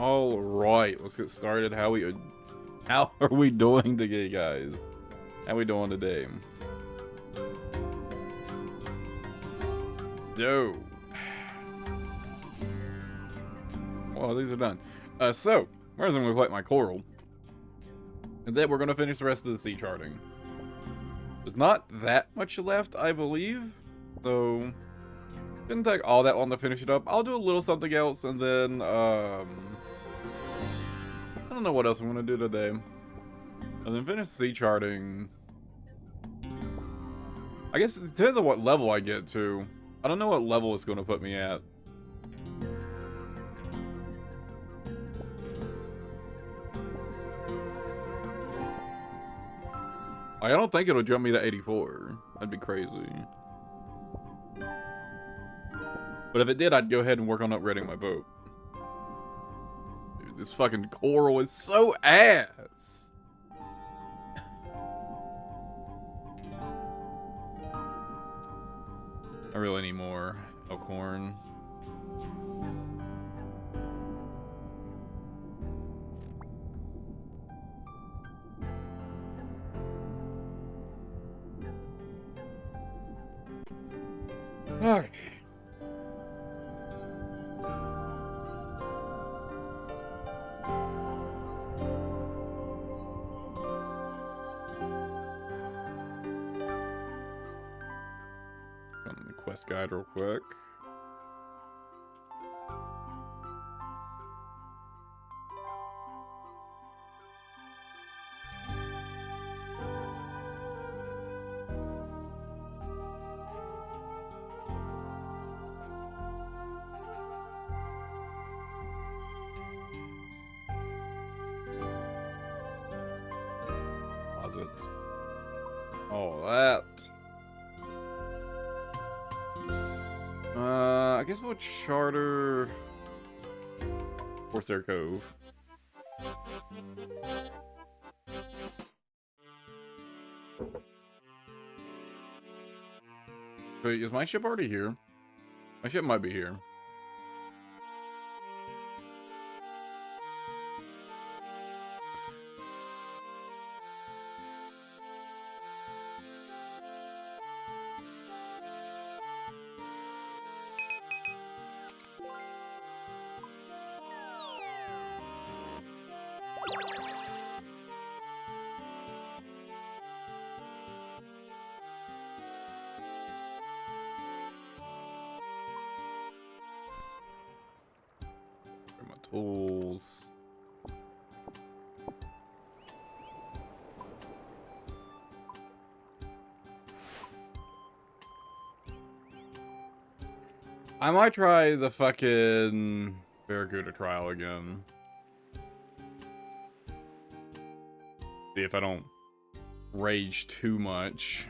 All right, let's get started. How are we doing today, guys? How we doing today? So, well, these are done. So, whereas I'm gonna collect my coral, and then we're gonna finish the rest of the sea charting. There's not that much left, I believe, so didn't take all that long to finish it up. I'll do a little something else, and then I don't know what else I'm gonna do today. And then finish sea charting. I guess it depends on what level I get to. I don't know what level it's gonna put me at. I don't think it'll jump me to 84. That'd be crazy. But if it did, I'd go ahead and work on upgrading my boat. Dude, this fucking coral is so ass. I really need more elkhorn. Okay. On the quest guide real quick. All that. I guess we'll charter Corsair Cove. Wait, is my ship already here? My ship might be here. My tools. I might try the fucking Barracuda trial again. See if I don't rage too much.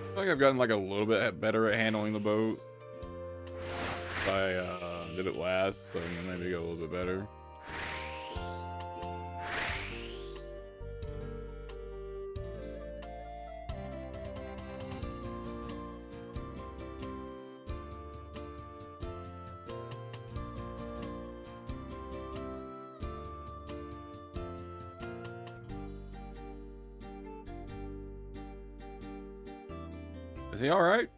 I think I've gotten like a little bit better at handling the boat. I did it last, so maybe go a little bit better. Is he alright?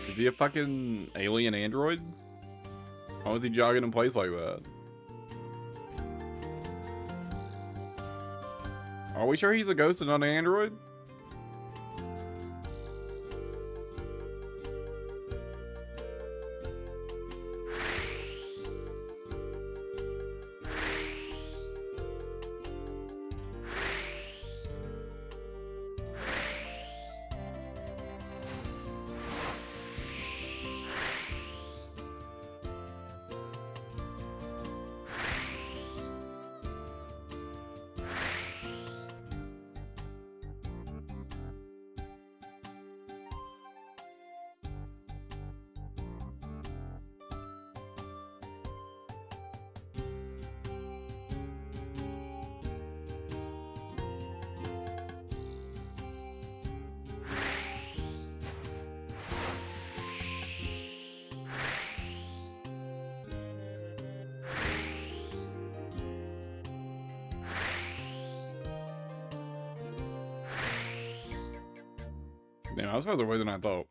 Is he a fucking alien android? How is he jogging in place like that? Are we sure he's a ghost and not an android? Damn, I was further away than I thought.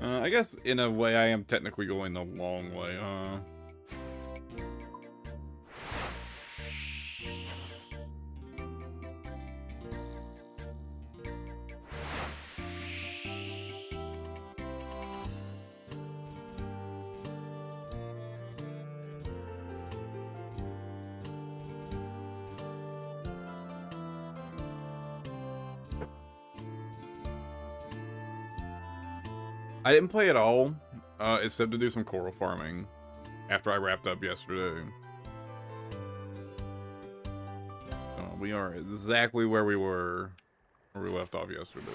I guess in a way I am technically going the long way, huh? I didn't play at all, except to do some coral farming after I wrapped up yesterday. We are exactly where we were, where we left off yesterday,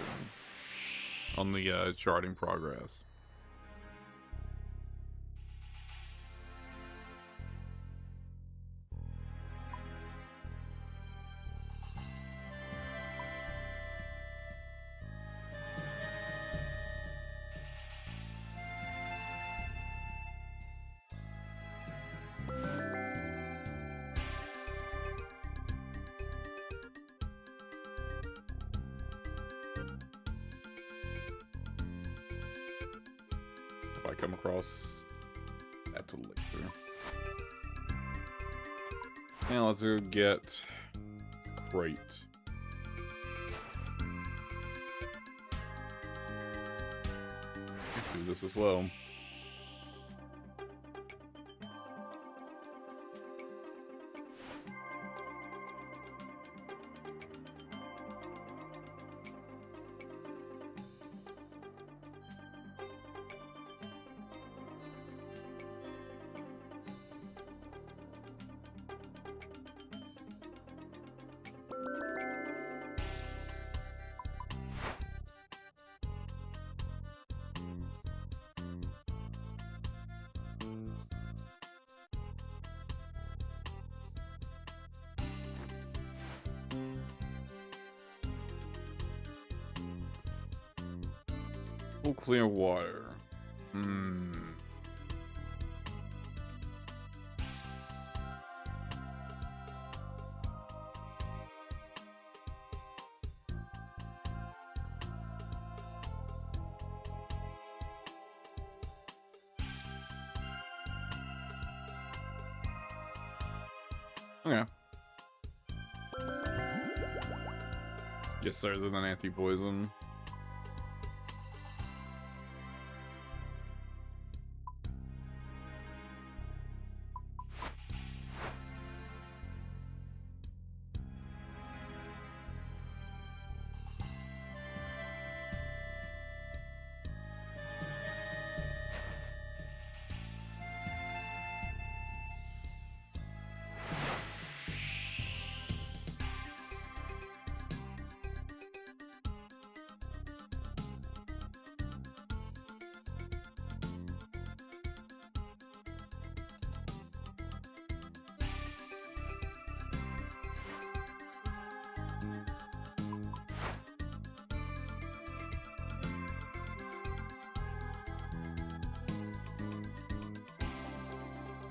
on the charting progress. If I come across that to later. Now let's go get crate. Let's do this as well. Oh, clear water. Okay. Yes, sir. There's an anti-poison.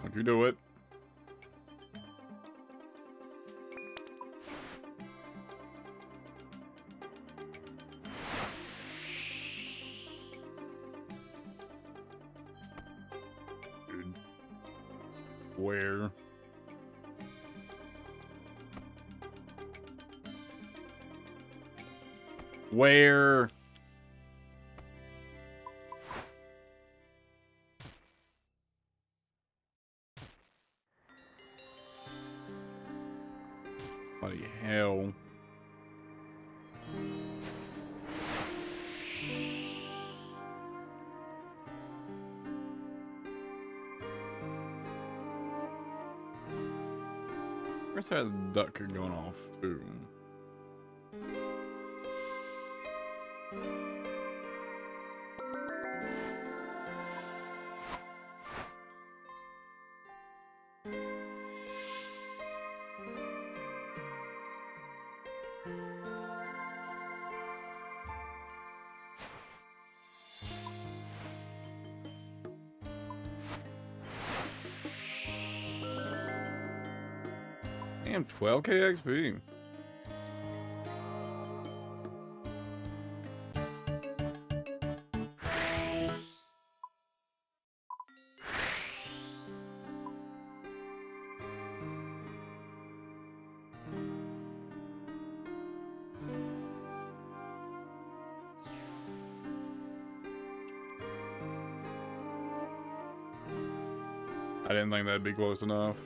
Don't you do it. Dude. Where? Where? Bloody hell. Where's that duck going off to? Damn, 12k XP. I didn't think that'd be close enough.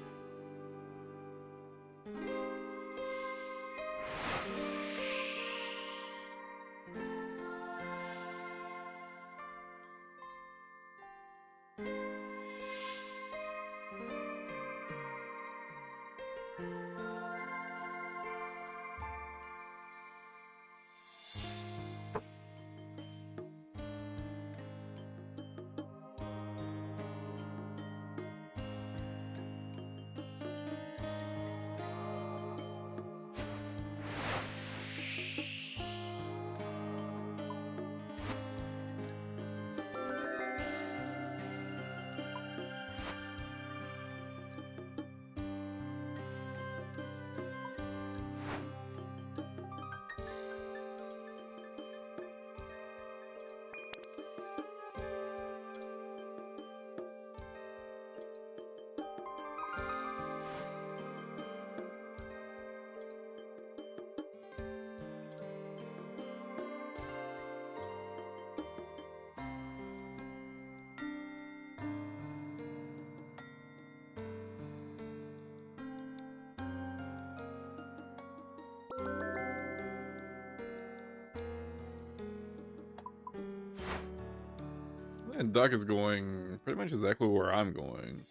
And Duck is going pretty much exactly where I'm going.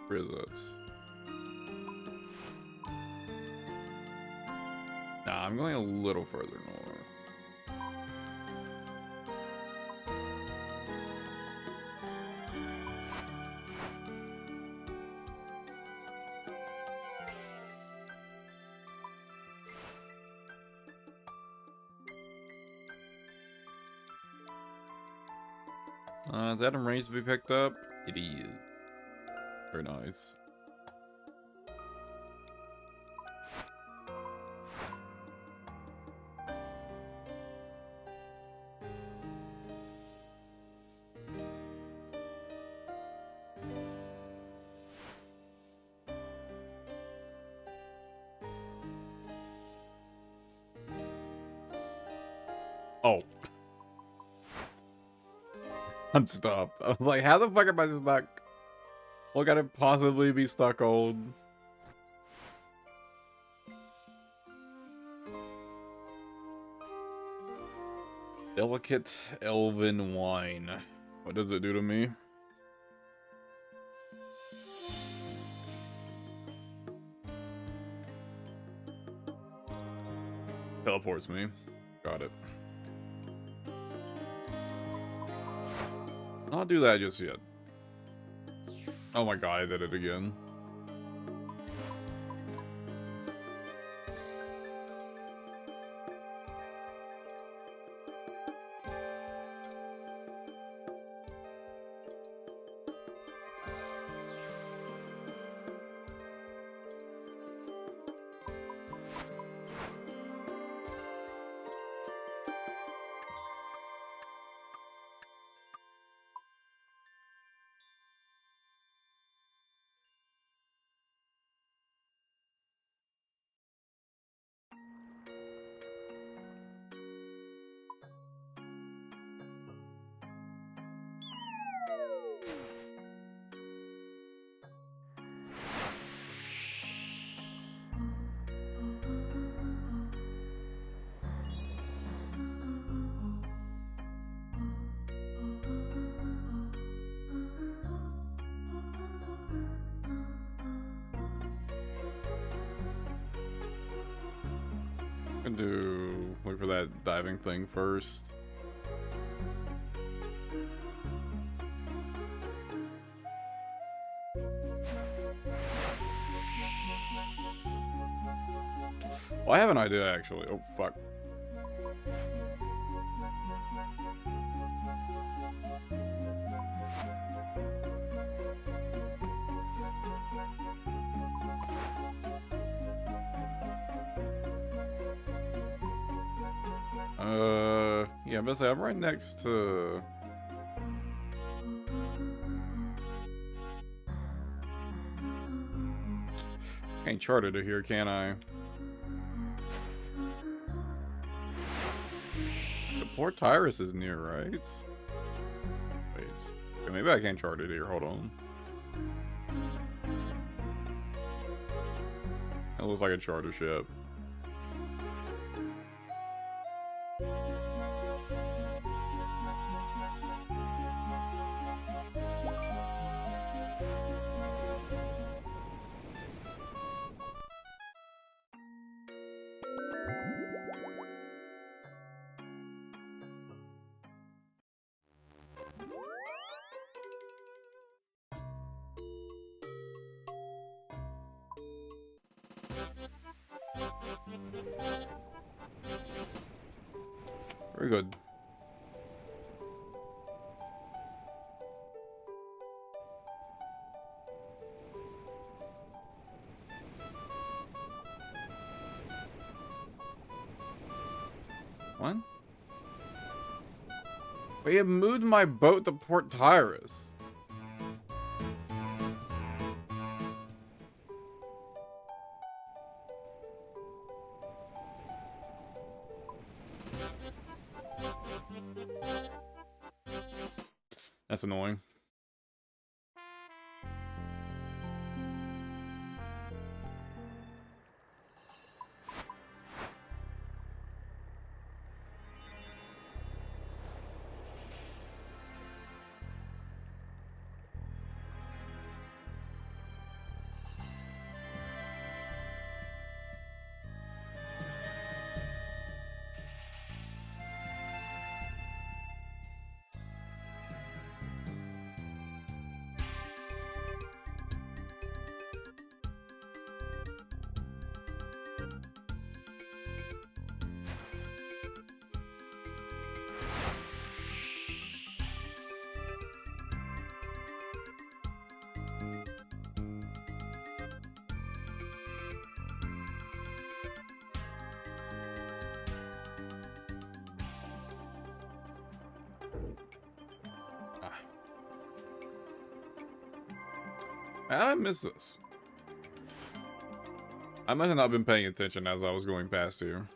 Where is it? Nah, I'm going a little further north. Is that ready to be picked up? It is. Very nice. Oh. I'm stopped. I was like, how the fuck am I stuck? What could I possibly be stuck on? Delicate elven wine. What does it do to me? Teleports me. Got it. I'll not do that just yet. Oh my god, I did it again. Wait for that diving thing first. Well, I have an idea actually. Oh fuck. Yeah, I'm gonna say I'm right next to. Can't chart it here, can I? The Port Tyrus is near, right? Wait. Okay, maybe I can't chart it here. Hold on. It looks like a charter ship. Very good. What? We have moved my boat to Port Tyrus. That's annoying. How did I miss this? I must have not been paying attention as I was going past here.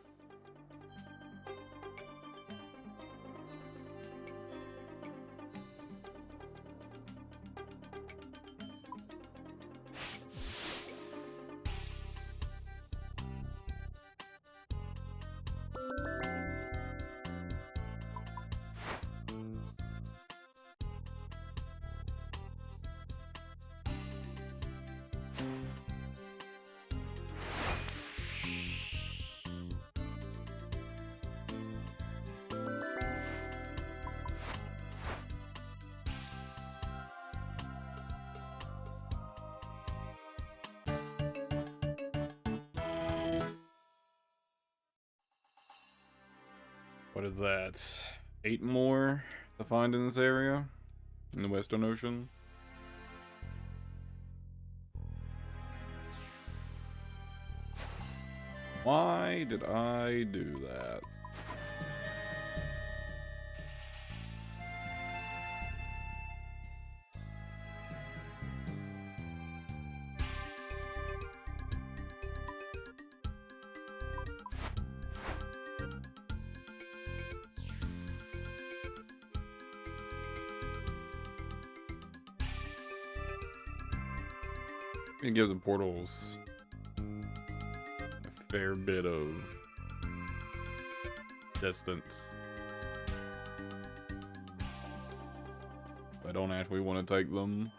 What is that? 8 more to find in this area? In the Western Ocean? Why did I do that? It gives the portals a fair bit of distance. I don't actually want to take them.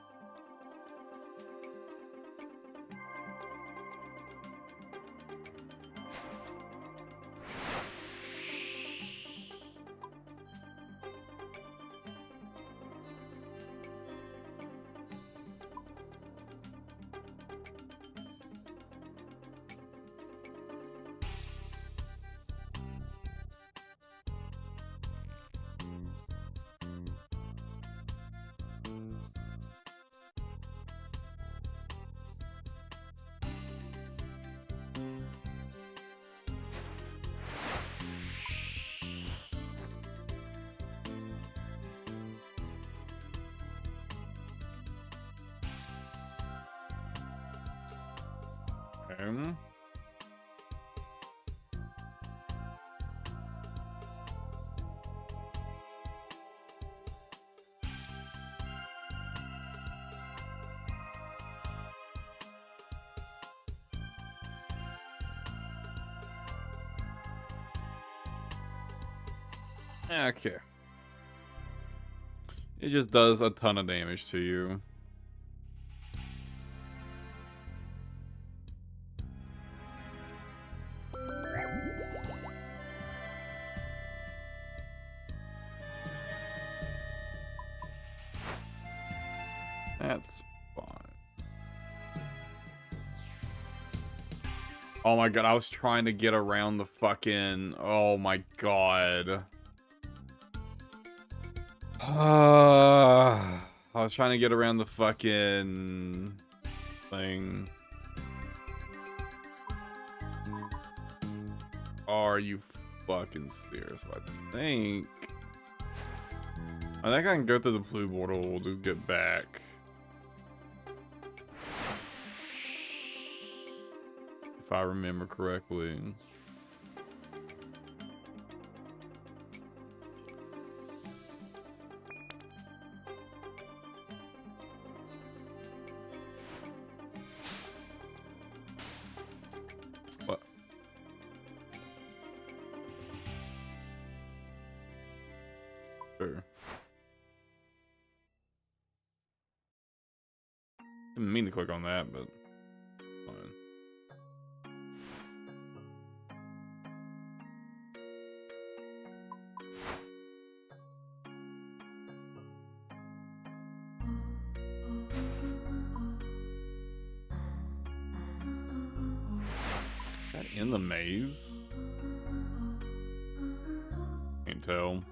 Okay. Okay. It just does a ton of damage to you. That's fine. Oh my god, I was trying to get around the fucking... Oh my god. I was trying to get around the fucking thing. Are you fucking serious? I think I can go through the blue portal to get back. If I remember correctly. What? Sure. Didn't mean to click on that, but fine. Is that in the maze? Can't tell.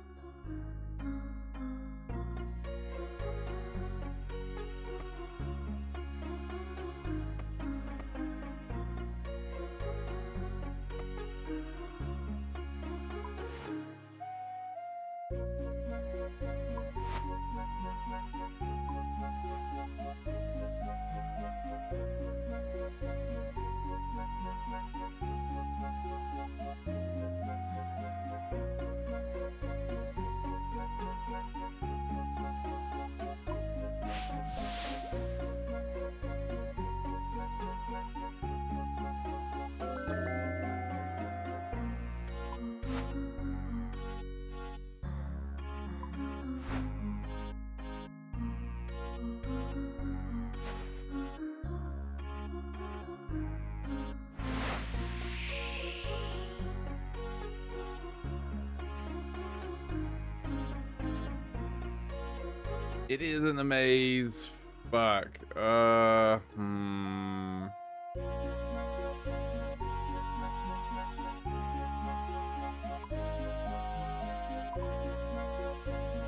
It is in the maze. Fuck.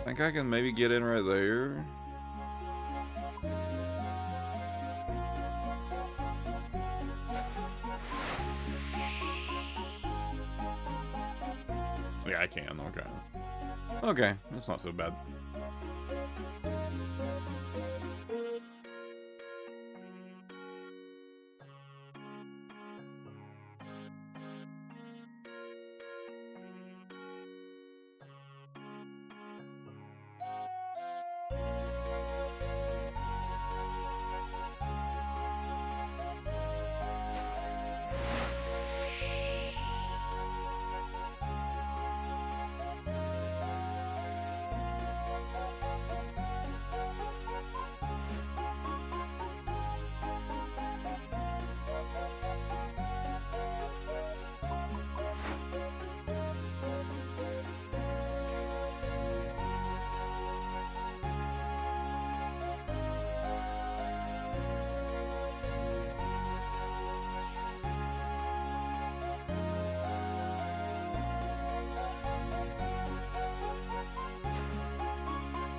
Think I can maybe get in right there. Yeah, I can. Okay. Okay, that's not so bad.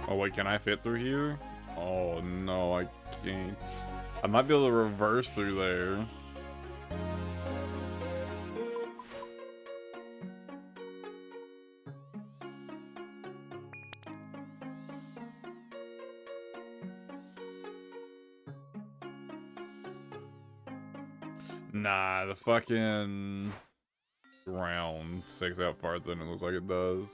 Oh wait, can I fit through here? Oh no, I can't. I might be able to reverse through there. Nah, the fucking ground sticks out farther than it looks like it does.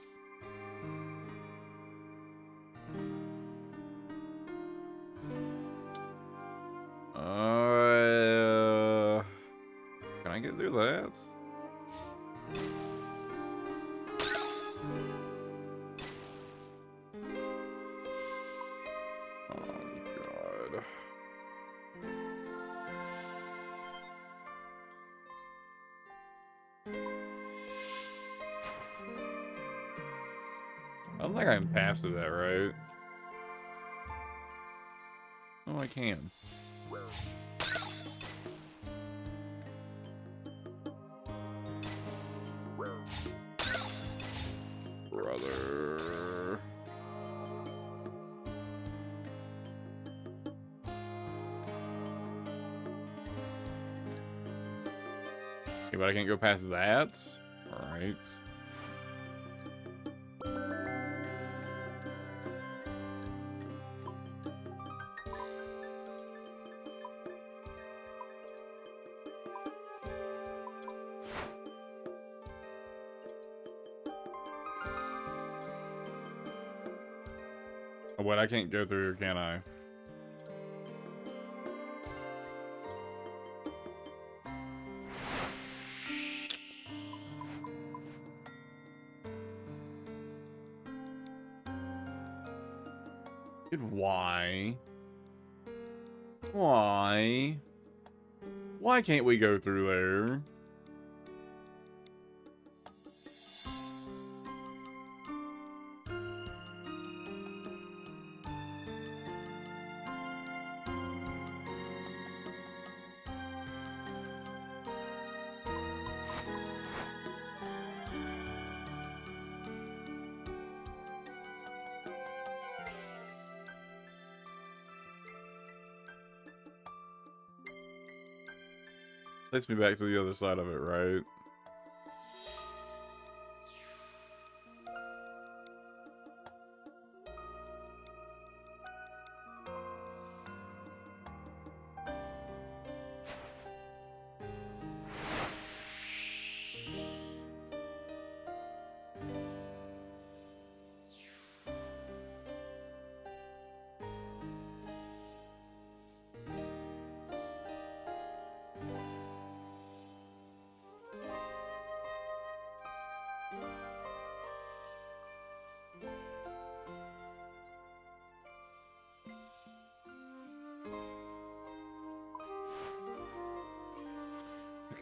Can I get through that? don't think I can pass through that, right? Oh, I can. Brother. Okay, but I can't go past that? Alright. Oh, wait, I can't go through here, can I? Dude, why? Why? Why can't we go through there? Takes me back to the other side of it, right?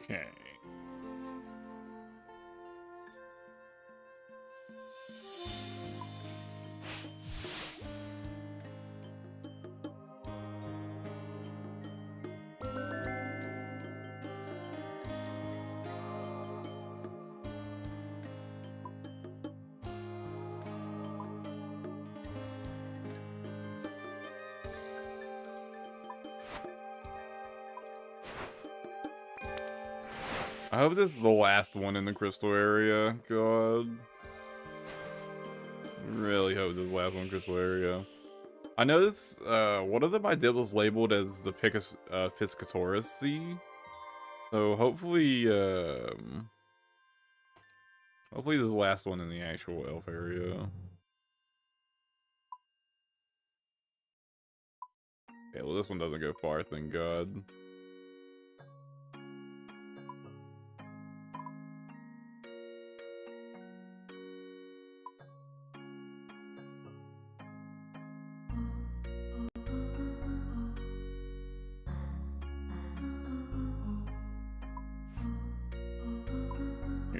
Okay. I hope this is the last one in the crystal area. God. I really hope this is the last one in the crystal area. I know this, one of them I did was labeled as the Piscatorus Sea. So hopefully, hopefully this is the last one in the actual elf area. Okay, well this one doesn't go far, thank God.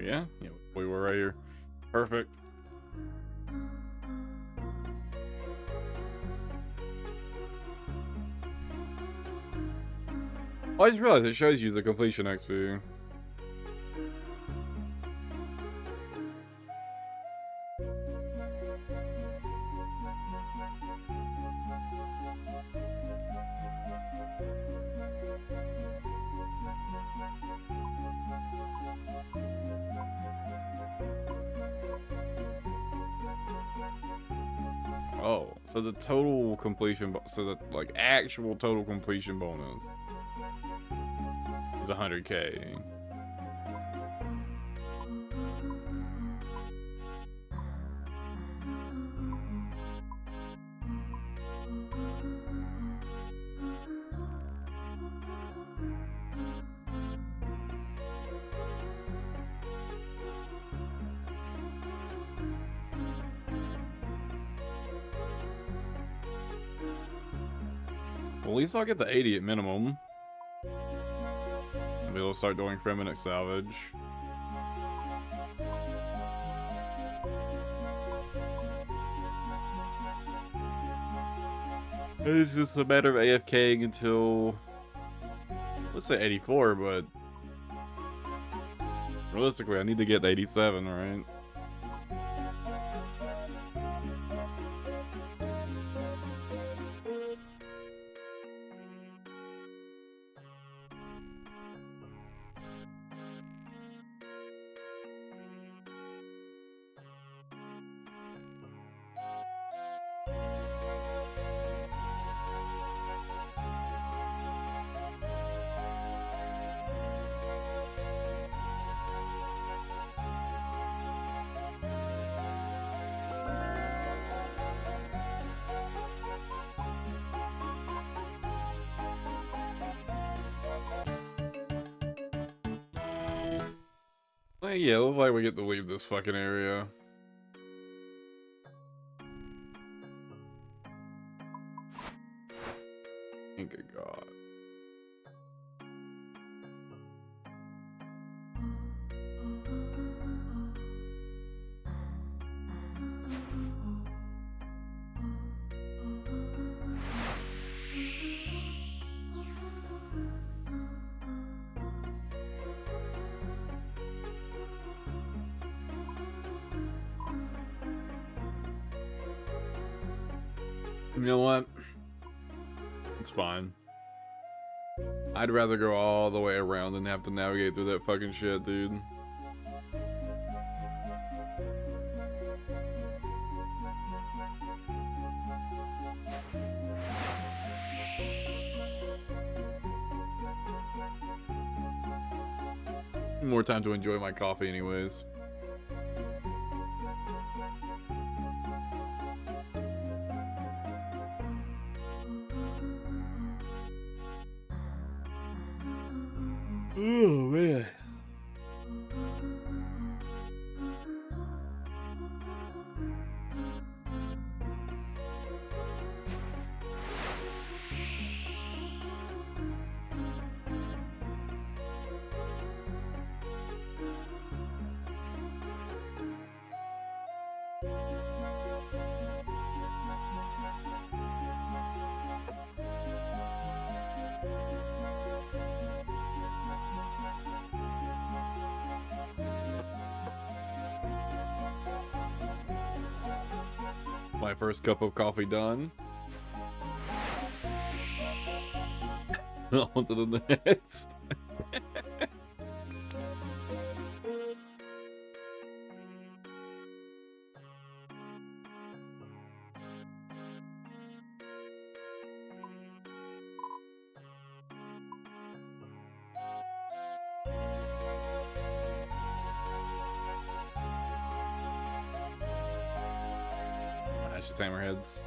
Yeah, we were right here. Perfect. Oh, I just realized it shows you the completion XP. Oh, so the total completion, so the like actual total completion bonus is 100K. Well, at least I'll get the 80 at minimum. Maybe we'll start doing permanent salvage. It's just a matter of AFKing until, let's say 84, but realistically, I need to get to 87, right? Well, yeah, looks like we get to leave this fucking area. Thank God. You know what? It's fine. I'd rather go all the way around than have to navigate through that fucking shit, dude. More time to enjoy my coffee anyways. Oh, man. My first cup of coffee done. On to the next. That's just hammerheads.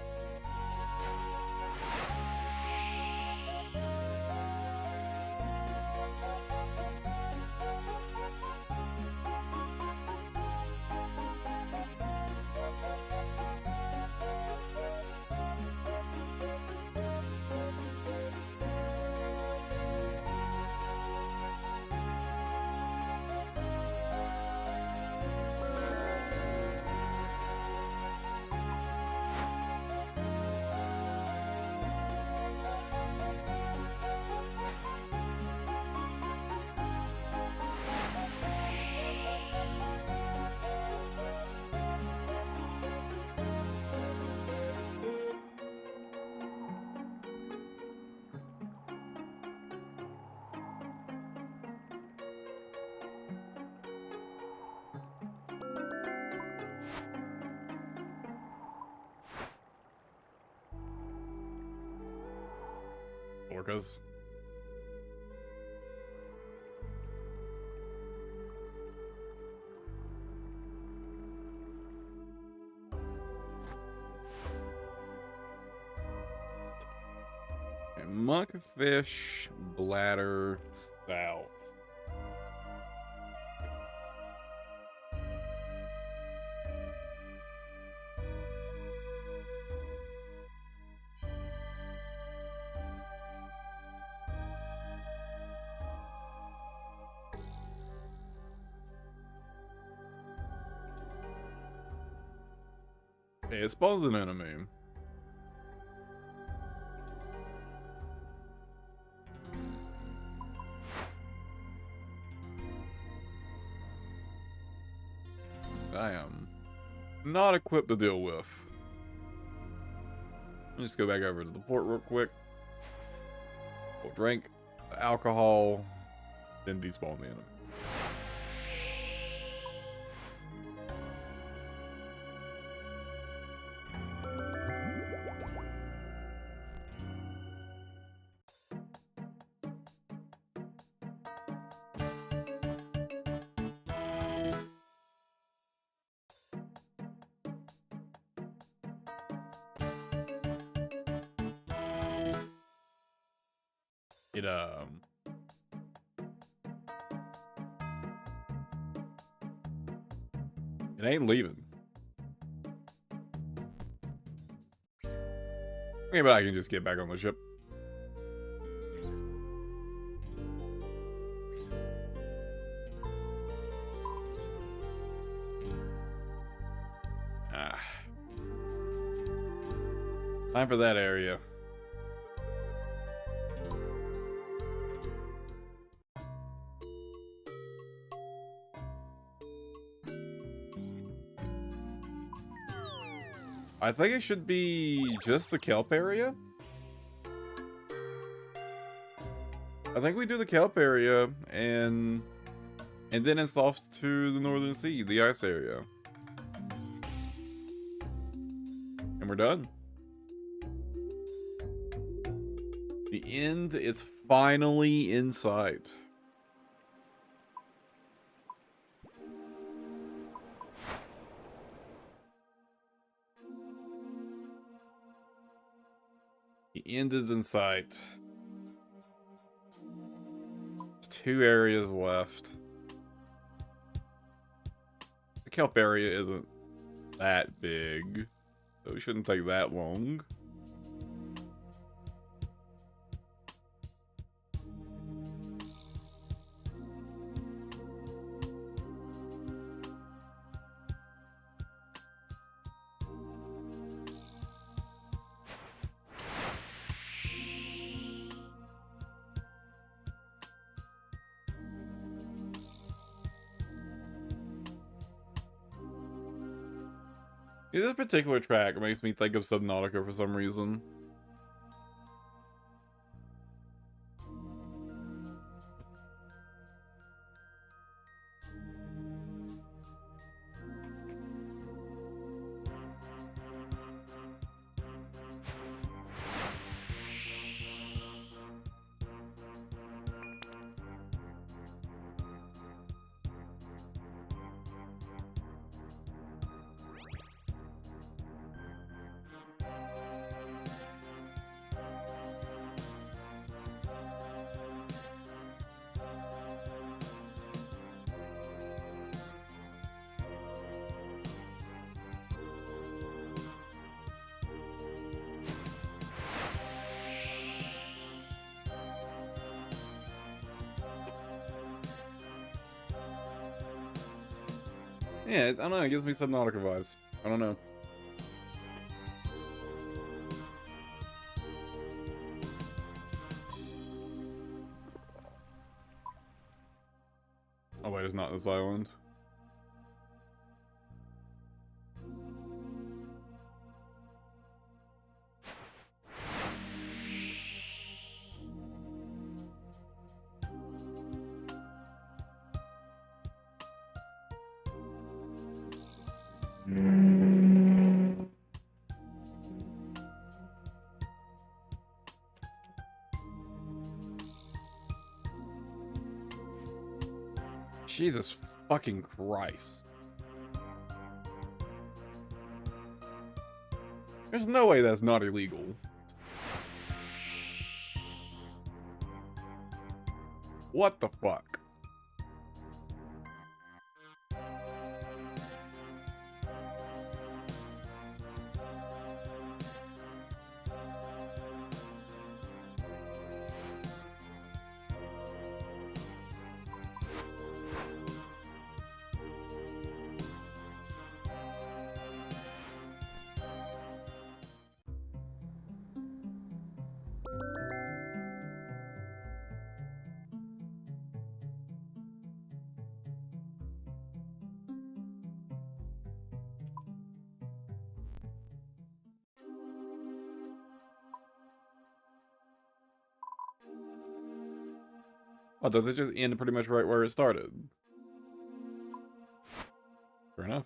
Orcas. Monkfish, bladder, stout. Hey, it spawns an enemy. I am not equipped to deal with. Let me just go back over to the port real quick. We'll drink alcohol, then despawn the enemy. It ain't leaving. Maybe I can just get back on the ship. Time for that area. I think it should be just the kelp area. I think we do the kelp area and then it's off to the Northern Sea, the ice area. And we're done. The end is finally in sight. The end is in sight. There's 2 areas left. The kelp area isn't that big, so it shouldn't take that long. This particular track makes me think of Subnautica for some reason. Yeah, I don't know, it gives me Subnautica vibes. I don't know. Oh wait, it's not this island. Jesus fucking Christ. There's no way that's not illegal. What the fuck? Oh, does it just end pretty much right where it started? Fair enough.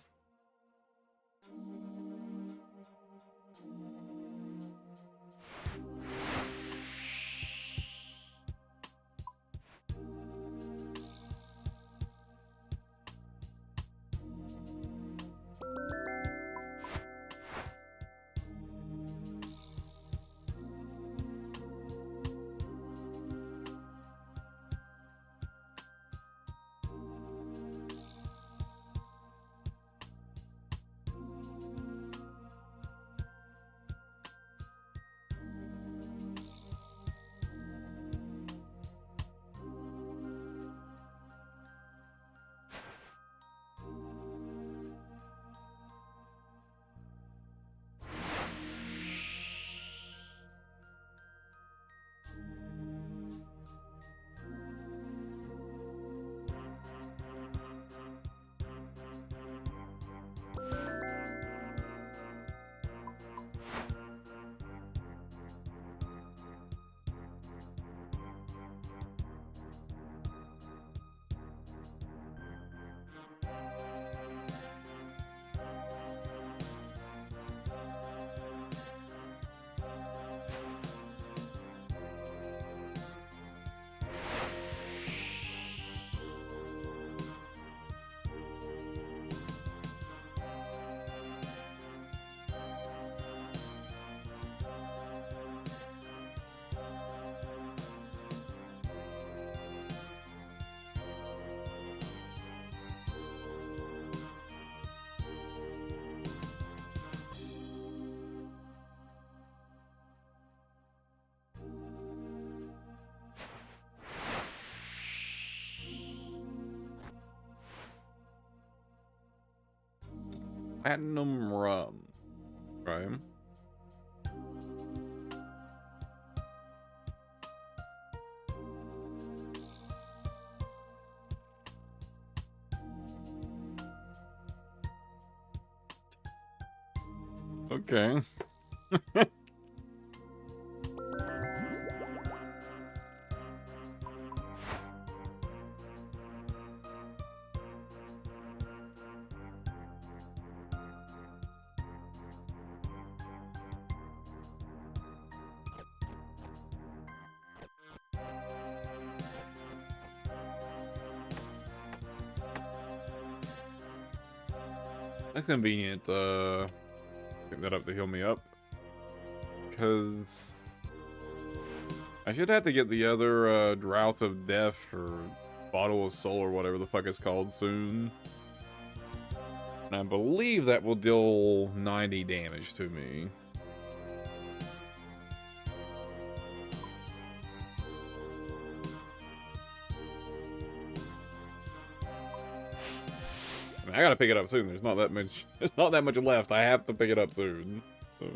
Platinum rum. Right. Okay. That's convenient, pick that up to heal me up. Because I should have to get the other, Drought of Death or Bottle of Soul or whatever the fuck it's called soon. And I believe that will deal 90 damage to me. I mean, I gotta pick it up soon. There's not that much. There's not that much left. I have to pick it up soon. So.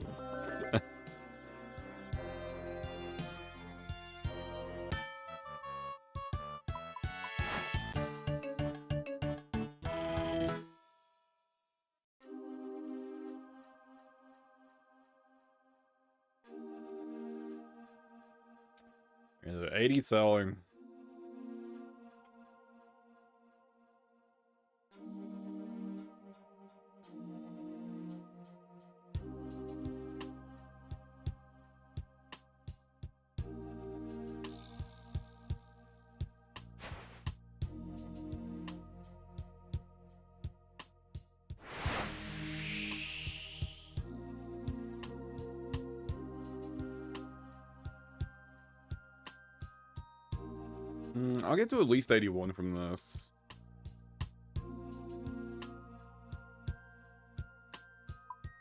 Is it 80 selling? I'll get to at least 81 from this.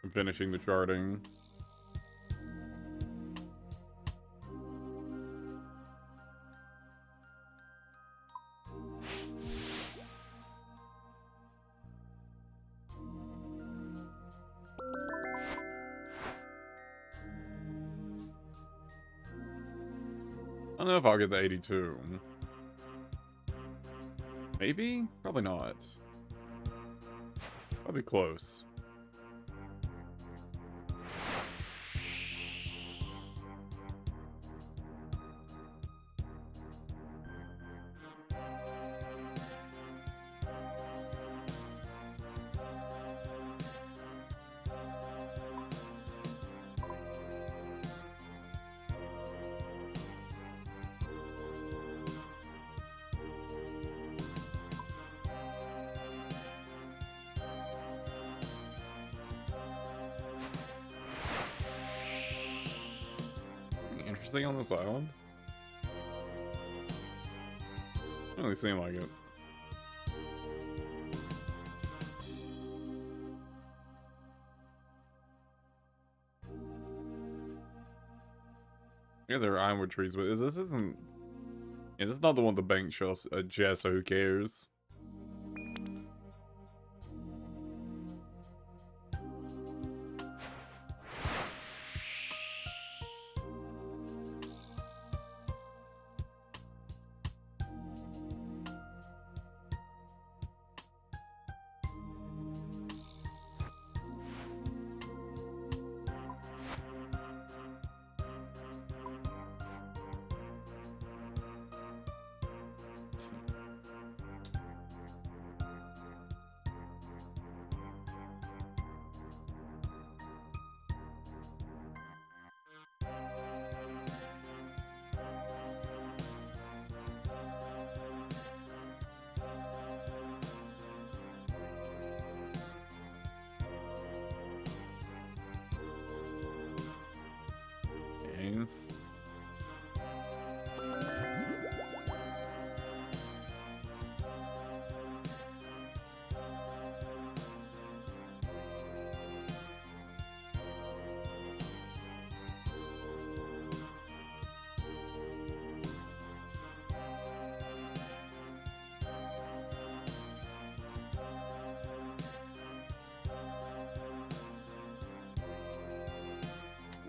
I'm finishing the charting. I don't know if I'll get to 82. Maybe? Probably not. Probably close. interesting on this island? Doesn't really seem like it. Yeah, there are ironwood trees, but this isn't... Yeah, this is not the one with the bank Jess, so who cares? Thanks.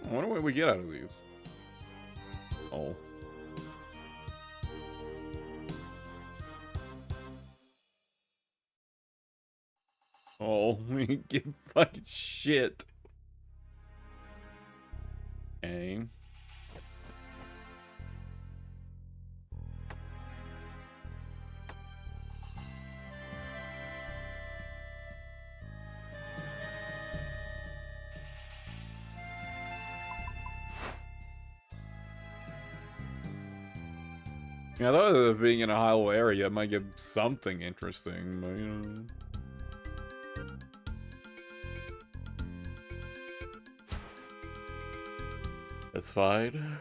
I wonder what we get out of these. Oh. Oh, we get fucking shit. Okay. Yeah, I thought of being in a hollow area might give something interesting, but you know. That's fine.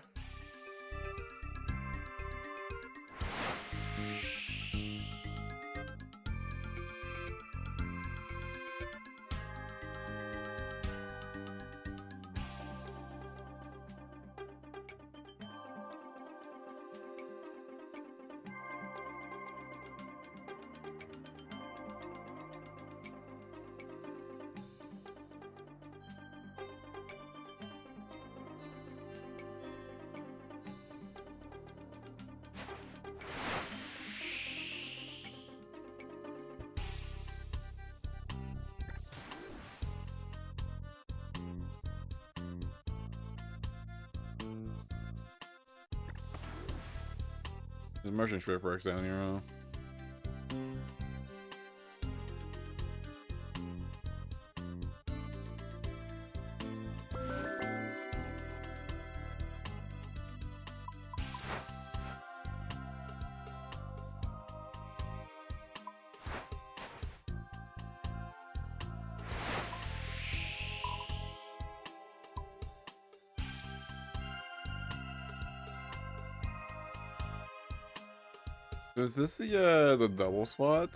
There's merchant shipwrecks down here, huh? Is this the double spot?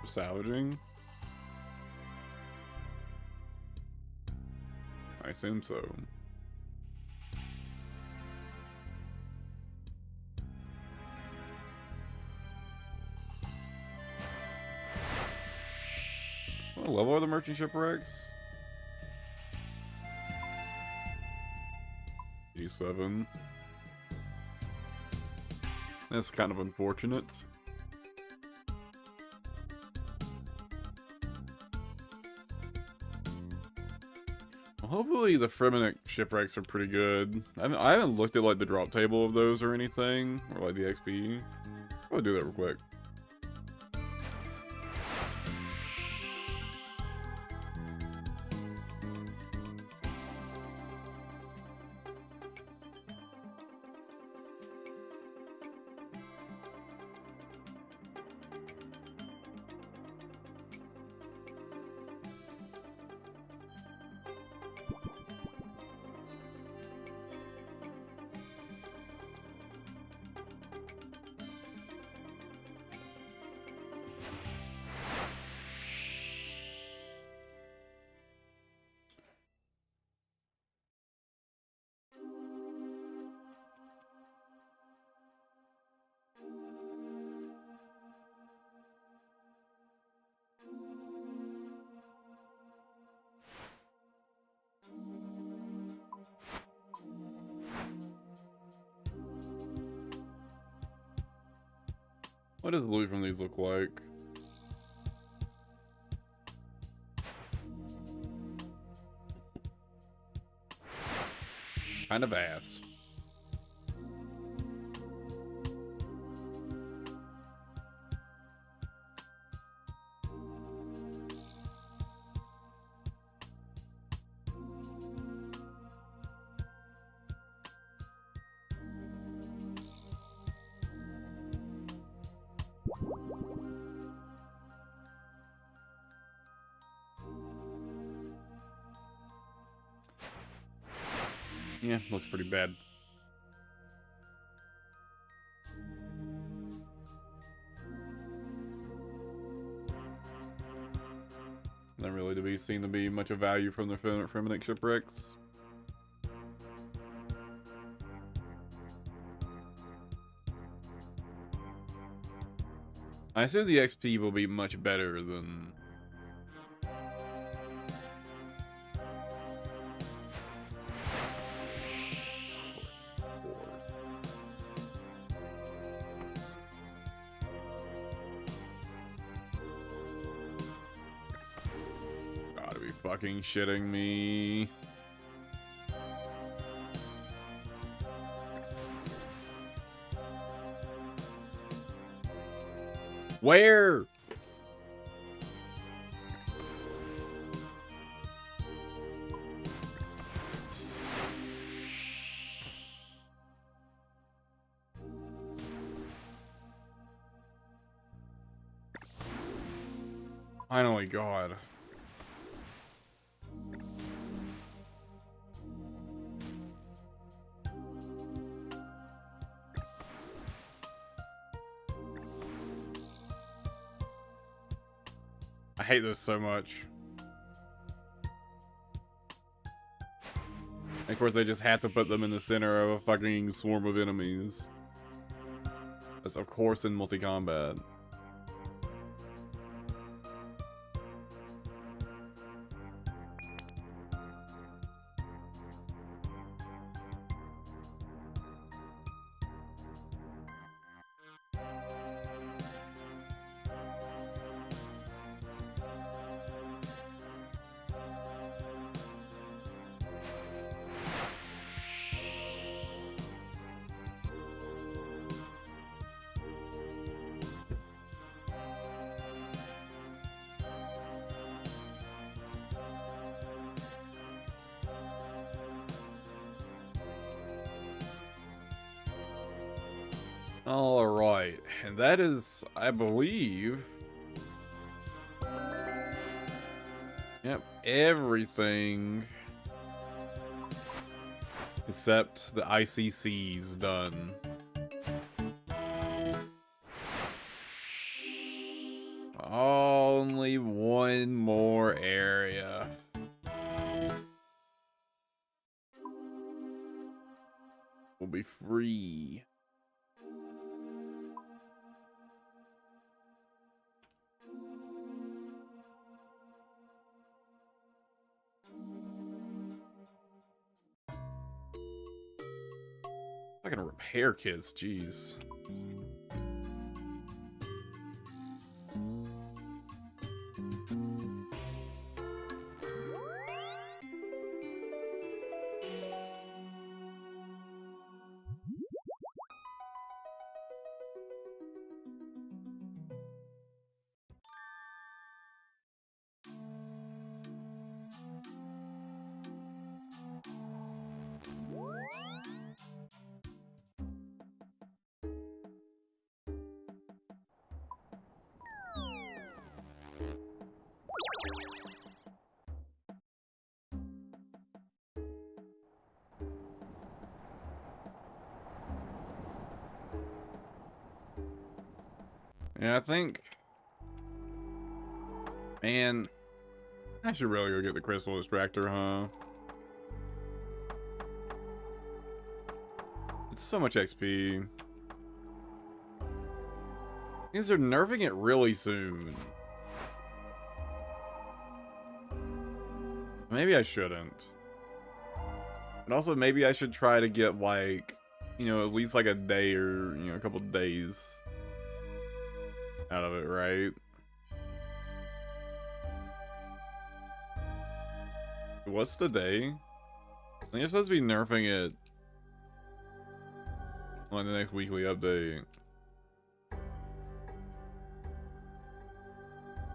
For salvaging? I assume so. What level are the merchant shipwrecks? 87. That's kind of unfortunate. Well, hopefully the Fremennik shipwrecks are pretty good. I haven't looked at like the drop table of those or anything, or like the XP. I'll do that real quick. What does the loot from these look like? Kind of ass. Yeah, looks pretty bad. Not really to be seen to be much of value from the Fremennik shipwrecks. I assume the XP will be much better than... Gotta be fucking shitting me. Where? Finally, God. I hate this so much. And of course, they just had to put them in the center of a fucking swarm of enemies. That's of course in multi-combat. Alright, and that is, I believe... Yep, everything... except the ICC's done. Only one more area. We'll be free. Fucking repair kits, jeez. Yeah, I think... Man, I should really go get the crystal extractor, huh? It's so much XP. Means they're nerfing it really soon. Maybe I shouldn't. And also, maybe I should try to get, like, you know, at least like a day or, you know, a couple days out of it, right? What's the day? I think it's supposed to be nerfing it on the next weekly update.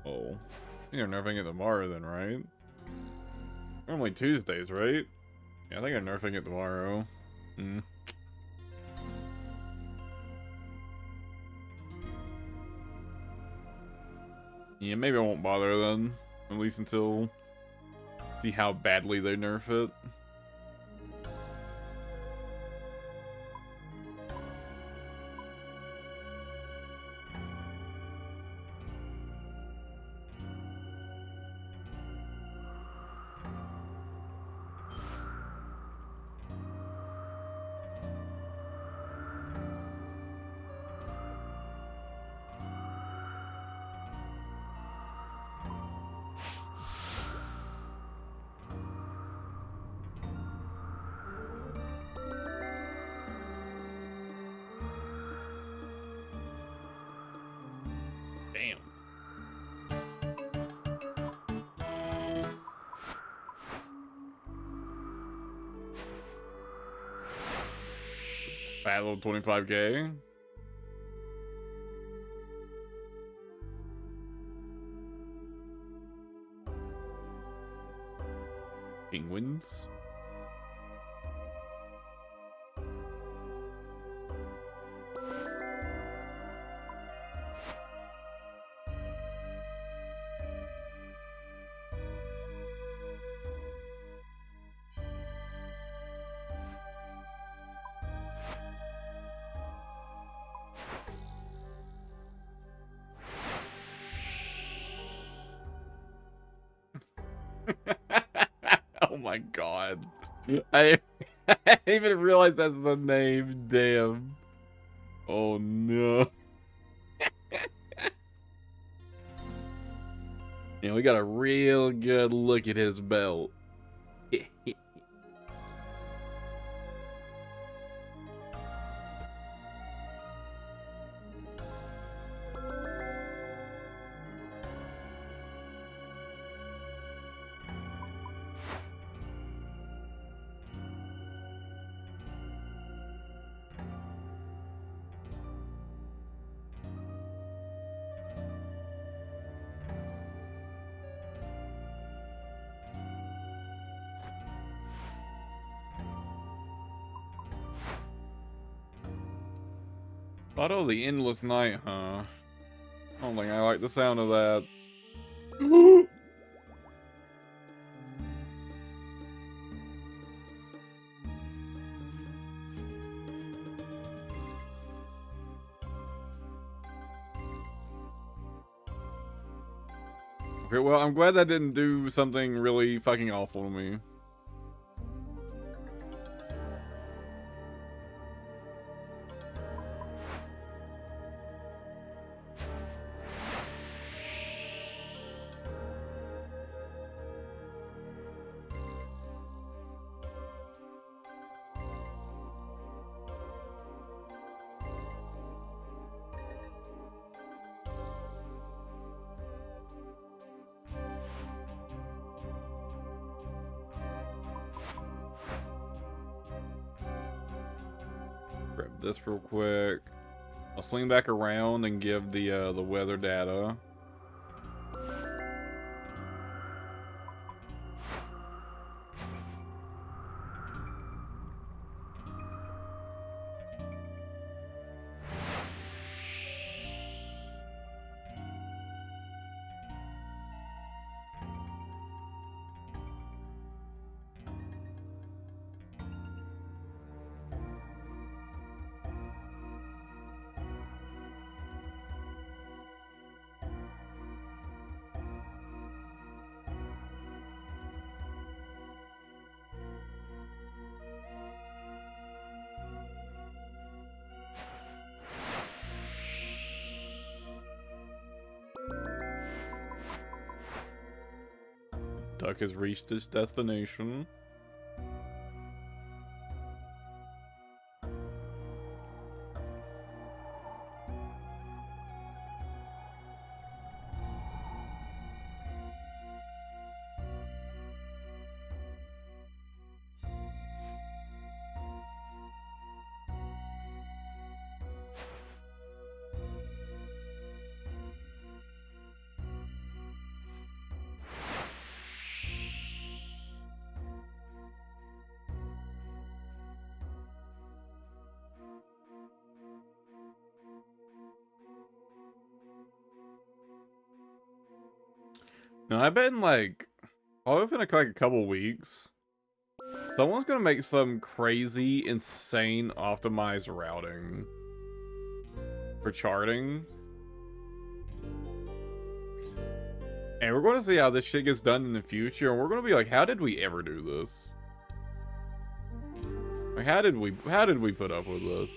Oh. I think they're nerfing it tomorrow then, right? Normally Tuesdays, right? Yeah, I think they're nerfing it tomorrow. Hmm. Yeah, maybe I won't bother then. At least until... see how badly they nerf it. Damn. Battle 25k. Penguins. Oh my god. I didn't even realize that's the name. Damn. Oh no. Yeah, we got a real good look at his belt. Auto the Endless Night, huh? I don't think I like the sound of that. Okay, well, I'm glad that didn't do something really fucking awful to me. Grab this real quick. I'll swing back around and give the weather data. Duck has reached its destination. No, I bet in like, probably within like a couple weeks, someone's gonna make some crazy, insane optimized routing for charting. And we're going to see how this shit gets done in the future, and we're going to be like, how did we ever do this? Like, how did we put up with this?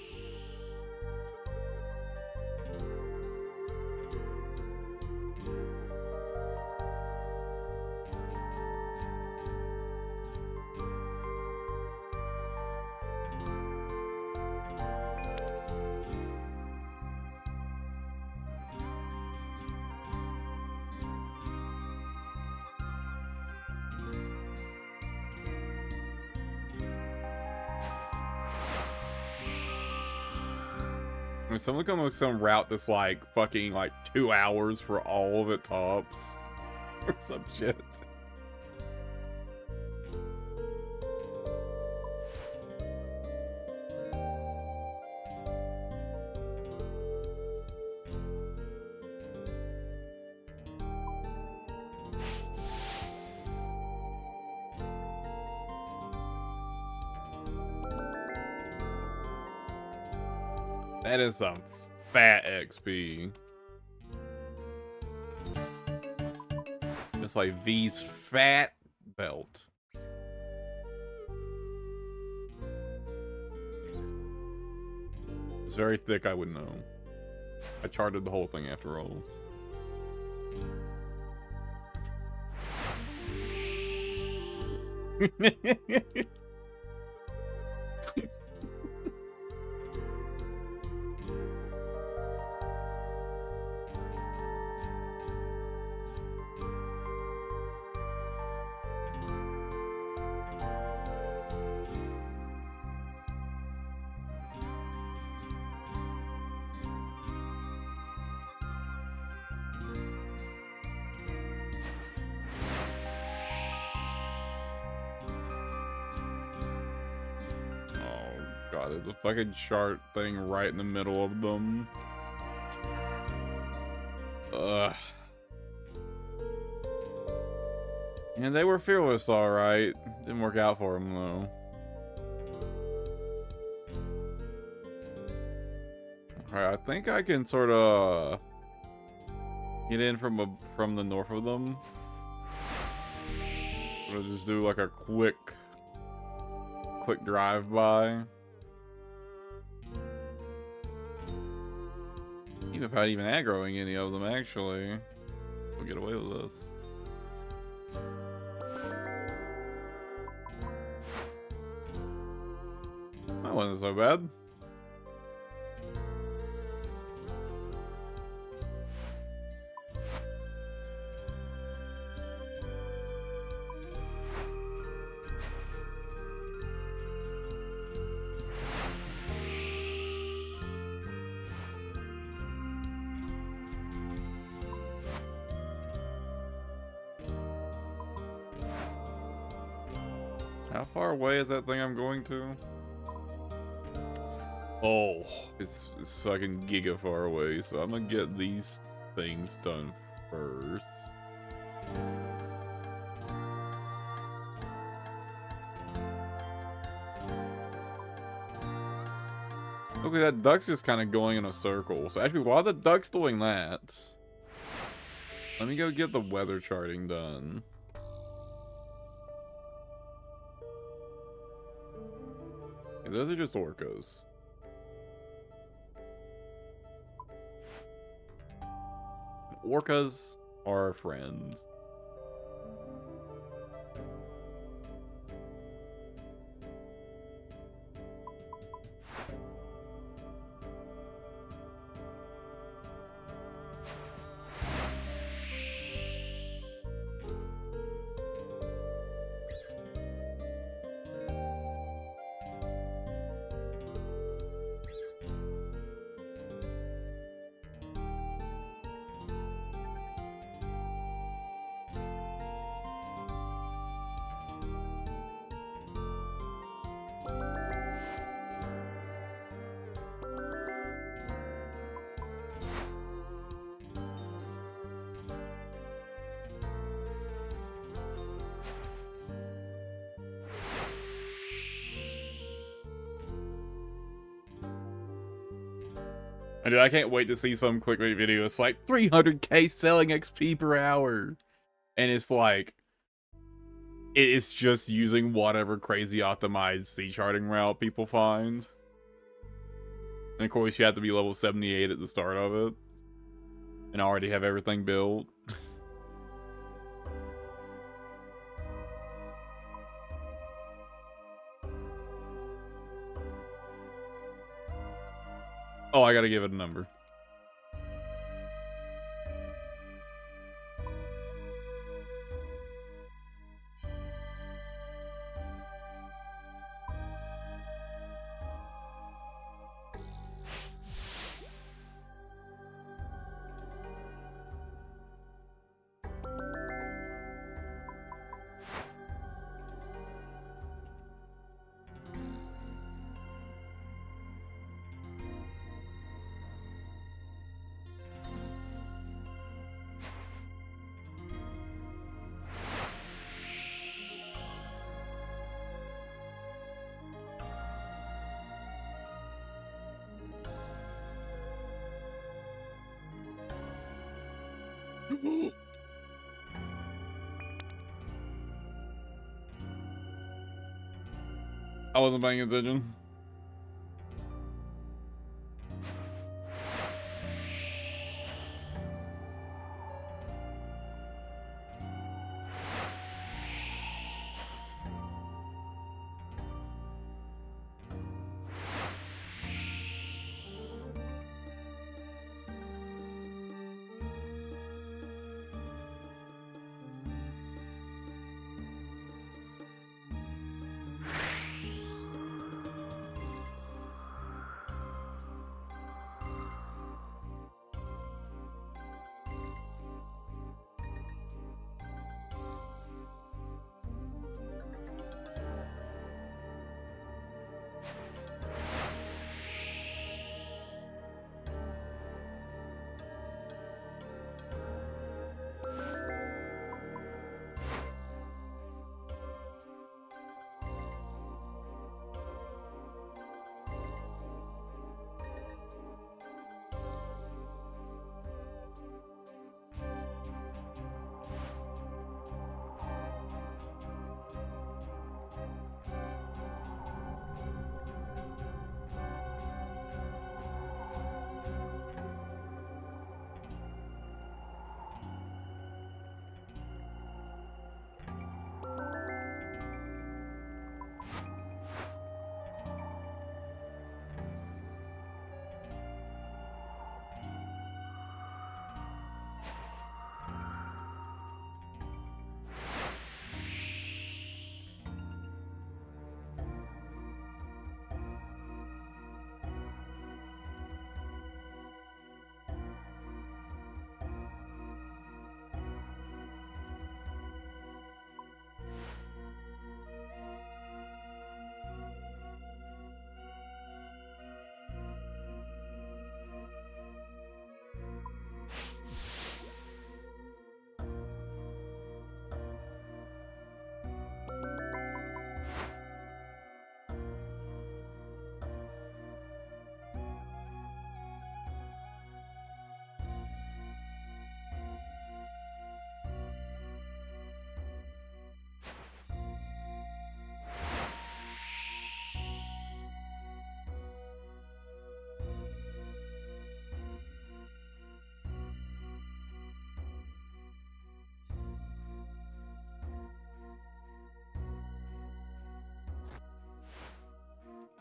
I mean, someone come up with some route that's like fucking like 2 hours for all of it tops. Or some shit. That is some fat XP. It's like V's fat belt. It's very thick, I would know. I charted the whole thing after all. God, there's a fucking chart thing right in the middle of them. Ugh. And they were fearless, alright. Didn't work out for them, though. Alright, I think I can sort of get in from the north of them. We'll just do like a quick drive-by. Even if I'm even aggroing any of them, actually, we'll get away with this. That wasn't so bad. How far away is that thing I'm going to? Oh, it's fucking giga far away, so I'm gonna get these things done first. Okay, that duck's just kind of going in a circle. So actually, while the duck's doing that, let me go get the weather charting done. Okay, those are just orcas. Orcas are our friends. I can't wait to see some clickbait video. It's like 300k selling XP per hour. And it's like, it's just using whatever crazy optimized sea charting route people find. And of course, you have to be level 78 at the start of it. And already have everything built. Oh, I gotta give it a number. I wasn't paying attention.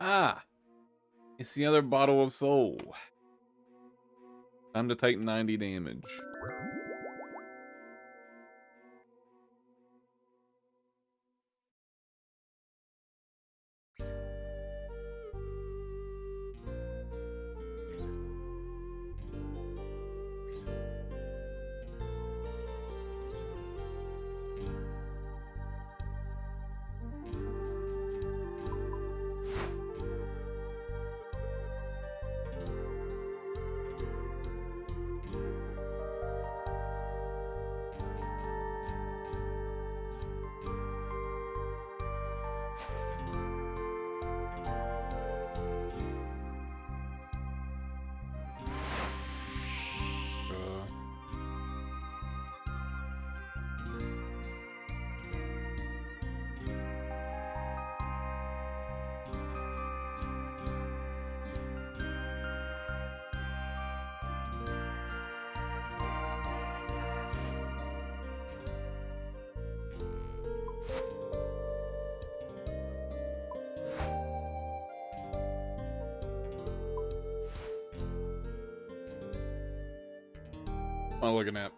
Ah, it's the other bottle of soul. Time to take 90 damage. What am I looking at?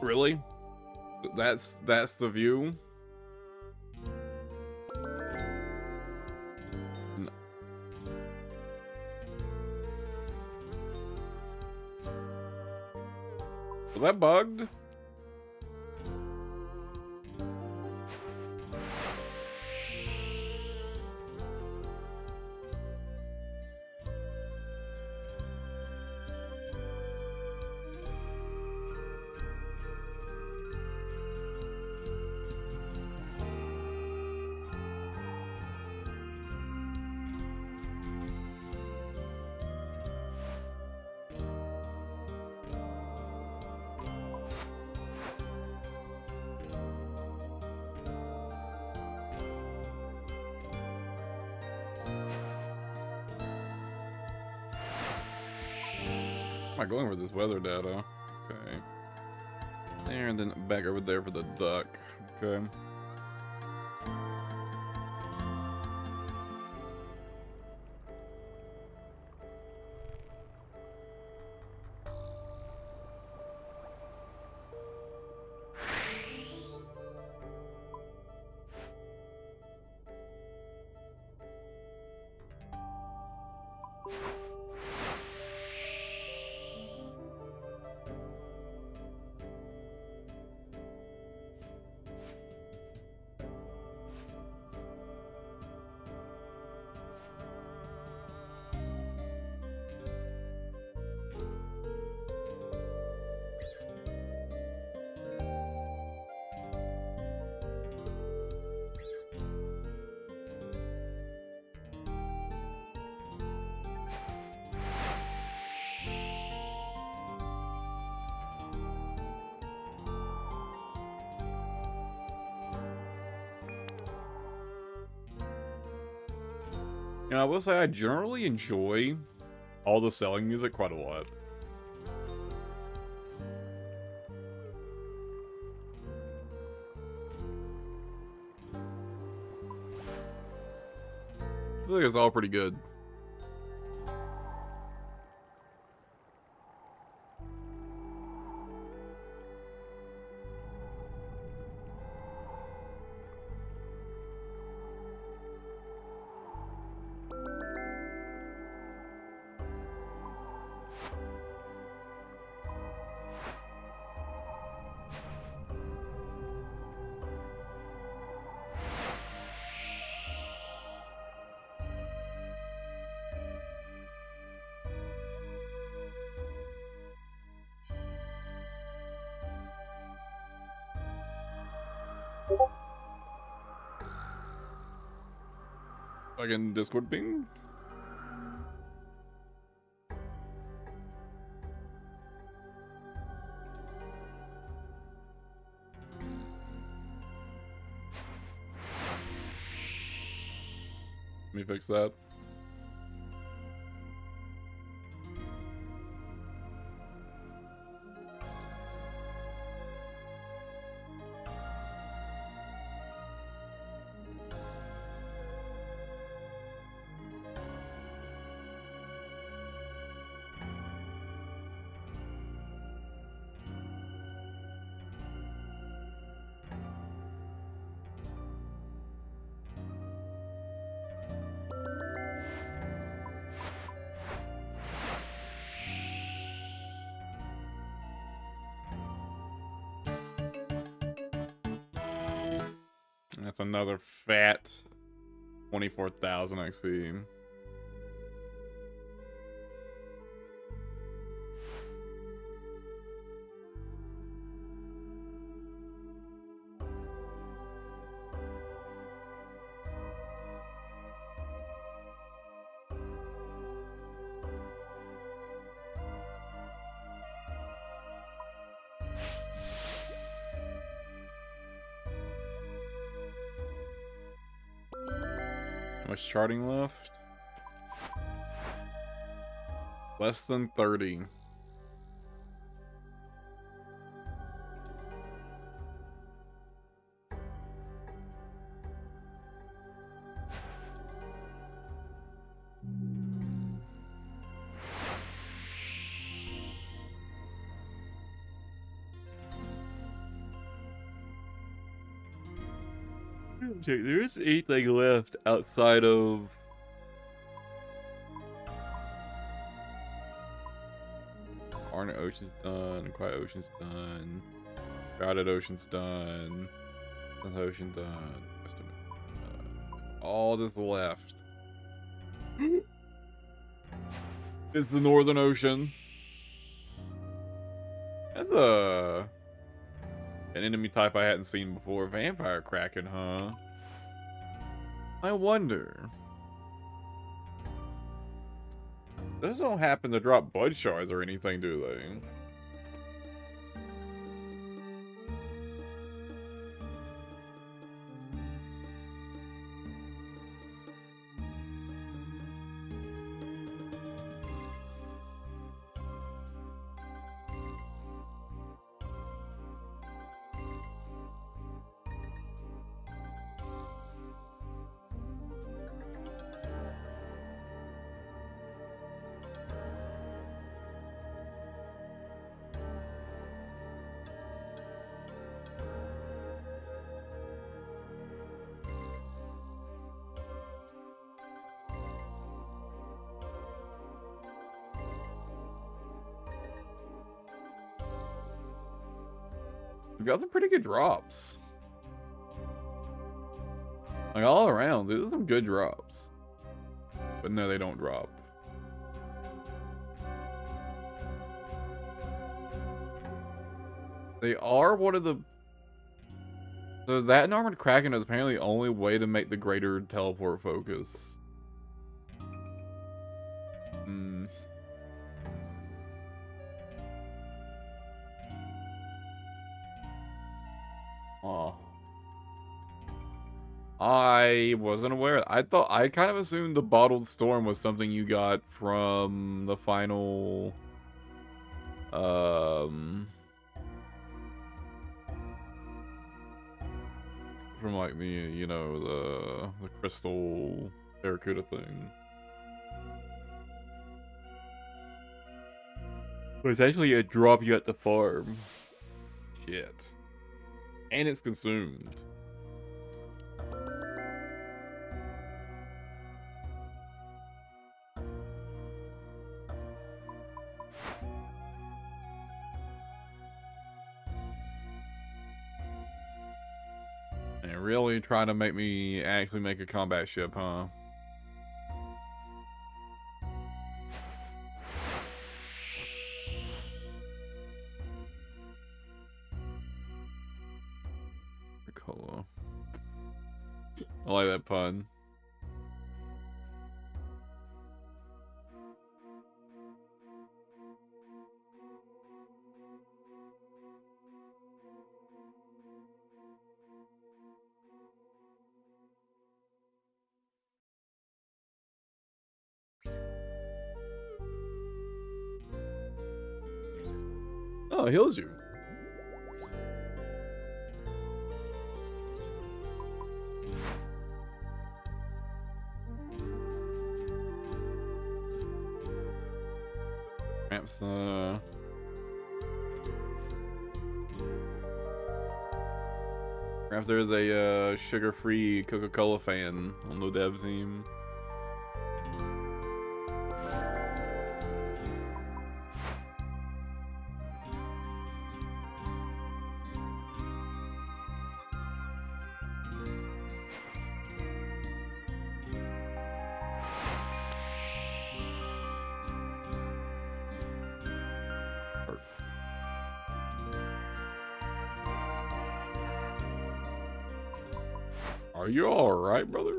Really? That's the view? No. Was that bugged? Am I going with this weather data? Okay. There, and then back over there for the duck. Okay. You know, I will say I generally enjoy all the selling music quite a lot. I feel like it's all pretty good. Fucking Discord ping? Let me fix that. That's another fat 24,000 XP. How much charting left? Less than 30. There is anything left outside of Arctic Ocean's done, Quiet Ocean's done, Crowded Ocean's done, South Ocean done, Western done. All that's left is the Northern Ocean. That's an enemy type I hadn't seen before. Vampire Kraken, huh? I wonder. Those don't happen to drop blood shards or anything, do they? We've got some pretty good drops. Like all around, these are some good drops. But no, they don't drop. They are one of the... So that and Armored Kraken is apparently the only way to make the greater teleport focus. Hmm. Oh. I wasn't aware. I kind of assumed the Bottled Storm was something you got from the final from like the, you know, the crystal barracuda thing. But it's actually a drop you at the farm. Shit. And it's consumed. And really trying to make me actually make a combat ship, huh? Cola. I like that pun. Oh, it heals you. Perhaps, perhaps there's a sugar-free Coca-Cola fan on the dev team. Are you alright, brother?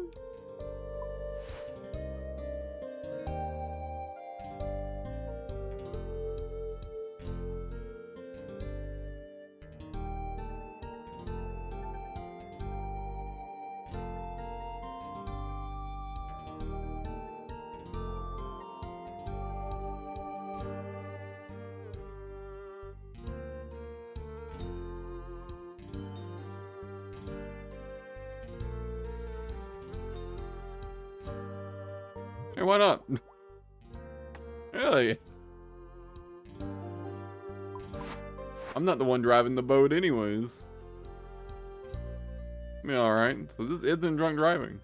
Hey, why not? Really? I'm not the one driving the boat anyways. Yeah, alright. So this isn't drunk driving.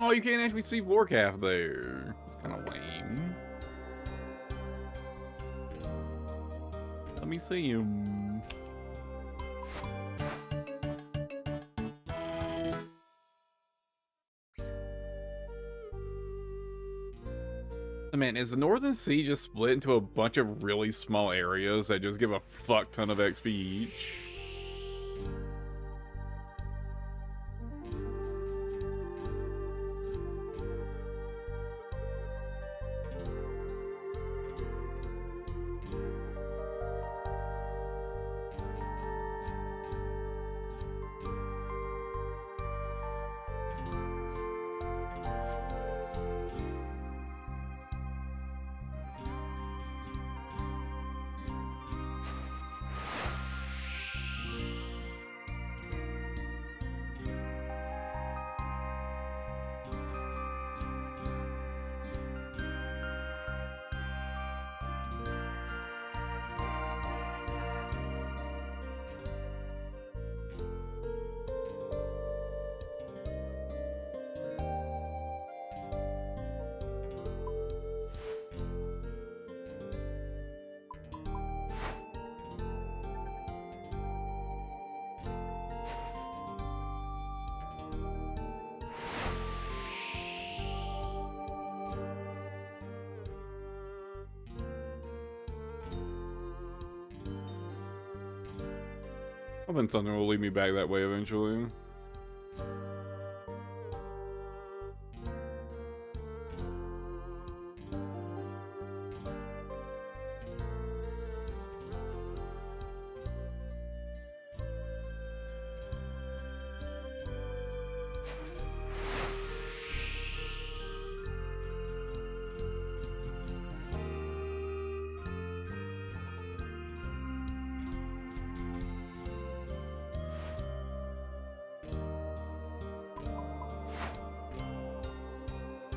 Oh, you can't actually see Vorkath there. It's kind of lame. Let me see him. Man, is the Northern Sea just split into a bunch of really small areas that just give a fuck ton of XP each? Hoping something will lead me back that way eventually.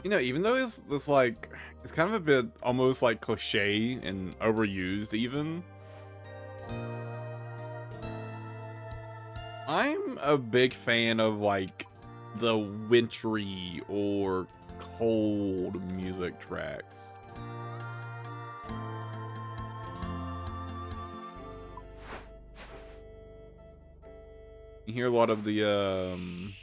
You know, even though it's like, it's kind of a bit almost like cliche and overused even, I'm a big fan of like the wintry or cold music tracks. You hear a lot of the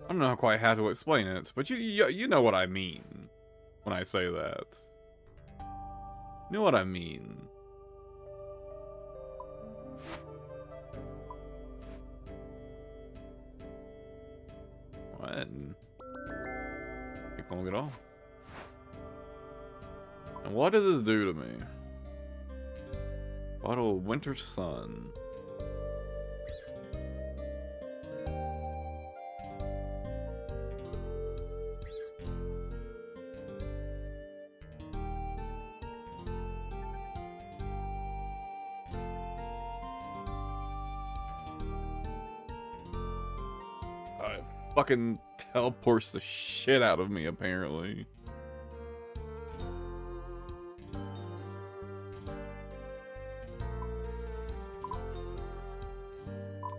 I don't know quite how to explain it, but you know what I mean when I say that. You know what I mean. What? Take long at all. And what does this do to me? Bottle of Winter Sun. Fucking teleports the shit out of me, apparently.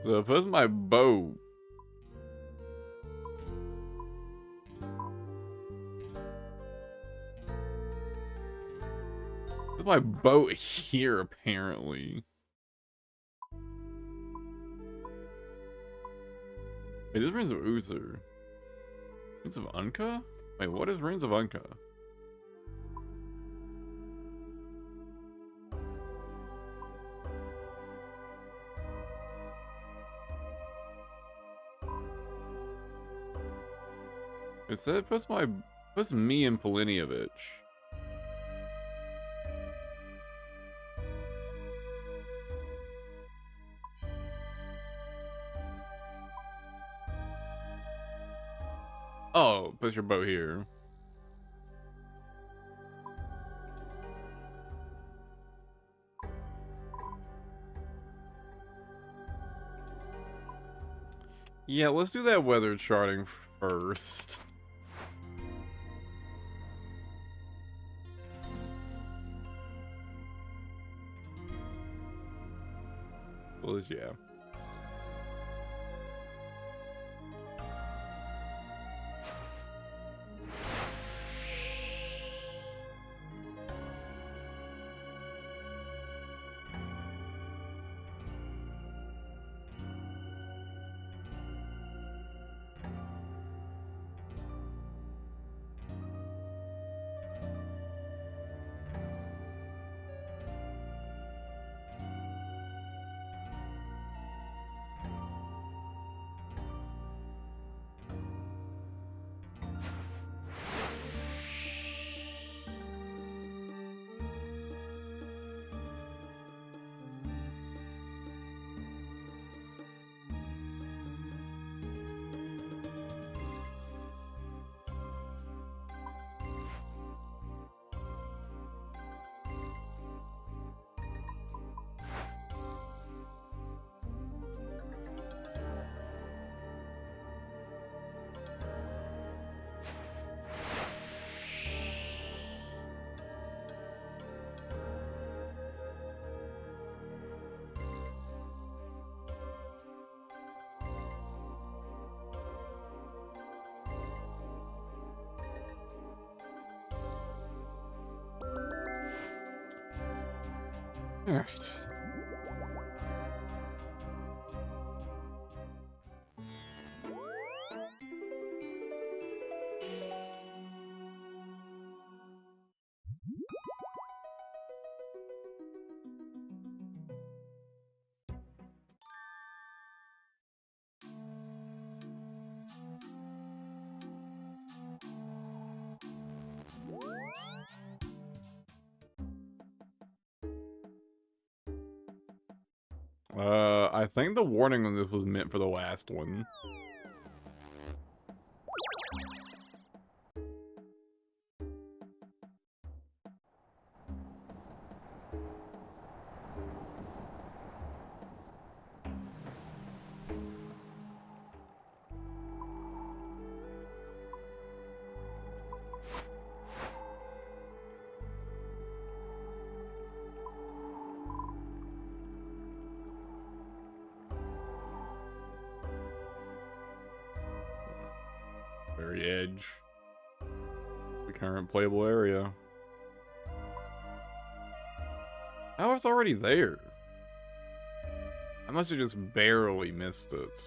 So if it's my boat, it's my boat here, apparently. Wait, this Runes of Uther. Runes of Unka? Wait, what is Runes of Unka? It said it puts me in Polinievich. Oh, put your boat here. Yeah, let's do that weather charting first. Well, yeah. All right. I think the warning on this was meant for the last one. Very edge. The current playable area. I was already there. I must have just barely missed it.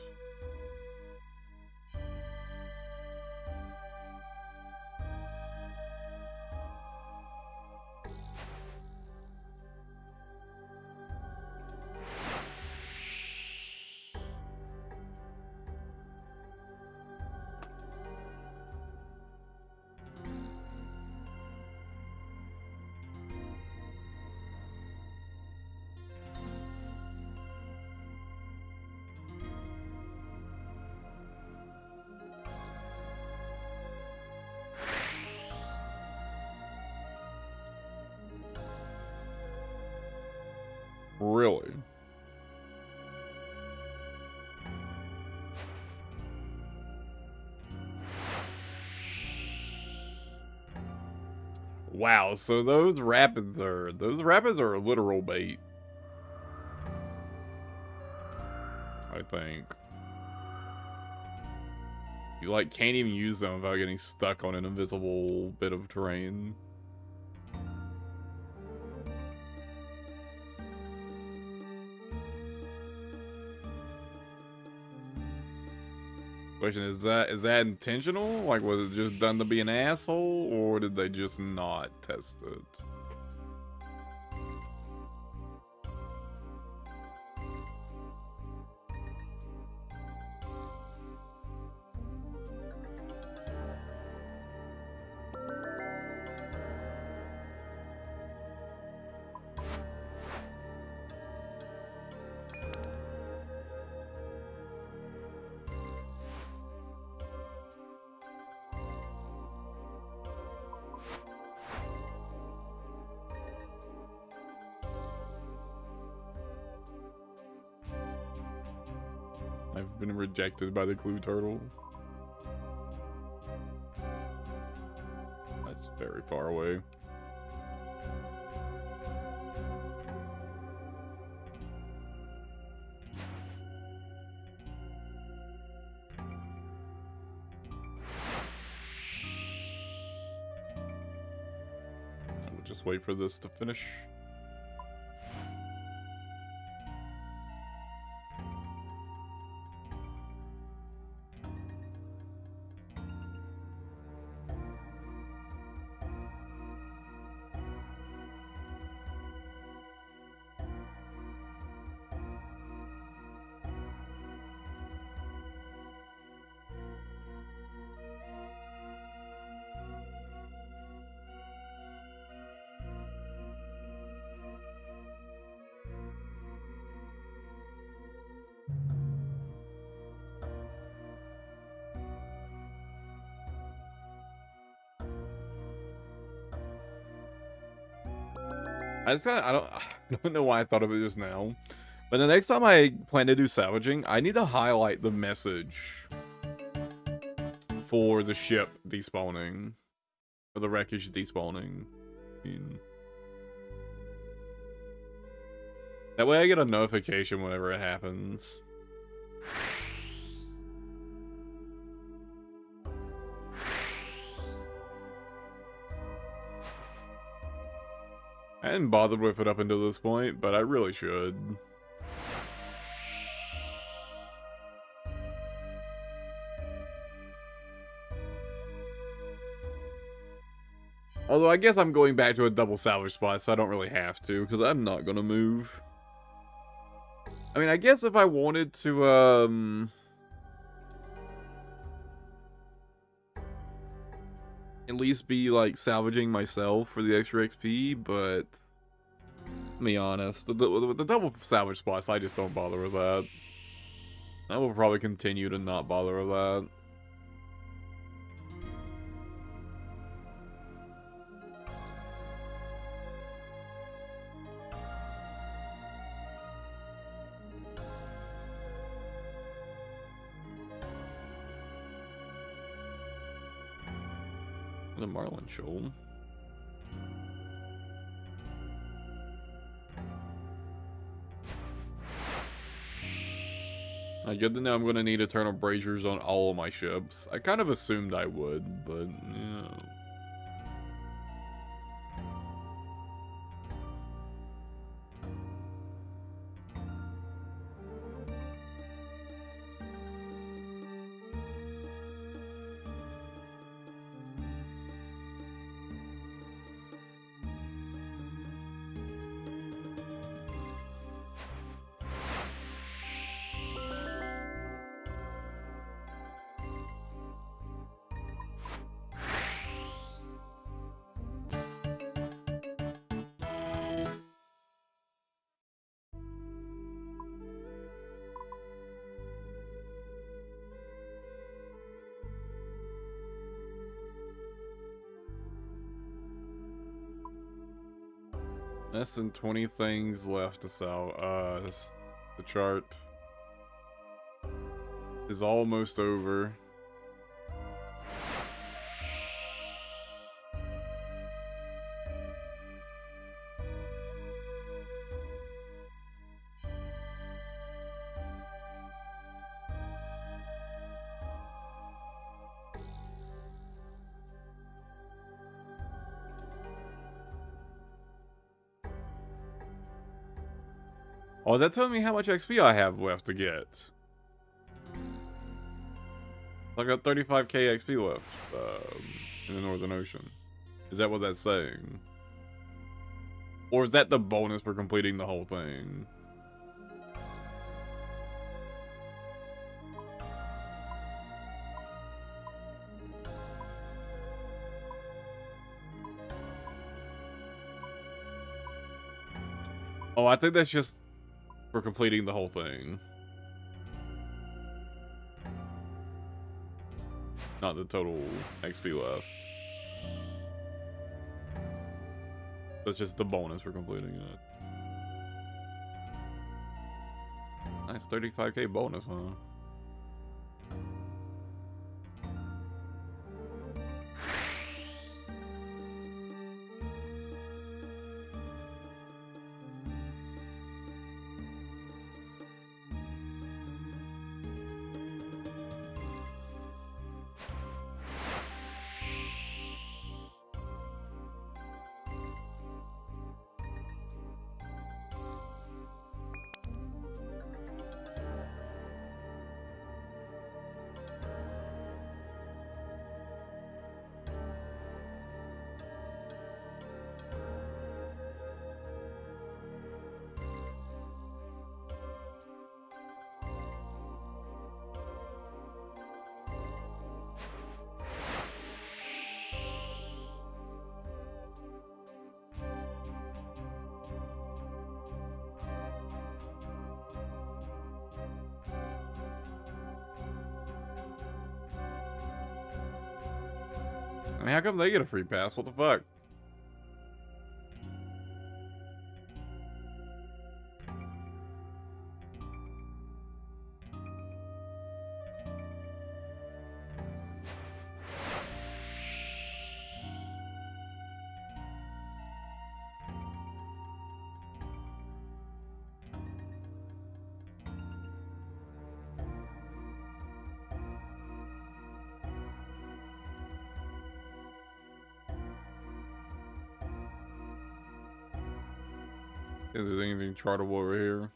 Really? Wow, so those rapids are a literal bait. I think. You like can't even use them without getting stuck on an invisible bit of terrain. Question is that intentional? Like, was it just done to be an asshole, or did they just not test it? I've been rejected by the clue turtle. That's very far away. We'll just wait for this to finish. I don't know why I thought of it just now. But the next time I plan to do salvaging, I need to highlight the message for the ship despawning. Or the wreckage despawning. That way I get a notification whenever it happens. I hadn't bothered with it up until this point, but I really should. Although I guess I'm going back to a double salvage spot, so I don't really have to, because I'm not gonna move. I mean, I guess if I wanted to, at least be, like, salvaging myself for the extra XP, but let me be honest, the double salvage spots, I just don't bother with that. I will probably continue to not bother with that. The Marlin Shoal. Good to know I'm going to need eternal braziers on all of my ships. I kind of assumed I would, but, yeah. Less than 20 things left to sell. The chart is almost over. Oh, is that telling me how much XP I have left to get? I got 35k XP left in the Northern Ocean. Is that what that's saying? Or is that the bonus for completing the whole thing? Oh, I think that's just for completing the whole thing. Not the total XP left. That's just the bonus for completing it. Nice 35k bonus, huh? mean, how come they get a free pass? What the fuck? Is there anything chartable over here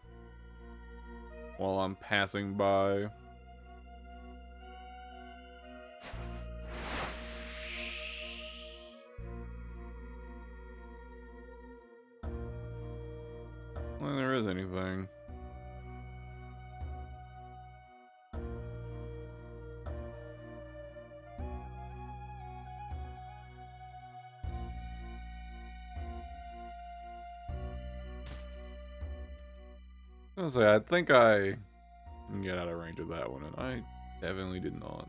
while I'm passing by? Well, there is anything. I was say, I think I can get out of range of that one, and I definitely did not.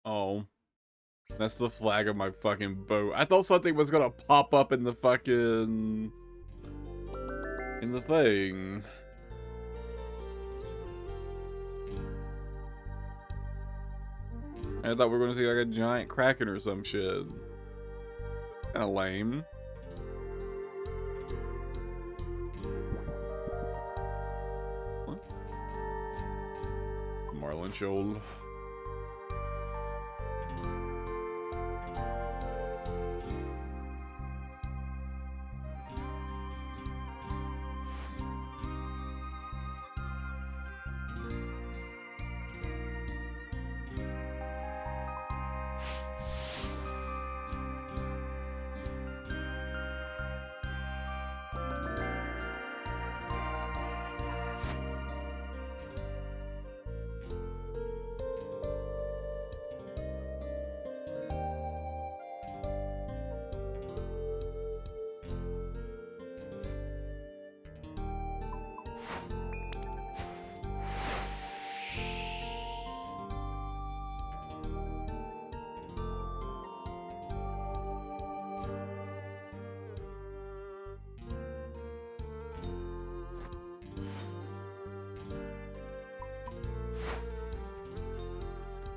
Oh. That's the flag of my fucking boat. I thought something was gonna pop up in the fucking... in the thing. I thought we were gonna see like a giant kraken or some shit. Kinda lame. What? Marlin Shoal.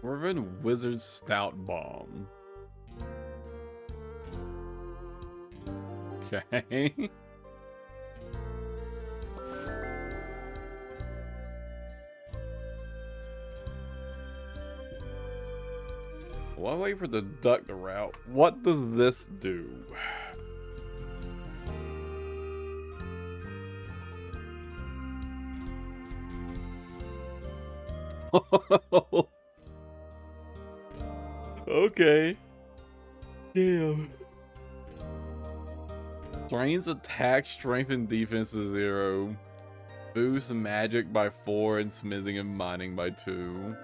Dwarven Wizard Stout Bomb. Okay. While I wait for the duck to route, what does this do? Okay. Damn. Drains attack, strength, and defense to 0. Boosts magic by 4 and smithing and mining by 2.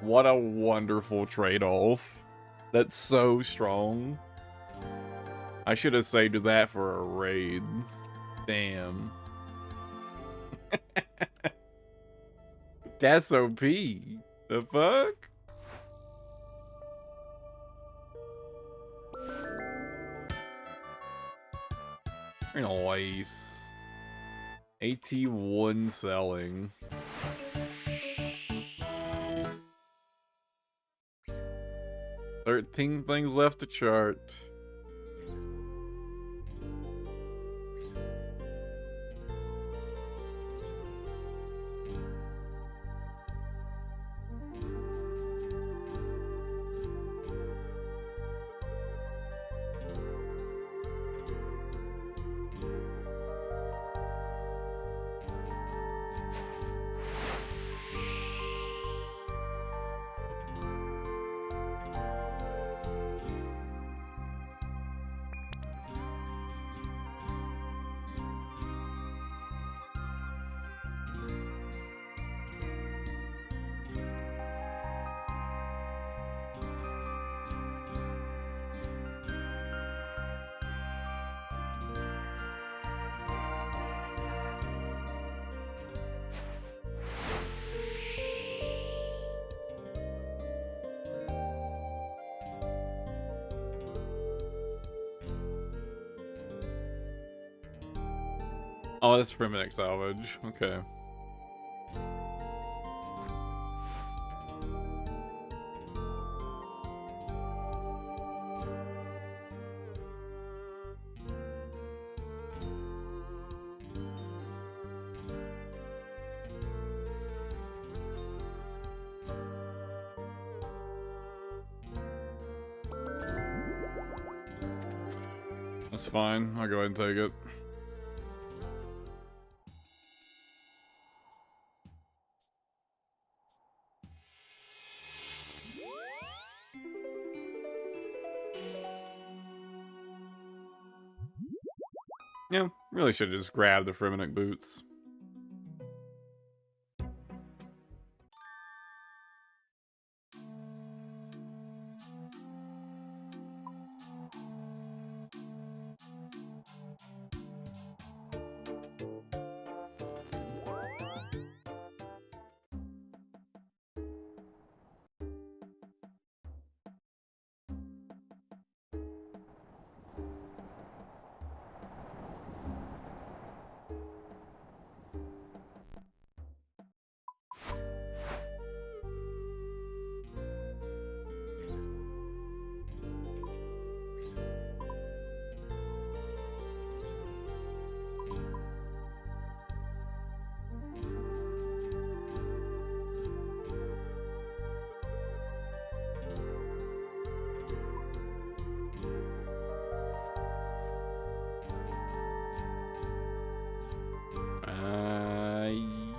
What a wonderful trade-off. That's so strong. I should have saved that for a raid. Damn. That's OP. The fuck? Nice. AT1 selling. 13 things left to chart. Oh, that's primitive salvage. Okay. That's fine. I'll go ahead and take it. Yeah, really should just grab the Fremennik boots.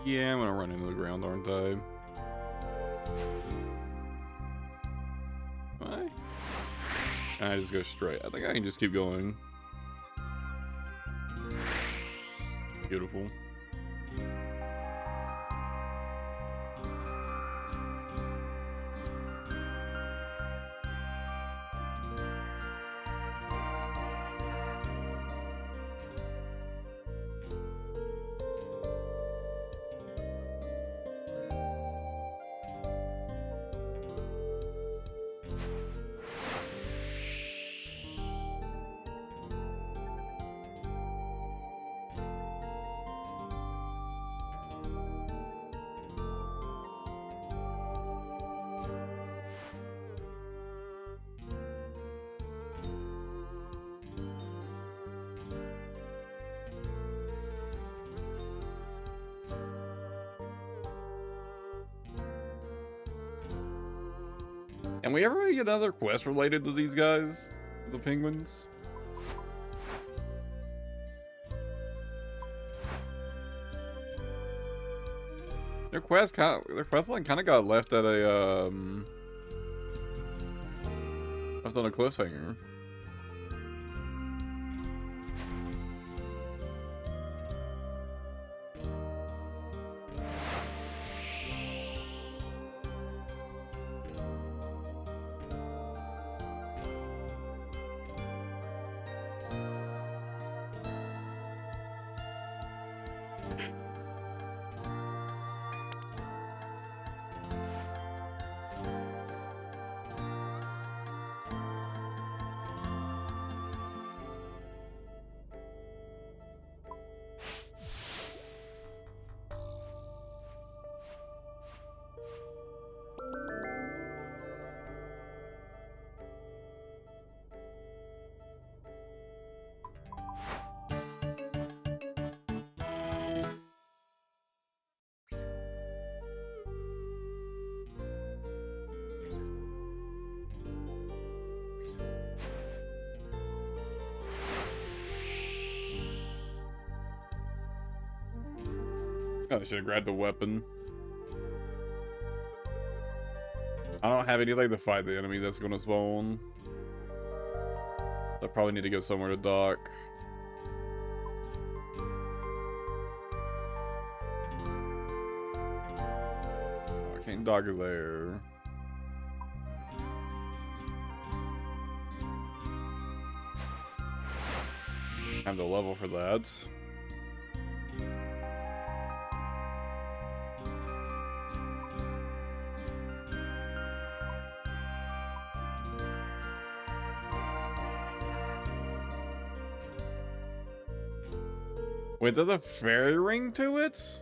Yeah, I'm gonna run into the ground, aren't I? Why? I just go straight. I think I can just keep going. Beautiful. Can we ever get another quest related to these guys? The penguins? Their quest line kinda got left at a left on a cliffhanger. Oh, I should have grabbed the weapon. I don't have anything to fight the enemy that's gonna spawn. I probably need to go somewhere to dock. Oh, I can't dock there. I have the level for that. Wait, there's a fairy ring to it?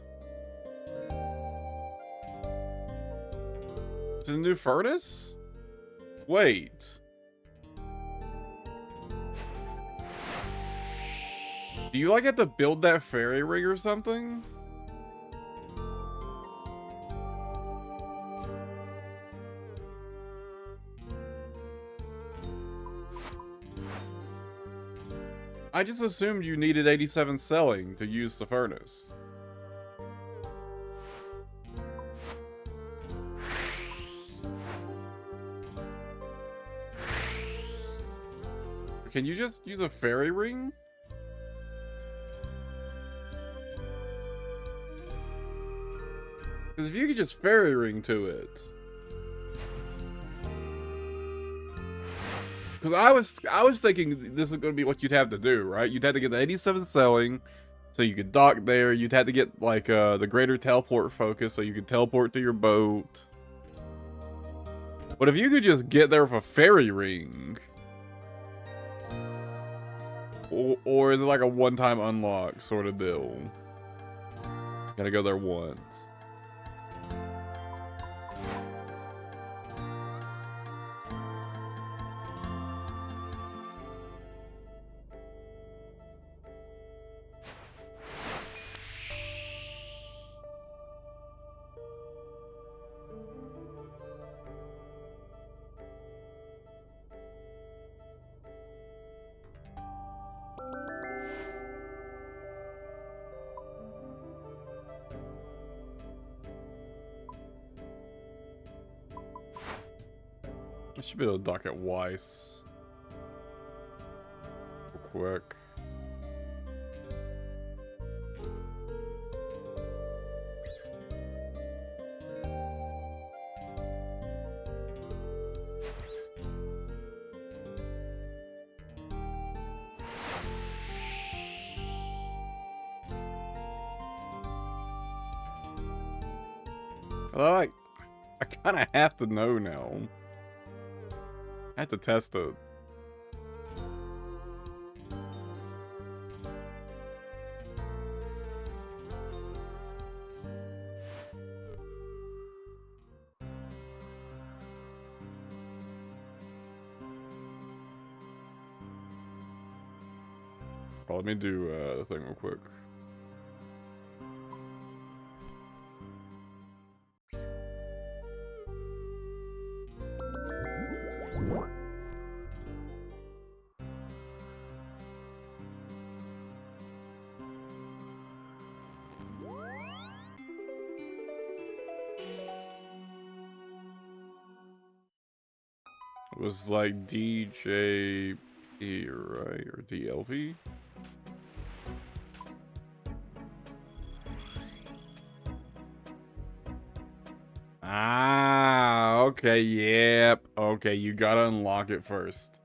To the new furnace? Wait. Do you like have to build that fairy ring or something? I just assumed you needed 87 selling to use the furnace. Can you just use a fairy ring? Because if you could just fairy ring to it. Because I was thinking this is going to be what you'd have to do, right? You'd have to get the 87 selling, so you could dock there. You'd have to get like the greater teleport focus, so you could teleport to your boat. But if you could just get there with a fairy ring, or is it like a one-time unlock sort of deal? Gotta go there once. I should be able to dock at Weiss. Real quick. I kind of have to know now. I have to test it. Oh, let me do the thing real quick. It was like DJP, right? Or DLP? Ah, okay, yep. Okay, you gotta unlock it first.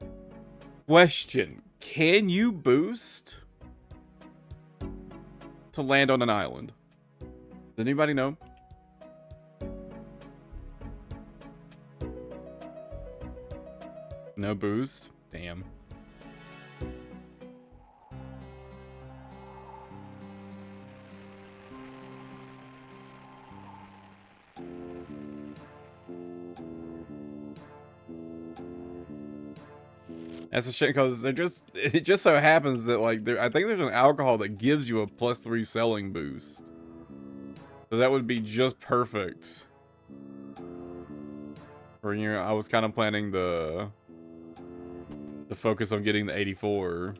Question, can you boost to land on an island? Does anybody know? No boost? Damn. That's a shame because it just so happens that like I think there's an alcohol that gives you a +3 selling boost. So that would be just perfect. Or you know, I was kind of planning the focus on getting the 84.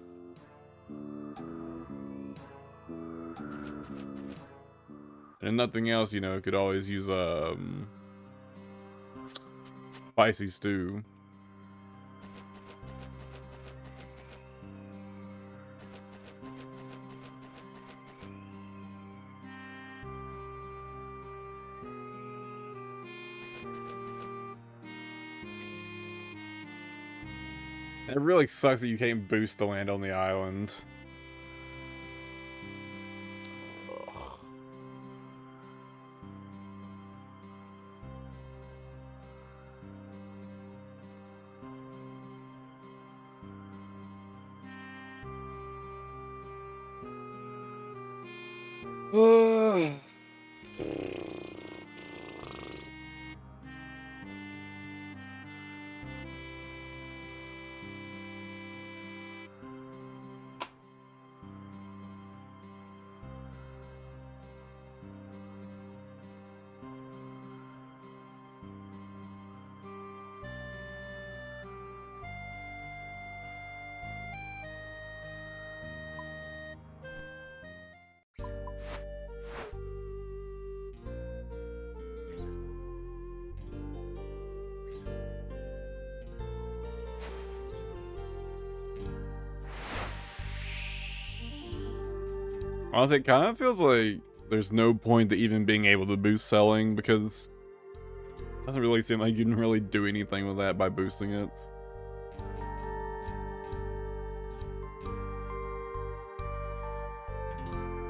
And nothing else, you know, could always use spicy stew. It really sucks that you can't boost to land on the island. Honestly, it kind of feels like there's no point to even being able to boost selling because it doesn't really seem like you can really do anything with that by boosting it.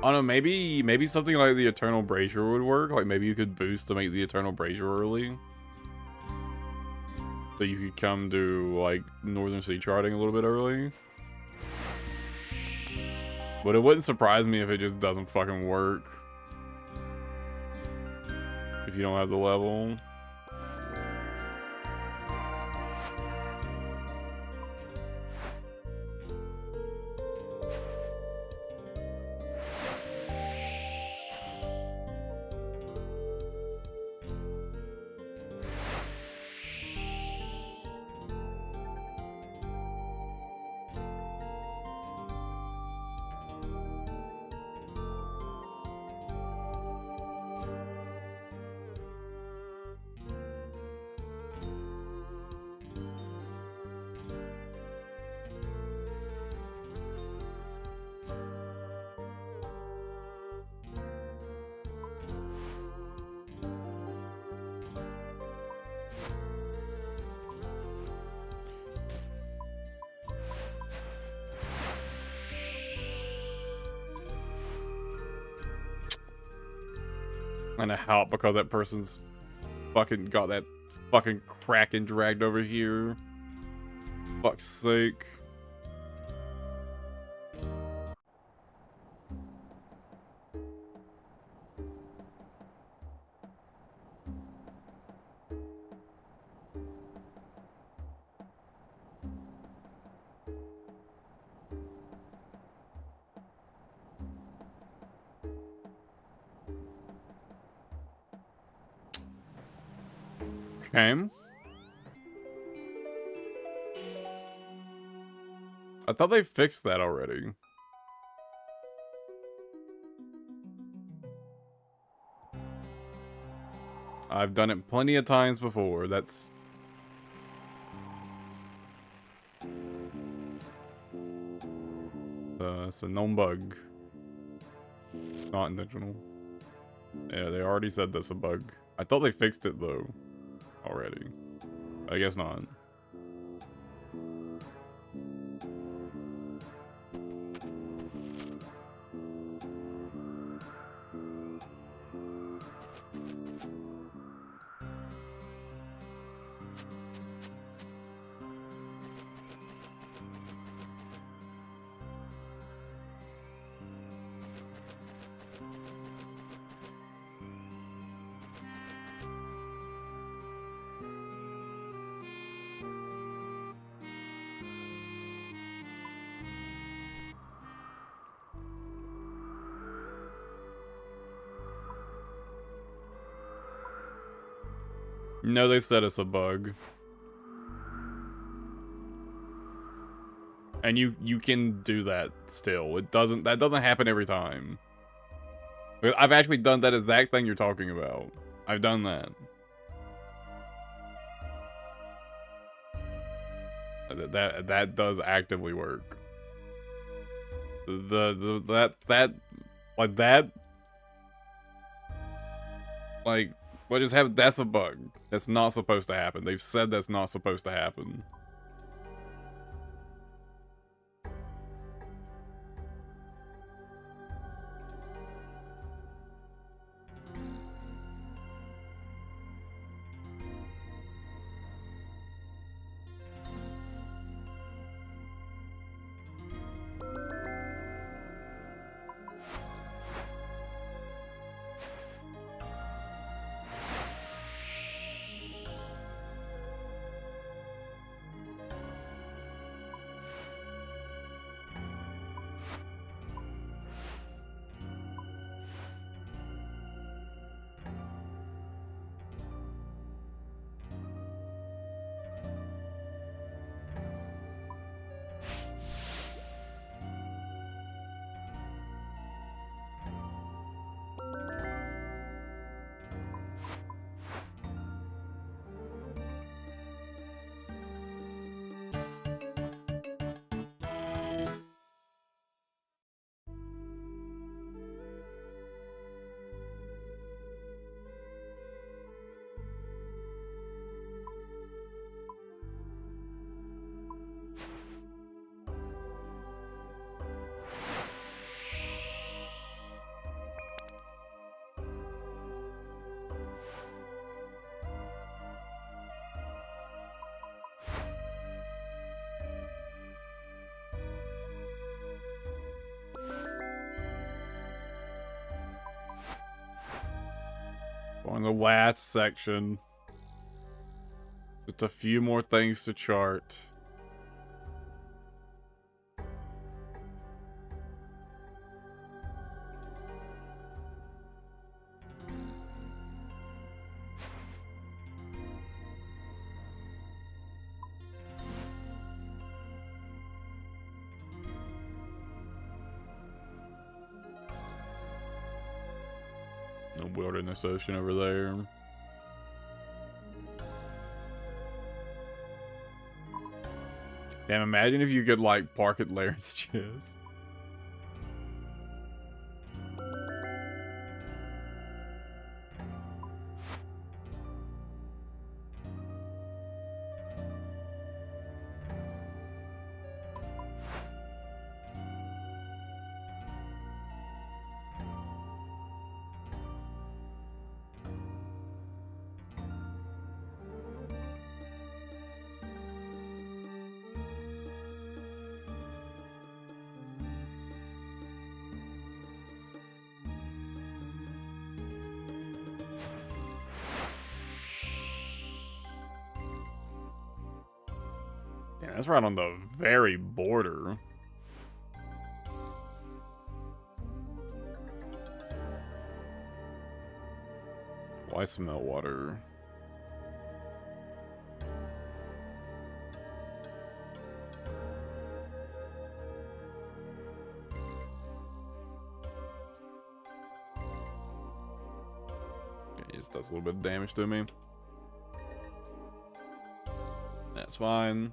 I don't know, maybe something like the Eternal Brazier would work. Like maybe you could boost to make the Eternal Brazier early. So you could come to like Northern Sea charting a little bit early. But it wouldn't surprise me if it just doesn't fucking work. If you don't have the level. And a help because that person's fucking got that fucking Kraken dragged over here. Fuck's sake. Okay. I thought they fixed that already. I've done it plenty of times before. That's... it's a known bug. Not intentional. Yeah, they already said that's a bug. I thought they fixed it, though. Already. I guess not. No, they said it's a bug. And you can do that still. That doesn't happen every time. I've actually done that exact thing you're talking about. I've done that. That does actively work. Like what just happened? That's a bug. That's not supposed to happen. They've said that's not supposed to happen. On the last section. Just a few more things to chart. No wilderness ocean over there. Damn, imagine if you could, like, park at Laird's chest. Yeah, that's right on the very border. Why smell water? Okay, it just does a little bit of damage to me. That's fine.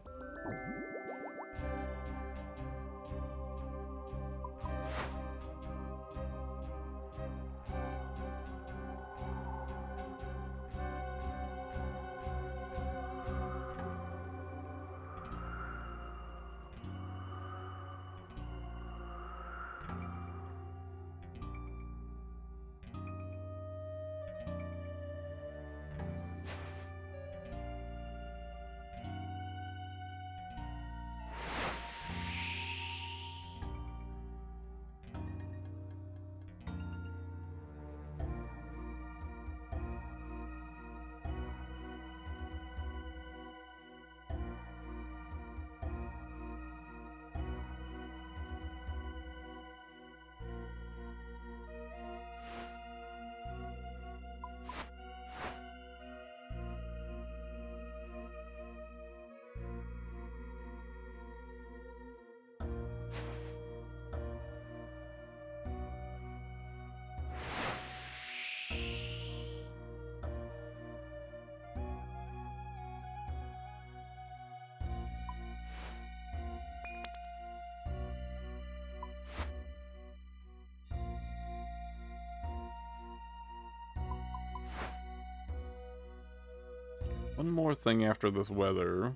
One more thing after this weather.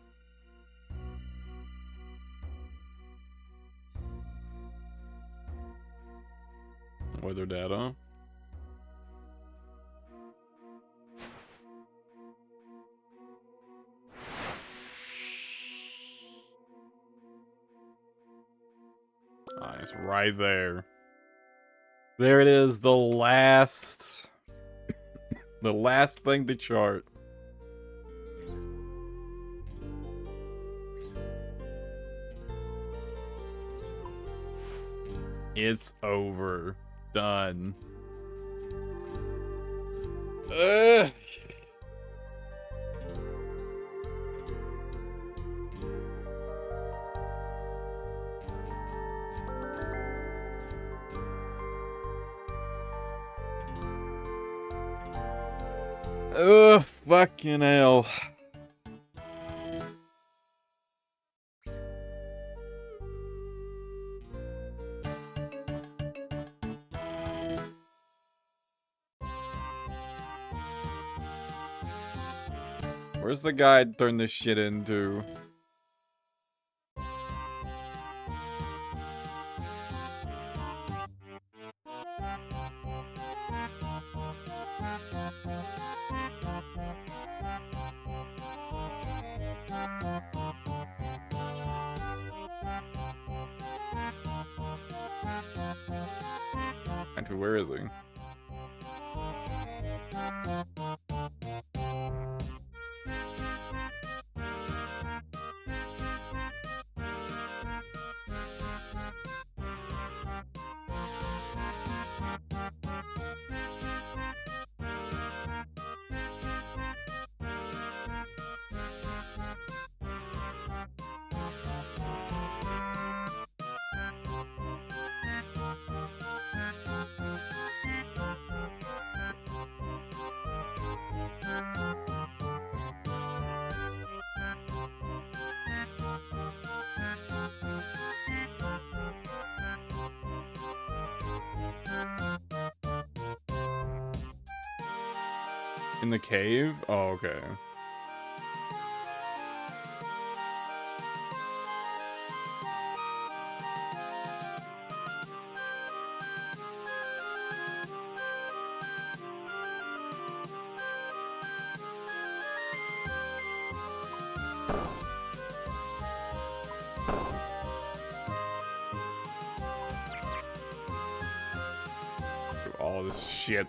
Weather data. Ah, it's right there. There it is, the last thing to chart. It's over. Done. Ugh. Ugh, fucking hell. Where's the guy I turned this shit into? Actually, where is he? In the cave? Oh, okay. All this shit.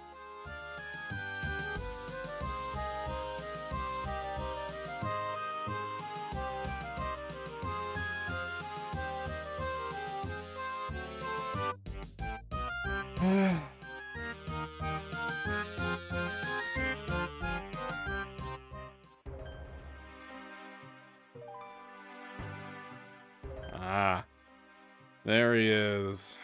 Ah, there he is.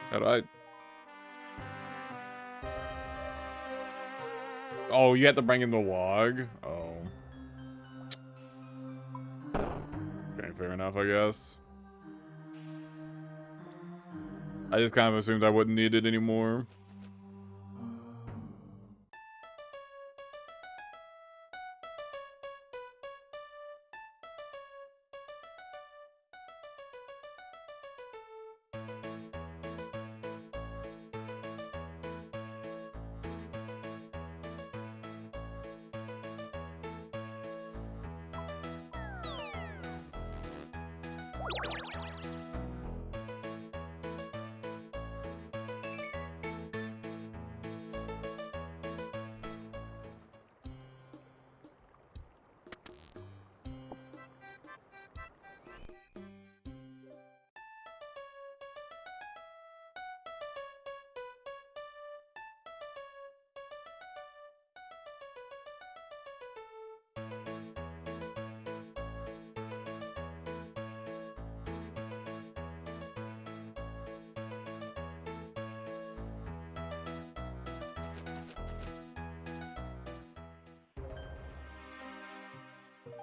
How do I... Oh, you have to bring in the log? Oh. Okay, fair enough, I guess. I just kind of assumed I wouldn't need it anymore.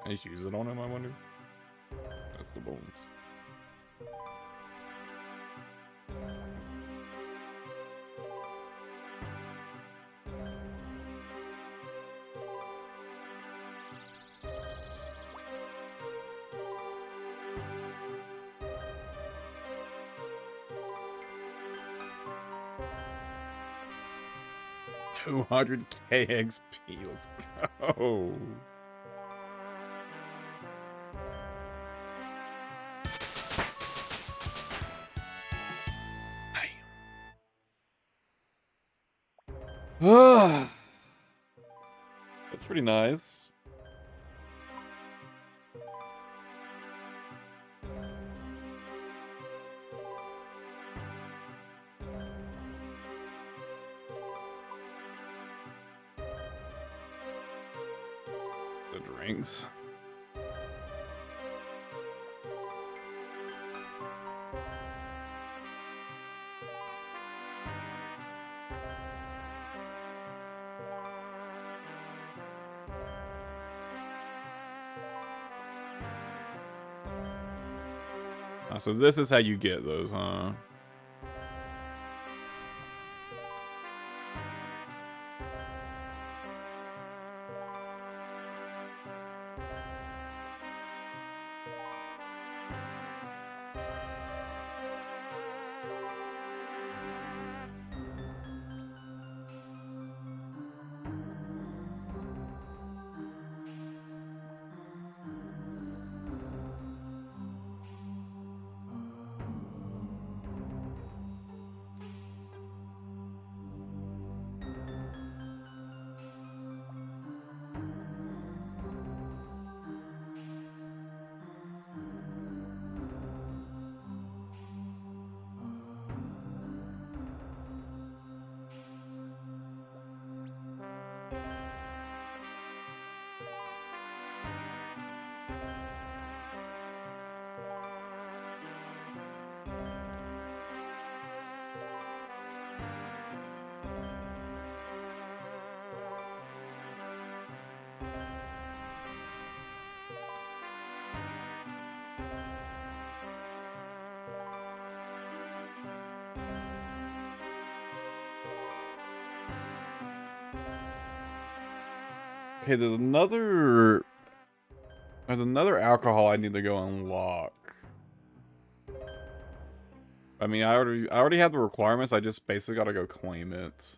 I just use it on him, I wonder. That's the bones. $200K XP, let's go. That's pretty nice. The drinks. So this is how you get those, huh? Okay, there's another alcohol I need to go unlock. I mean, I already have the requirements. I just basically gotta go claim it.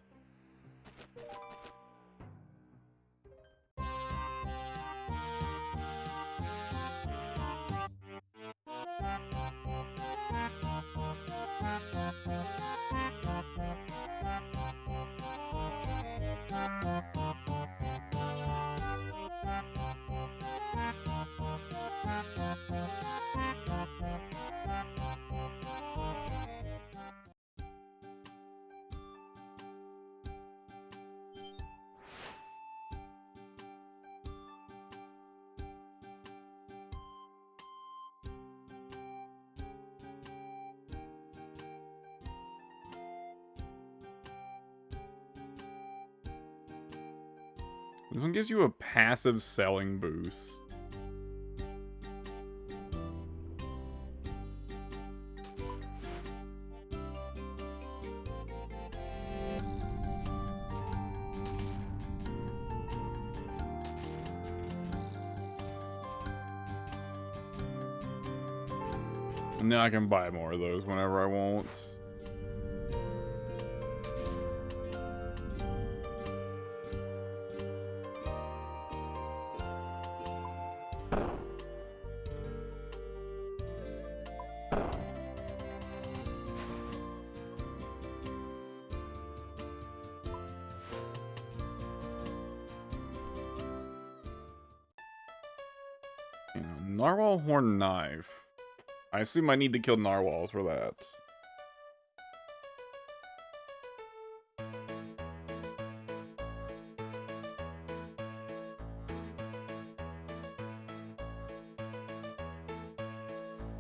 This one gives you a passive selling boost. And now I can buy more of those whenever I want. Narwhal horn knife. I assume I need to kill narwhals for that.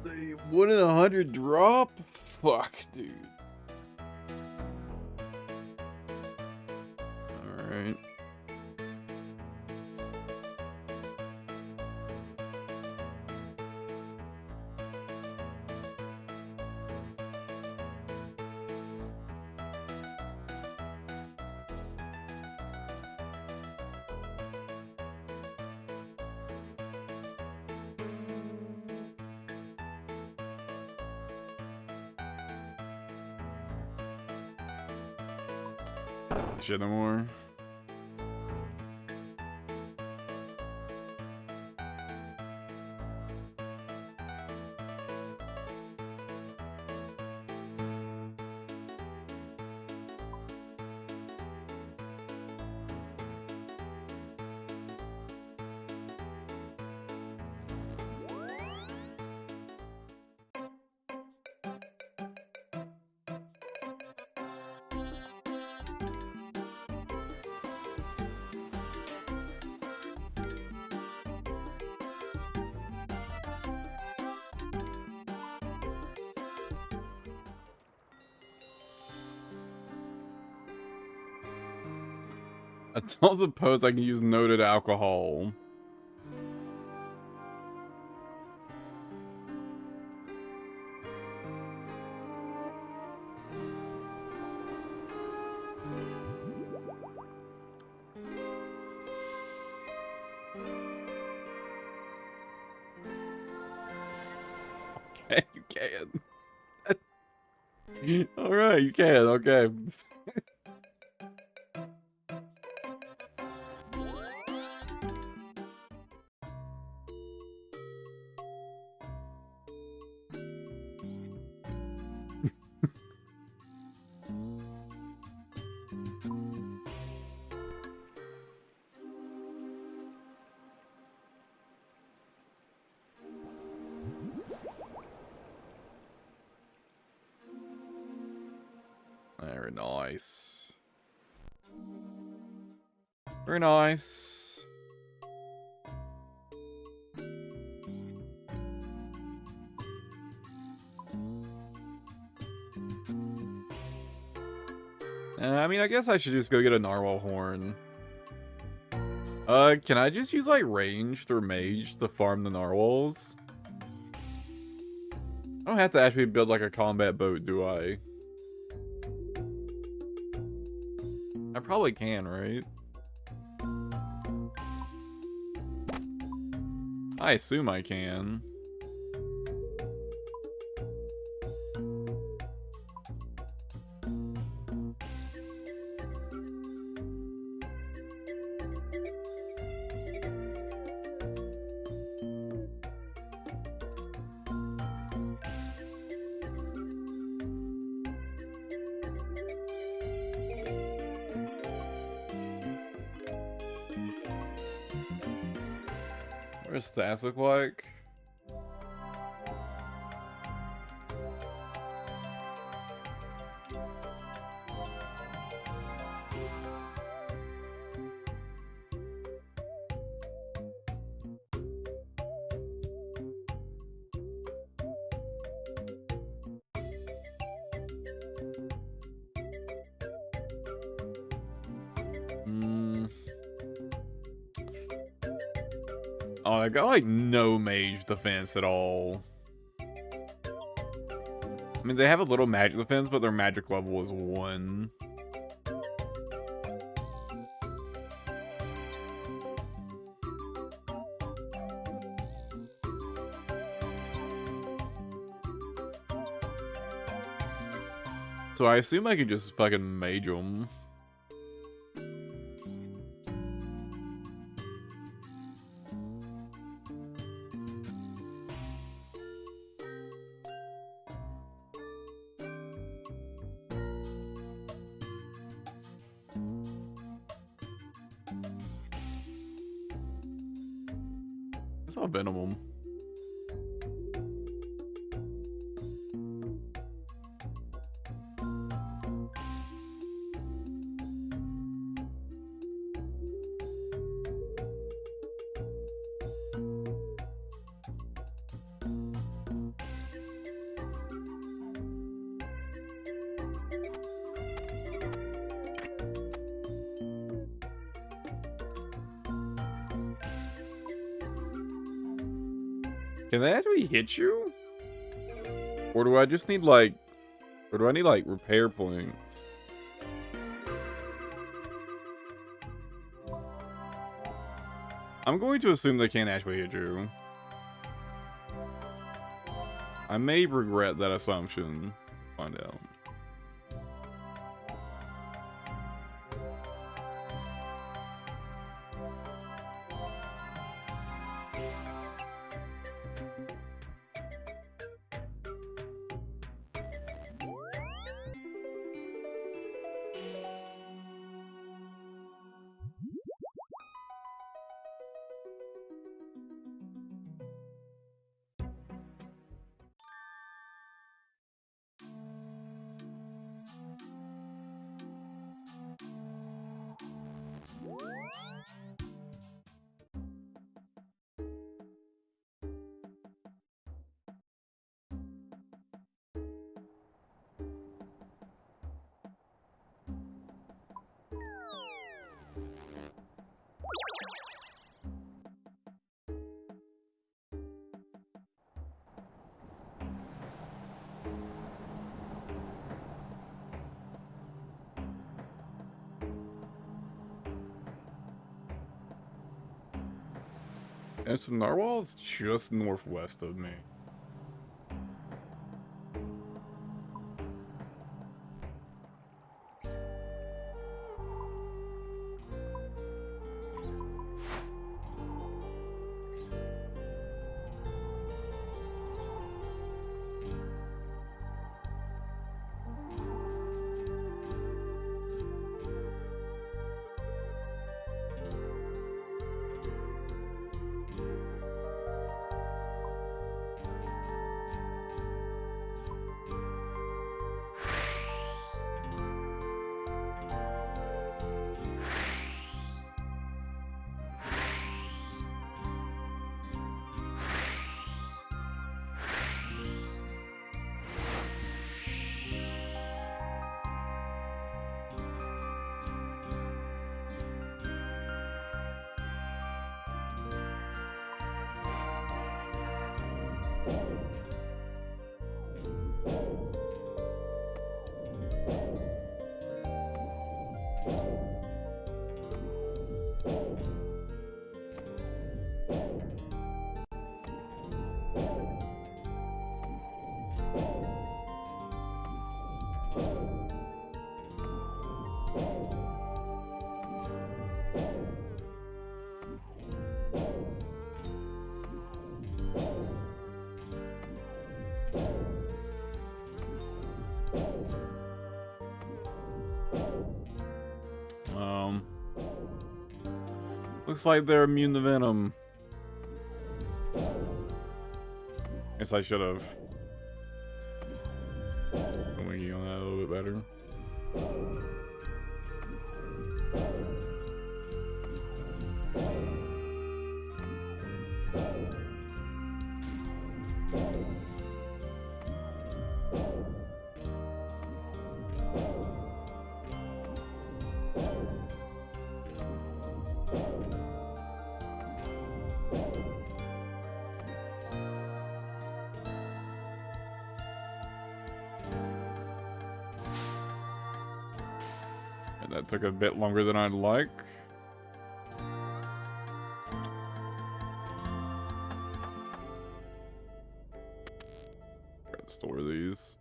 They 1 in 100 drop? Fuck, dude. Alright. Shit no more. I don't suppose I can use noted alcohol. Okay, you can. Alright, you can, okay. Very nice. Very nice. I mean, I guess I should just go get a narwhal horn. Can I just use, like, ranged or mage to farm the narwhals? I don't have to actually build, like, a combat boat, do I? I probably can, right? I assume I can. What does stats look like? Oh, I got like no mage defense at all. I mean, they have a little magic defense, but their magic level is 1. So I assume I could just fucking mage them. It's all venom. Can they actually hit you? Or do I just need like... Or do I need like repair points? I'm going to assume they can't actually hit you. I may regret that assumption. Find out. And so Narwhal's just northwest of me. Looks like they're immune to venom. Guess I should have. Winging on that a little bit better. And that took a bit longer than I'd like. Gotta store these.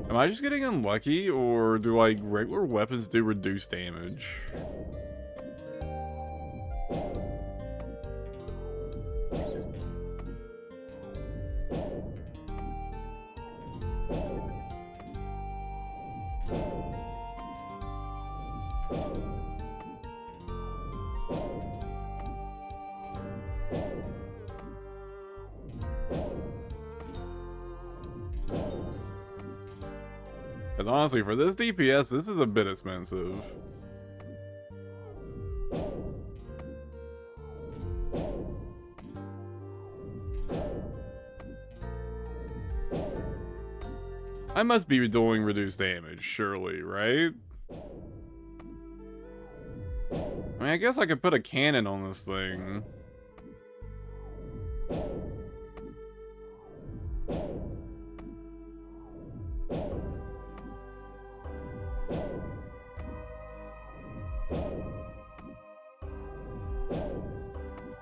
Am I just getting unlucky, or do like regular weapons do reduced damage? Because honestly, for this DPS, this is a bit expensive. I must be doing reduced damage, surely, right? I mean, I guess I could put a cannon on this thing.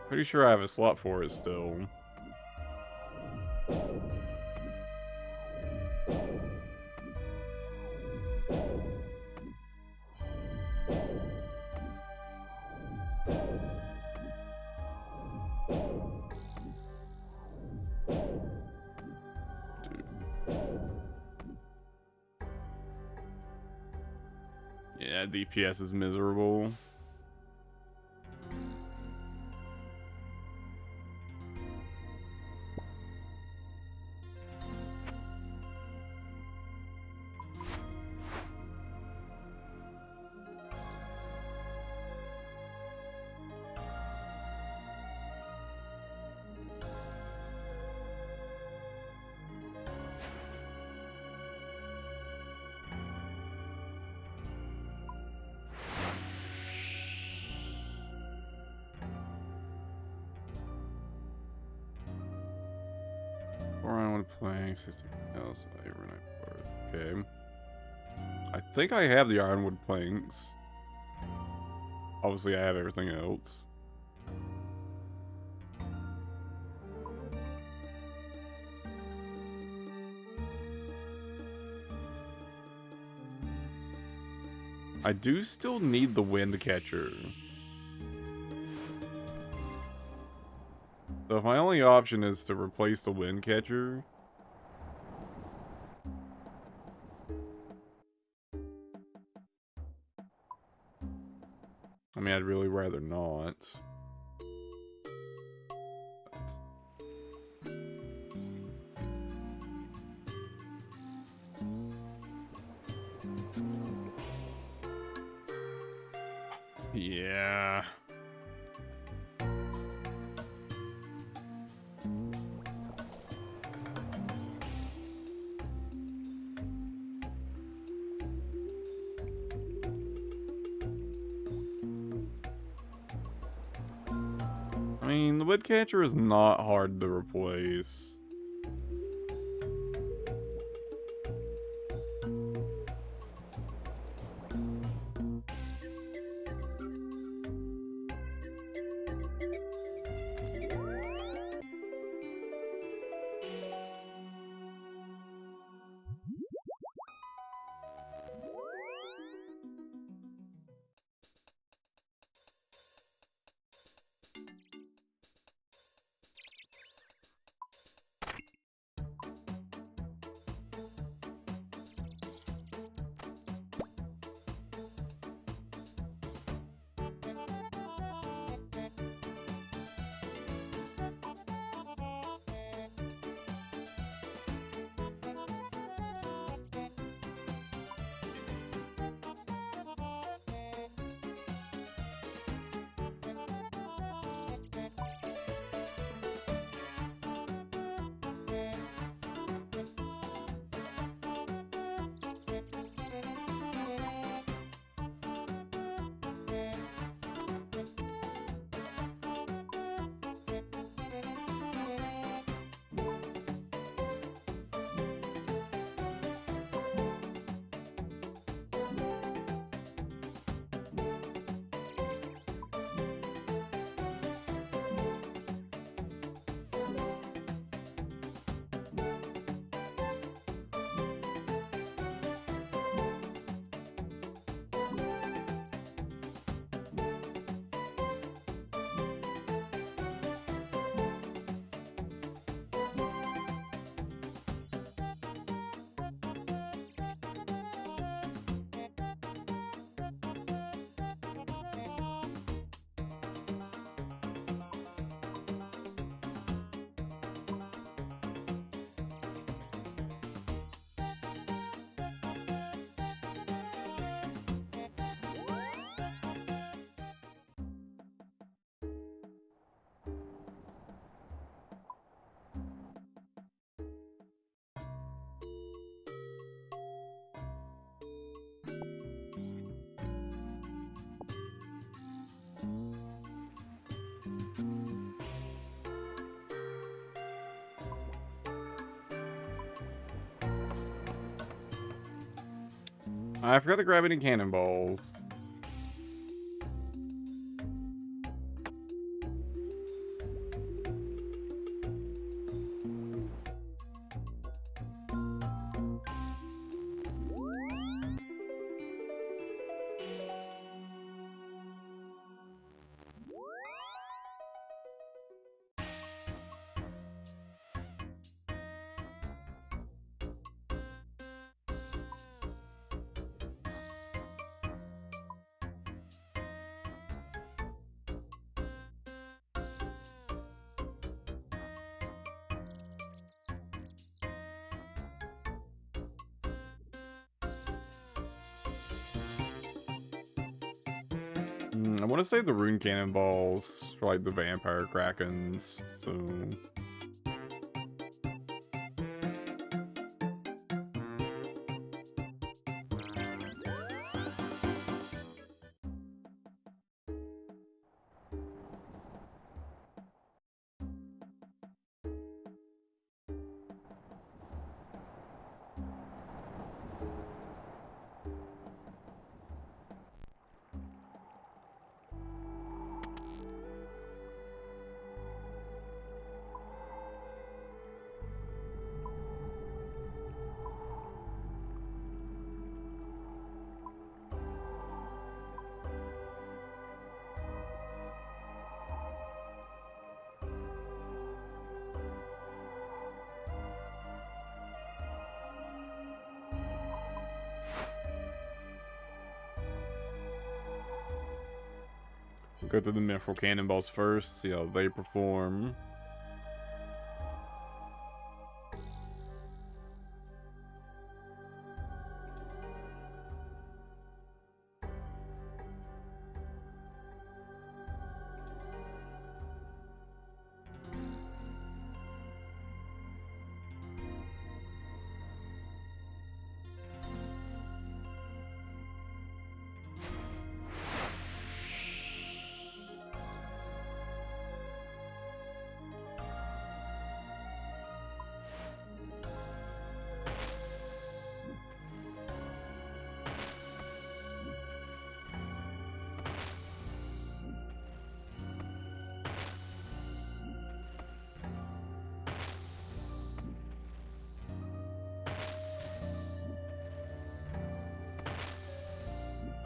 Pretty sure I have a slot for it still. Yeah, DPS is miserable. Playing 60 else overnight bars. Okay. I think I have the ironwood planks. Obviously, I have everything else. I do still need the wind catcher. So if my only option is to replace the wind catcher, I mean, I'd really rather not. Yeah. I mean, the woodcatcher is not hard to replace. I forgot to grab any cannonballs. I want to save the rune cannonballs for like the vampire krakens, so... Go through the mithril cannonballs first, see how they perform.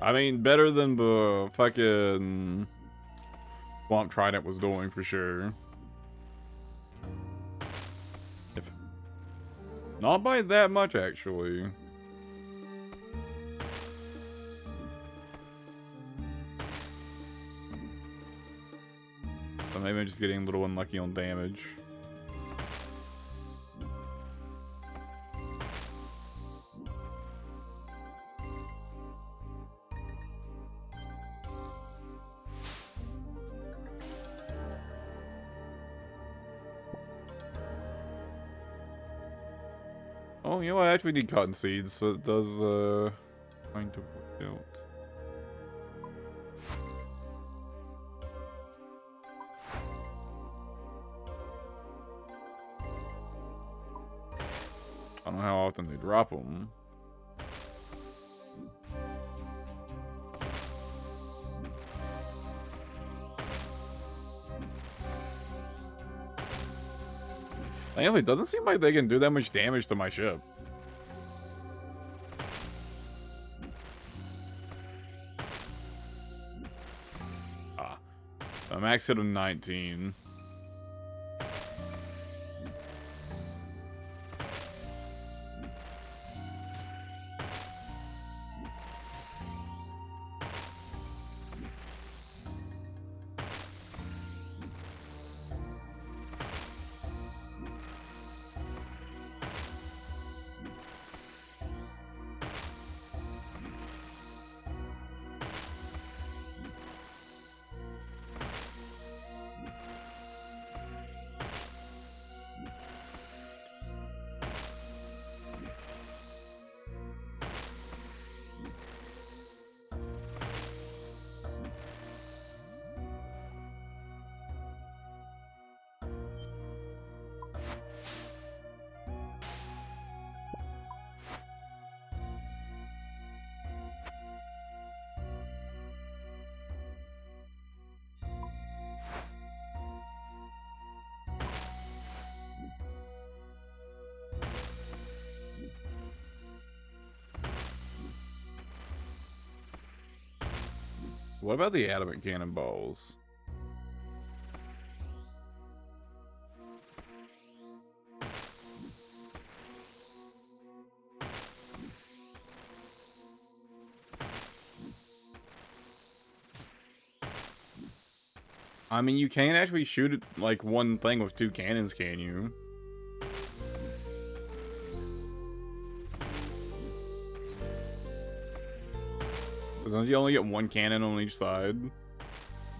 I mean, better than the fucking Swamp Trident was doing for sure. If not by that much, actually. So maybe I'm just getting a little unlucky on damage. Oh, you know what? I actually need cotton seeds, so it does, kind of work out. I don't know how often they drop them. Damn, it doesn't seem like they can do that much damage to my ship. Ah. A max hit of 19. What about the adamant cannonballs? I mean, you can't actually shoot it like one thing with 2 cannons, can you? Don't you only get 1 cannon on each side?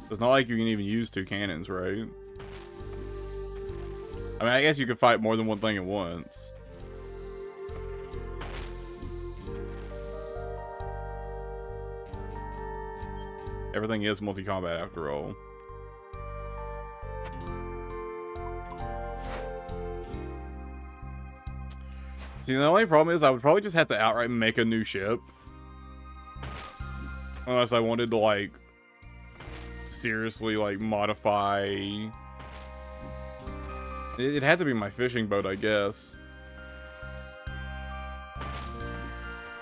It's not like you can even use 2 cannons, right? I mean, I guess you could fight more than one thing at once. Everything is multi-combat after all. See, the only problem is I would probably just have to outright make a new ship. Unless I wanted to, like, seriously, like, modify... It had to be my fishing boat, I guess.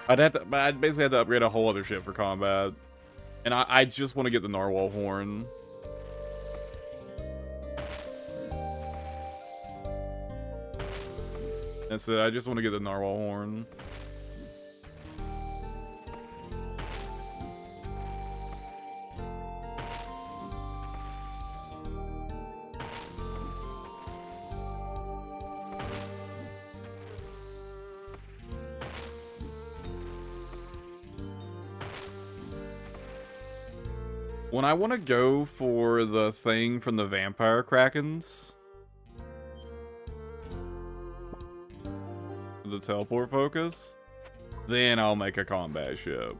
I'd basically have to upgrade a whole other ship for combat. And I just want to get the narwhal horn. That's it, I just want to get the narwhal horn. When I want to go for the thing from the vampire krakens, the teleport focus, then I'll make a combat ship.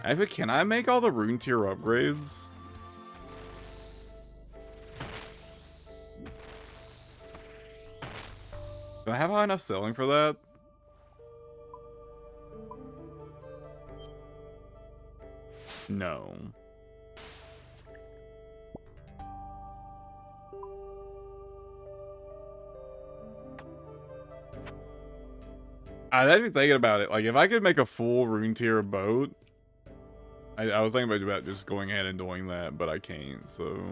Actually, can I make all the rune tier upgrades? Do I have high enough selling for that? No. I was actually thinking about it. Like, if I could make a full rune tier boat, I was thinking about just going ahead and doing that, but I can't, so...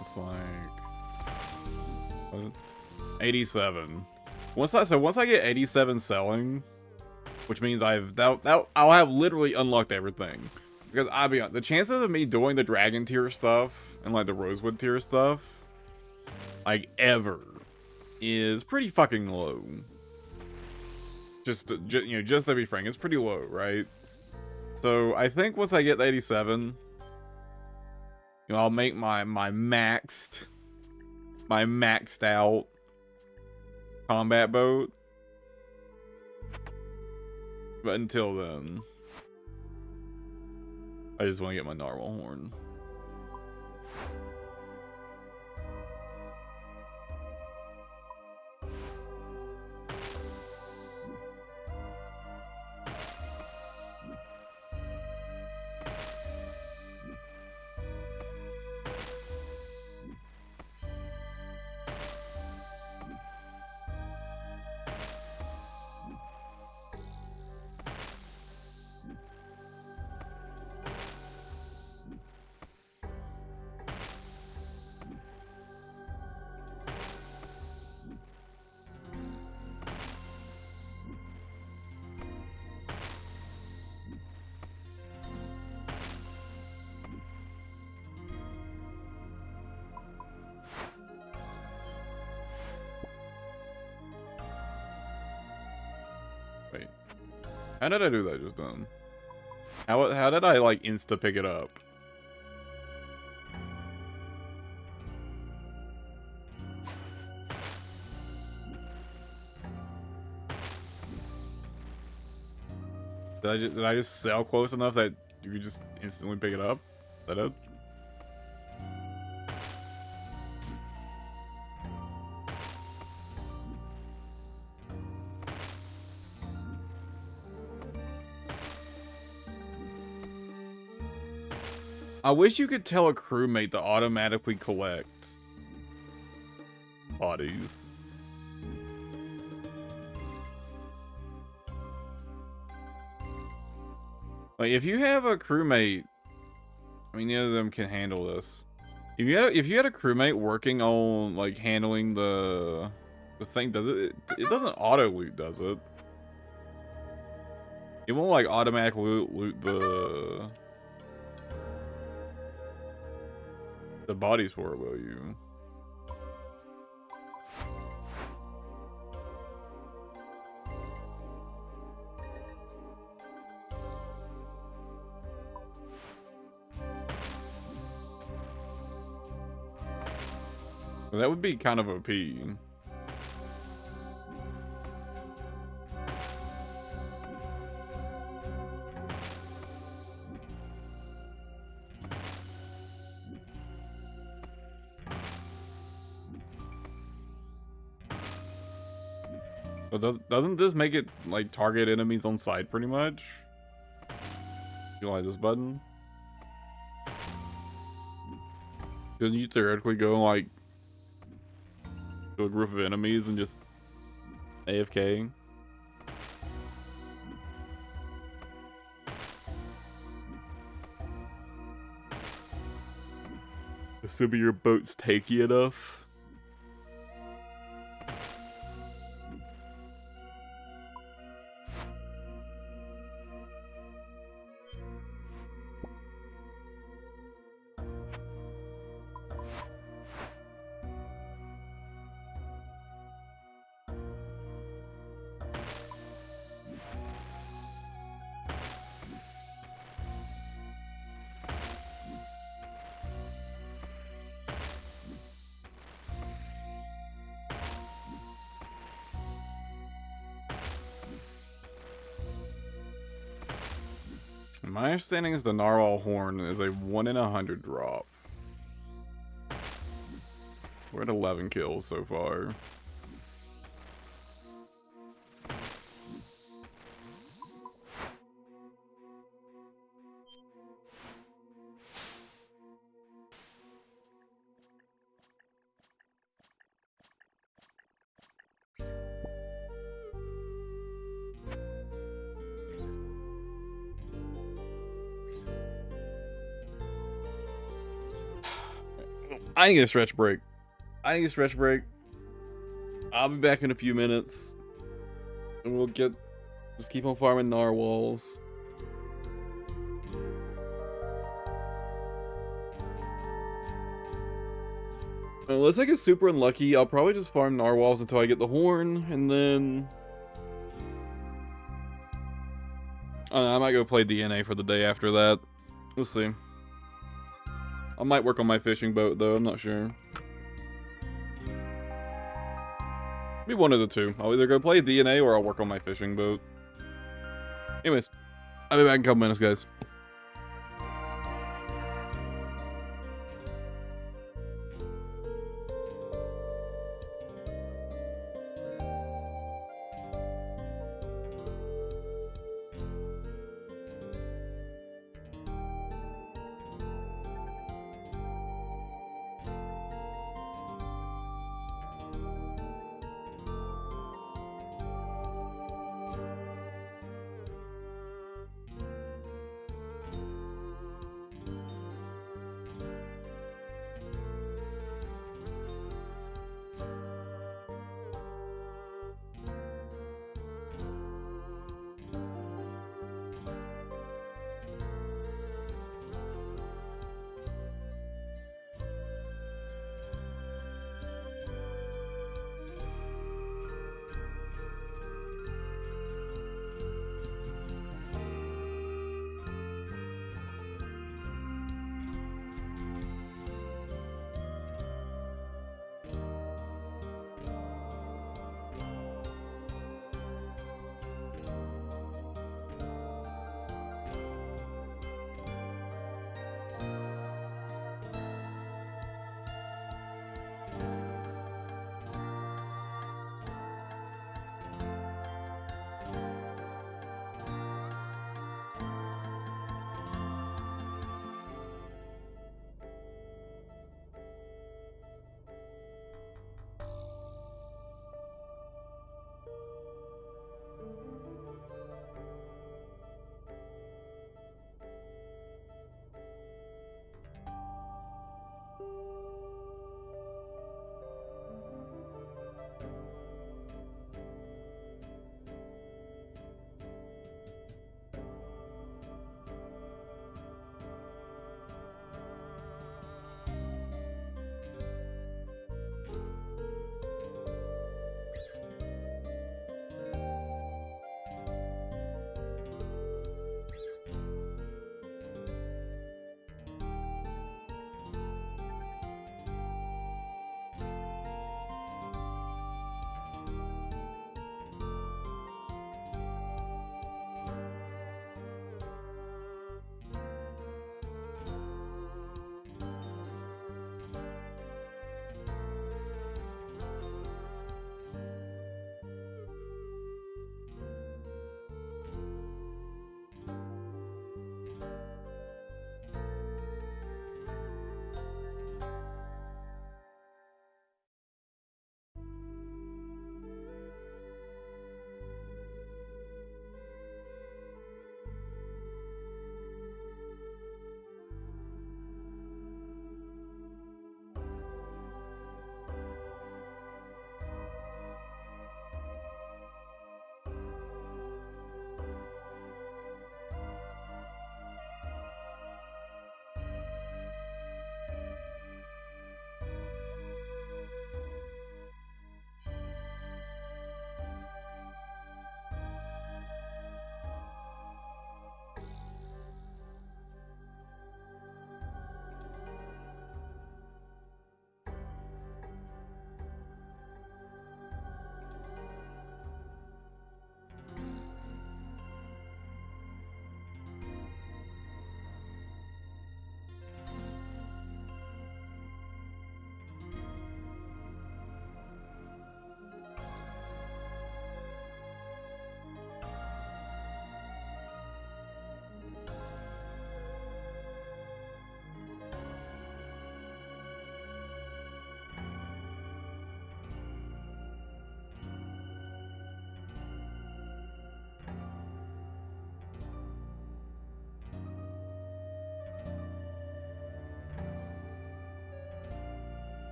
It's like... what? 87. Once I get 87 selling, which means I'll have literally unlocked everything. Because I'll be honest, the chances of me doing the dragon tier stuff and like the rosewood tier stuff, like ever, is pretty fucking low. Just to be frank, it's pretty low, right? So I think once I get 87, I'll make my maxed out combat boat. But until then, I just want to get my narwhal horn. Wait. How did I do that just then? How did I, like, insta pick it up? Did I just sail close enough that you could just instantly pick it up? Is that it? I wish you could tell a crewmate to automatically collect bodies. Like, if you have a crewmate, I mean, neither of them can handle this. If you had a crewmate working on, like, handling the thing, it doesn't auto loot, does it? It won't, like, automatically loot the bodies for it, will you? Well, that would be kind of OP. But doesn't this make it, like, target enemies on sight pretty much? You like this button? Couldn't you theoretically go, like, to a group of enemies and just AFK? Assuming your boat's tanky enough. My understanding is the narwhal horn is a 1 in 100 drop. We're at 11 kills so far. I need a stretch break. I'll be back in a few minutes. And we'll just keep on farming narwhals. Unless I get super unlucky, I'll probably just farm narwhals until I get the horn, and then I might go play DNA for the day after that. We'll see. I might work on my fishing boat, though. I'm not sure. Be one of the two. I'll either go play DNA or I'll work on my fishing boat. Anyways, I'll be back in a couple minutes, guys.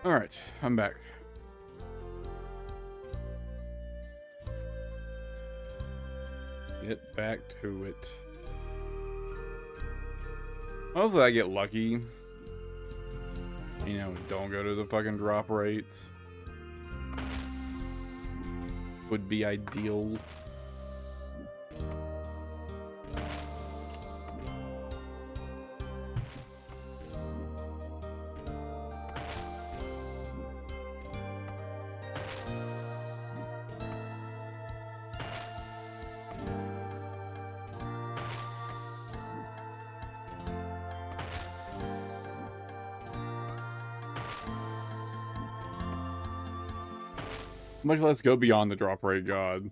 Alright, I'm back. Get back to it. Hopefully I get lucky. You know, don't go to the fucking drop rate. Would be ideal. Much less go beyond the drop rate god.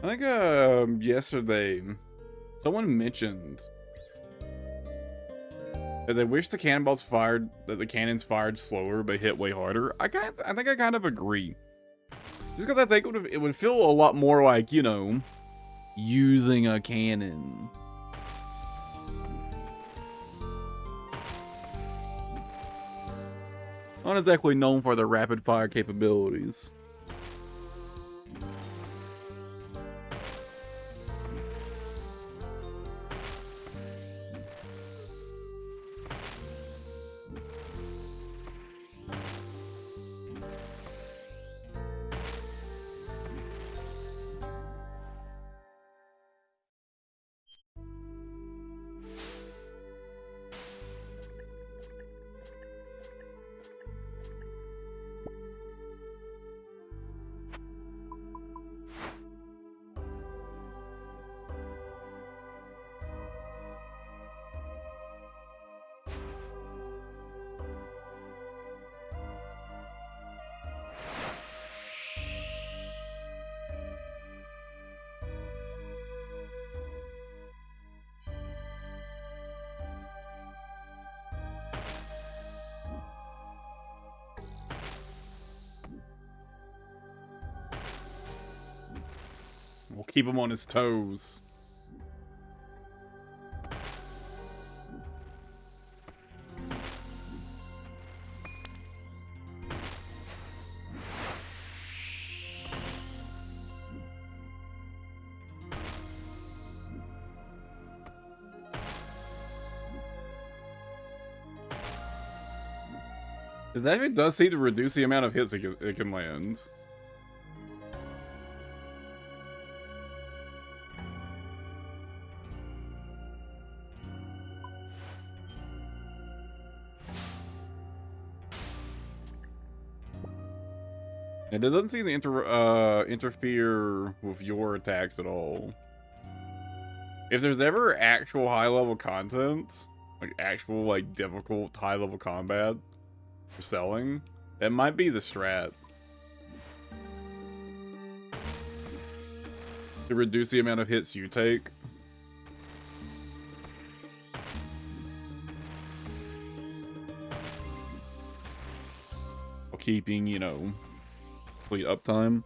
I think yesterday someone mentioned that they wish the cannons fired slower but hit way harder. I think I kind of agree. Just because I think it would feel a lot more like, you know, using a cannon. Not exactly known for their rapid fire capabilities. We'll keep him on his toes. That actually does seem to reduce the amount of hits it can land. And it doesn't seem to interfere with your attacks at all. If there's ever actual high-level content, like actual, like, difficult high-level combat for selling, that might be the strat. To reduce the amount of hits you take. While keeping, you know, complete uptime.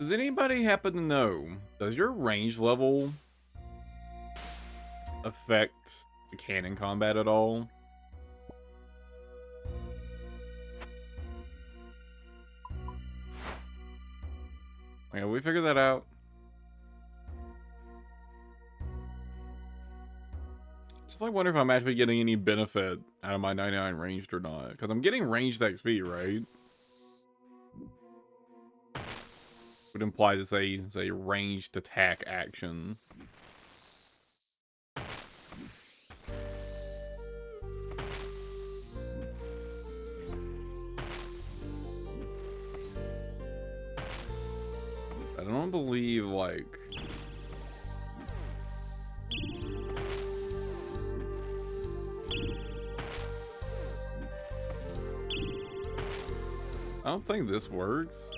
Does anybody happen to know, does your range level affect the cannon combat at all? Okay, we figured that out. Just like wonder if I'm actually getting any benefit out of my 99 ranged or not. Because I'm getting ranged XP, right? Would imply to say it's a ranged attack action. I don't believe, like... I don't think this works.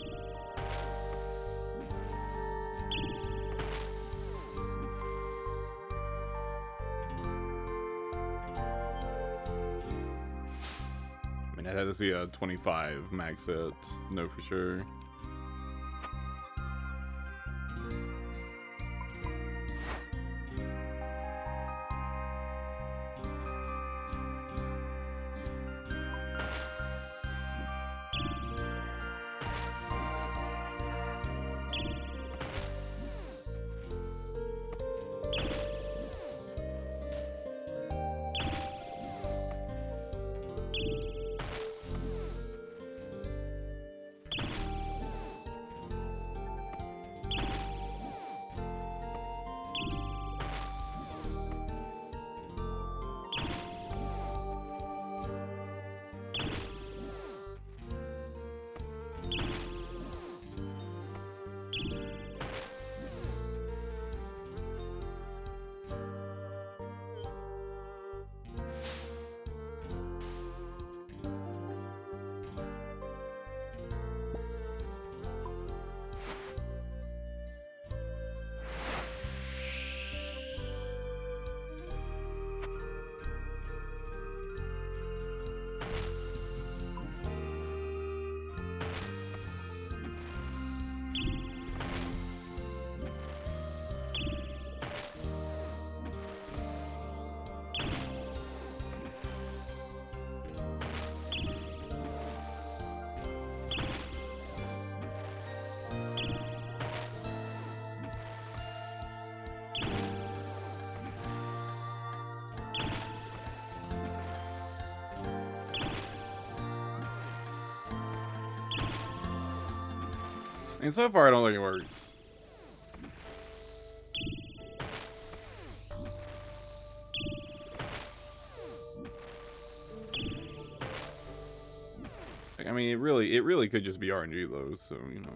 I mean, I had to see a 25 max hit, no for sure. And so far, I don't think it works. I mean, it really could just be RNG though, so, you know.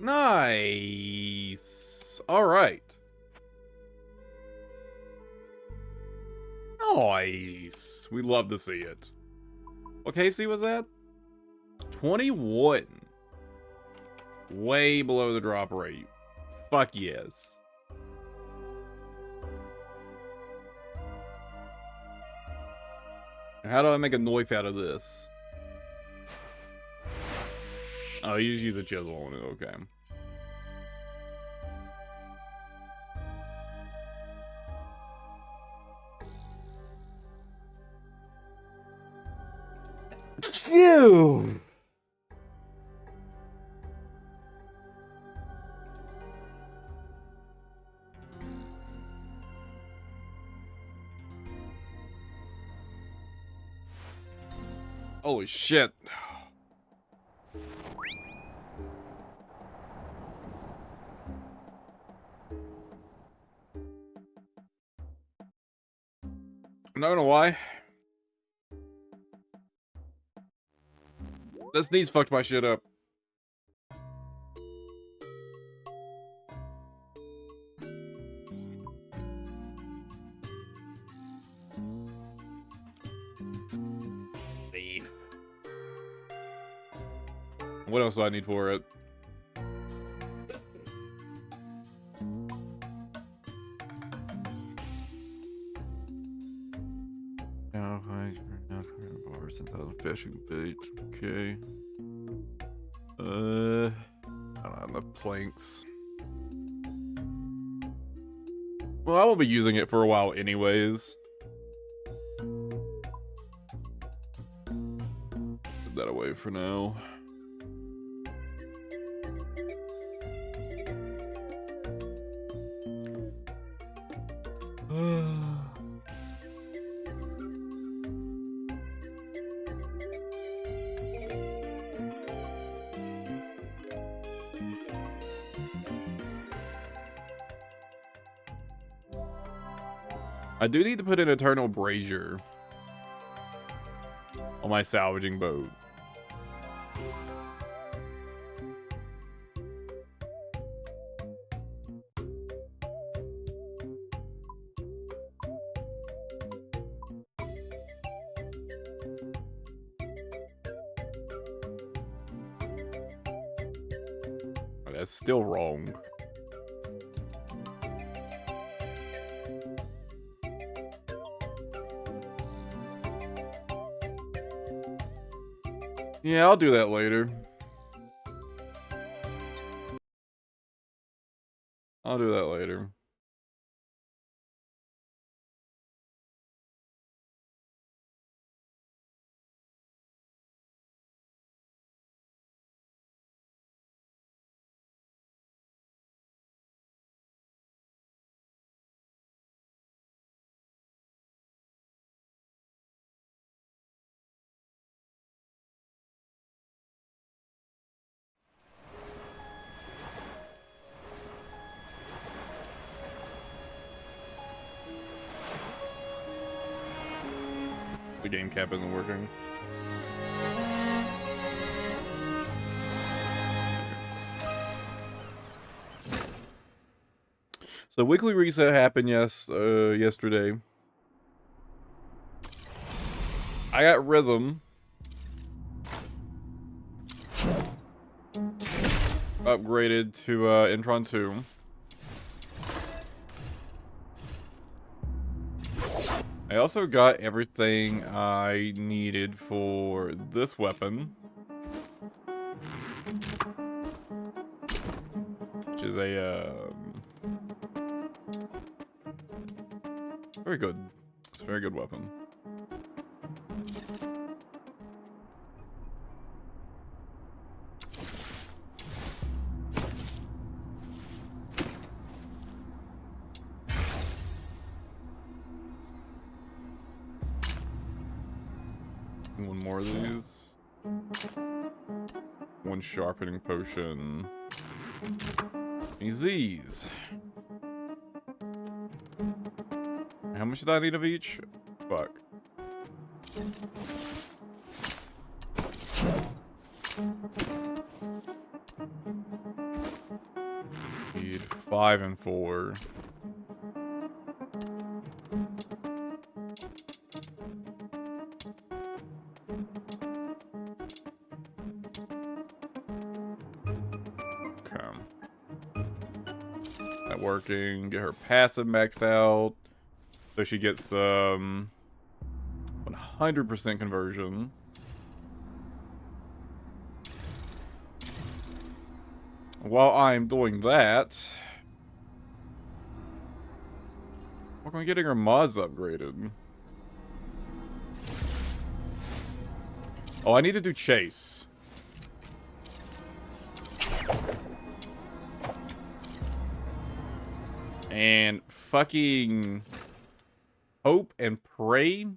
Nice. All right. Nice. We love to see it. What KC was that? 21. Way below the drop rate. Fuck yes. How do I make a knife out of this? Oh, you just use a chisel on it, okay. Phew! Holy shit. I'm not gonna lie. This sneeze fucked my shit up. What else do I need for it? Now, since I was fishing bait. Okay. I don't have enough planks. Well, I won't be using it for a while anyways. Put that away for now. I do need to put an eternal brazier on my salvaging boat. That's still wrong. Yeah, I'll do that later. I'll do that later. The game cap isn't working. So weekly reset happened yesterday. I got Rhythm upgraded to Intron 2. I also got everything I needed for this weapon, which is a very good. It's a very good weapon. One more of these. One sharpening potion. These. How much did I need of each? Fuck. Need 5 and 4. Working, get her passive maxed out, so she gets 100% conversion. While I'm doing that, work on getting her mods upgraded. Oh, I need to do chase. And fucking hope and pray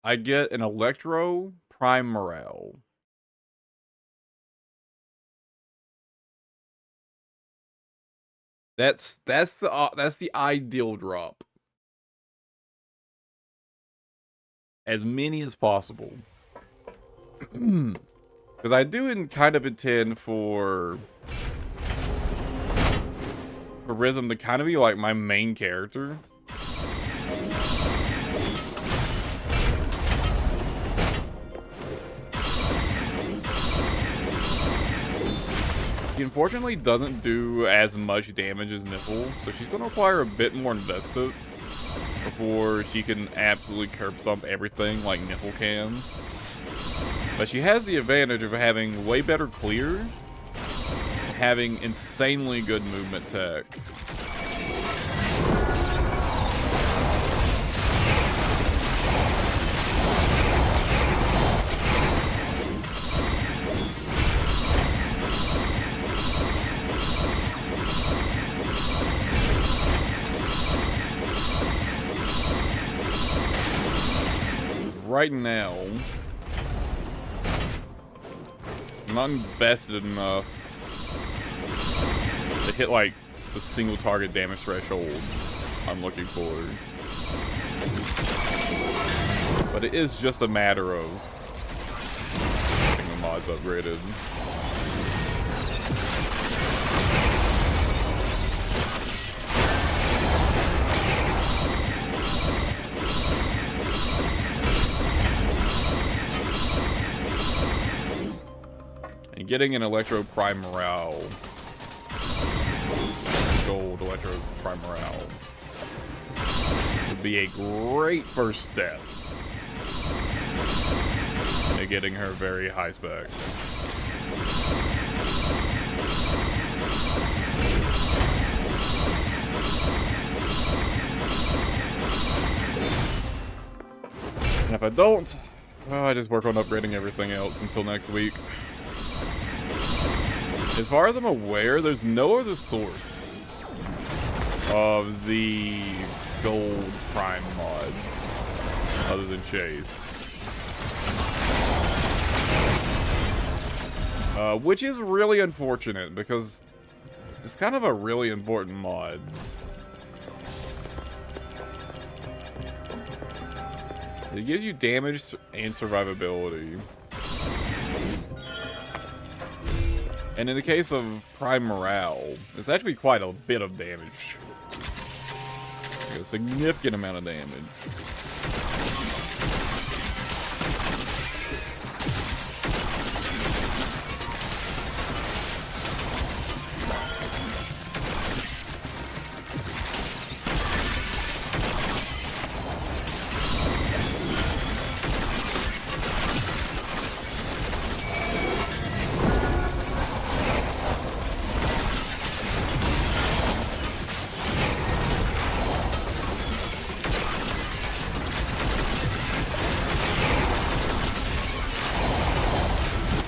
I get an Electro Prime Morale. That's the ideal drop. As many as possible. Because I do kind of intend for Rhythm to kind of be like my main character. She unfortunately doesn't do as much damage as Nipple, so she's going to require a bit more invested before she can absolutely curb stomp everything like Nipple can. But she has the advantage of having way better clear, having insanely good movement tech. Right now, I'm not invested enough to hit like the single target damage threshold I'm looking for. But it is just a matter of getting the mods upgraded. And getting an Electro Prime Morale, gold Electro Prime Morale, would be a great first step to getting her very high spec. And if I don't, well, I just work on upgrading everything else until next week. As far as I'm aware, there's no other source of the gold prime mods other than Chase. Which is really unfortunate because it's kind of a really important mod. It gives you damage and survivability. And in the case of Prime Morale, it's actually quite a bit of damage. Like a significant amount of damage.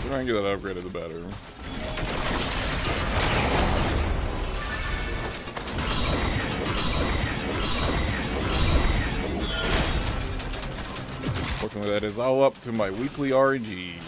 Try and get that upgraded, the better. Fortunately, that is all up to my weekly RNG.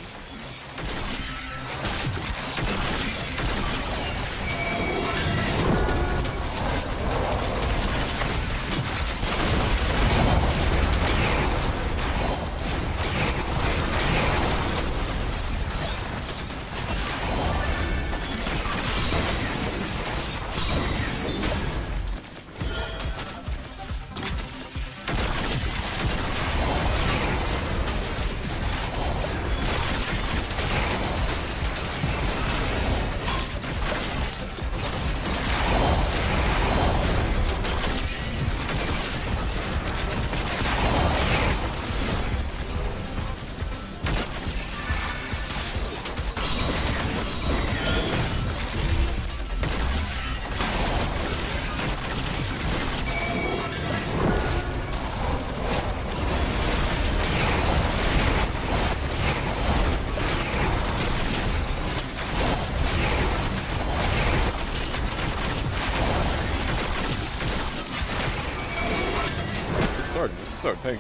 so tanky.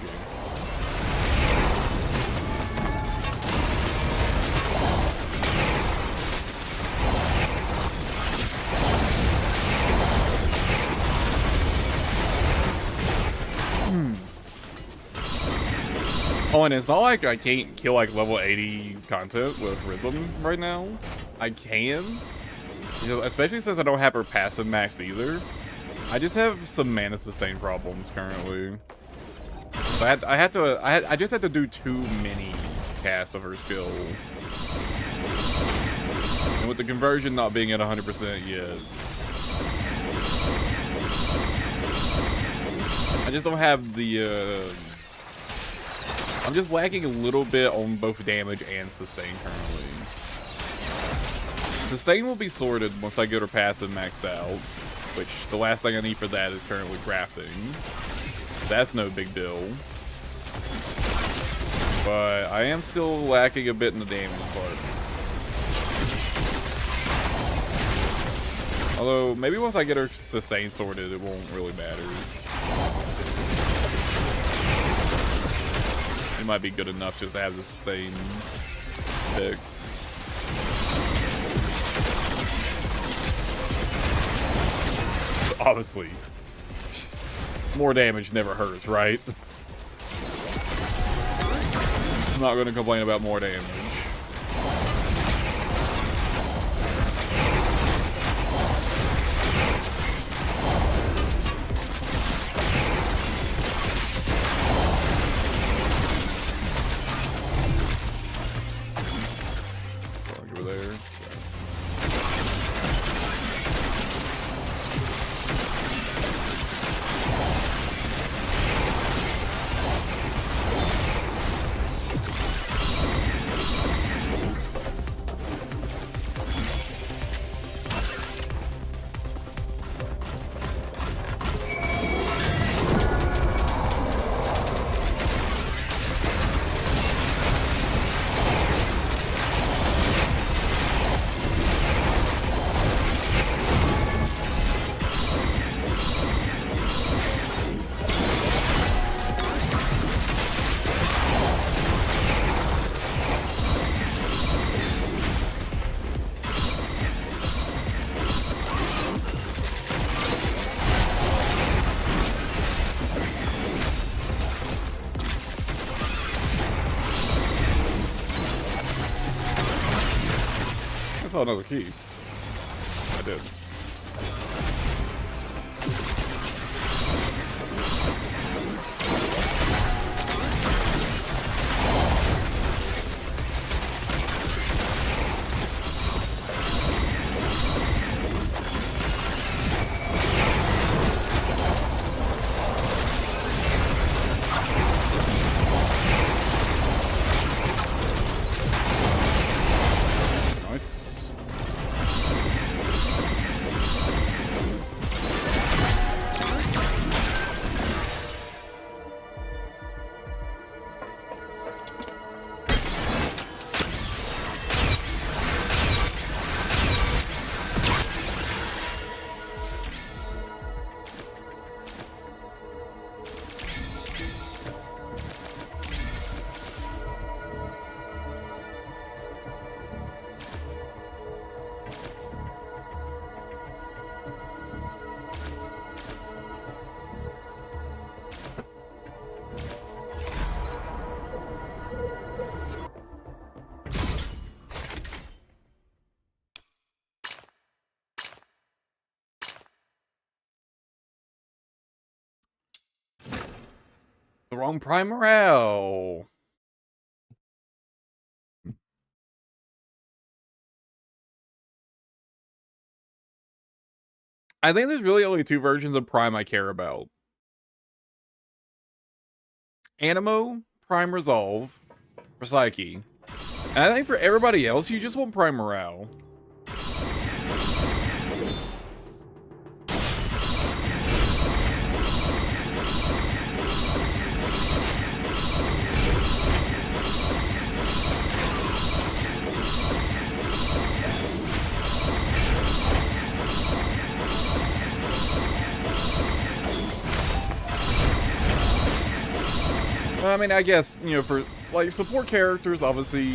Oh, and it's not like I can't kill like level 80 content with Rhythm right now. I can, you know, especially since I don't have her passive max either. I just have some mana sustain problems currently. So I just had to do too many casts of her skill. And with the conversion not being at 100% yet, I just don't have the, I'm just lacking a little bit on both damage and sustain currently. Sustain will be sorted once I get her passive maxed out, which the last thing I need for that is currently crafting. That's no big deal. But I am still lacking a bit in the damage part. Although, maybe once I get her sustain sorted, it won't really matter. It might be good enough just to have the sustain fixed. Obviously, more damage never hurts, right? I'm not going to complain about more damage. Over there. I saw another key. I did. The wrong prime morale. I think there's really only two versions of Prime I care about. Animo, Prime Resolve, for Psyche. And I think for everybody else, you just want Prime Morale. I mean, I guess, you know, for, like, support characters, obviously,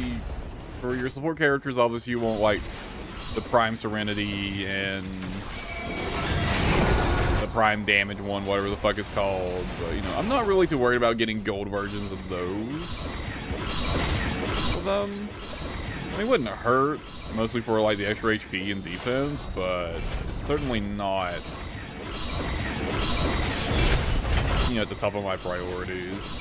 for your support characters, obviously, you want, like, the Prime Serenity and the Prime Damage one, whatever the fuck it's called. But, you know, I'm not really too worried about getting gold versions of those. I mean, it wouldn't hurt, mostly for, like, the extra HP and defense, but it's certainly not, you know, at the top of my priorities.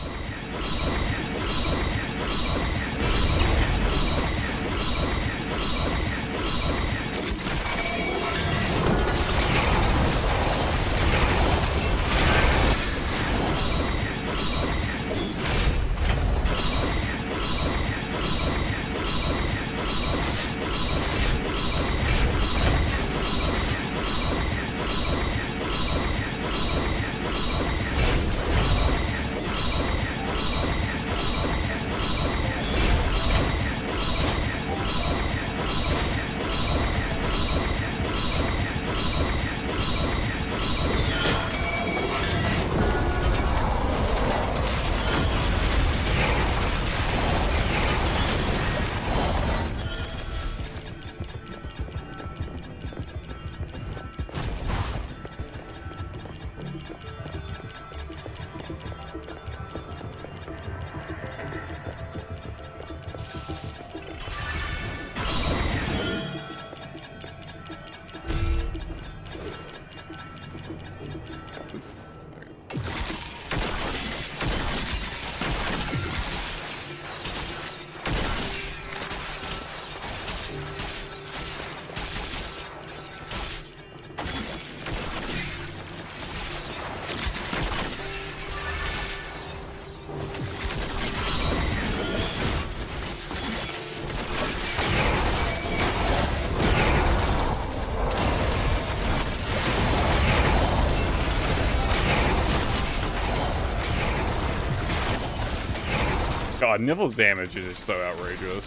God, Nipple's damage is just so outrageous.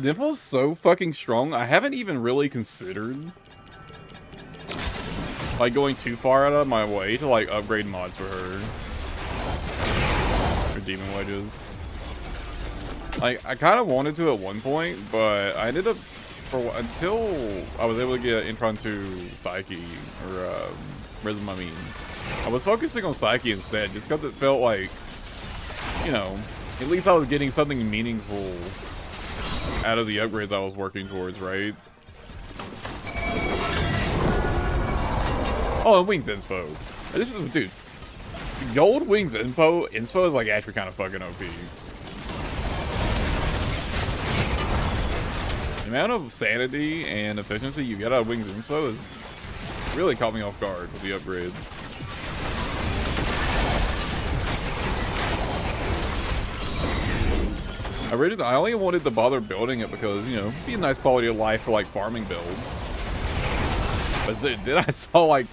Nipple's so fucking strong, I haven't even really considered, like, going too far out of my way to, like, upgrade mods for her. Or demon wedges. Like, I kind of wanted to at one point, but I ended up, until I was able to get Intron to Psyche, or Rhythm, I mean. I was focusing on Psyche instead, just because it felt like, you know, at least I was getting something meaningful out of the upgrades I was working towards, right? Oh, and Wings Inspo. Dude, Gold Wings Inspo is like actually kind of fucking OP. The amount of sanity and efficiency you get out of Wings Inspo is really caught me off guard with the upgrades. I only wanted to bother building it because, you know, it'd be a nice quality of life for like farming builds. But then I saw, like,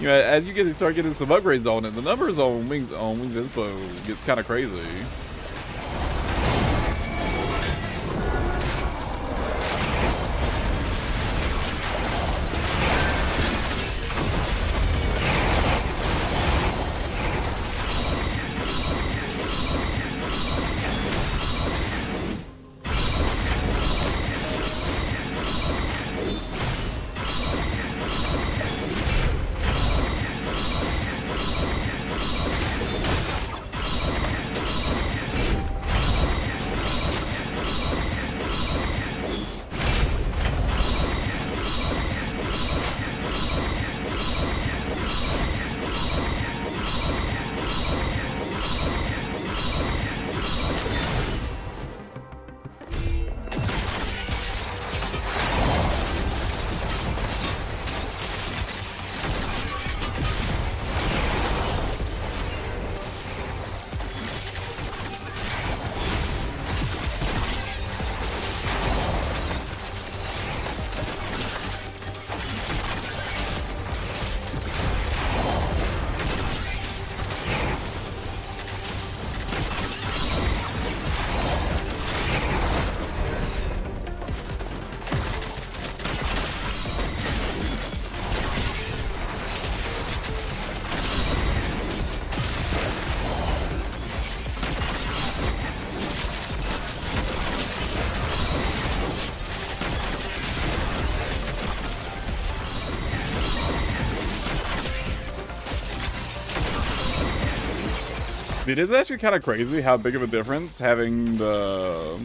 you know, as you start getting some upgrades on it, the numbers on Wings Inspo gets kind of crazy. It is actually kind of crazy how big of a difference having the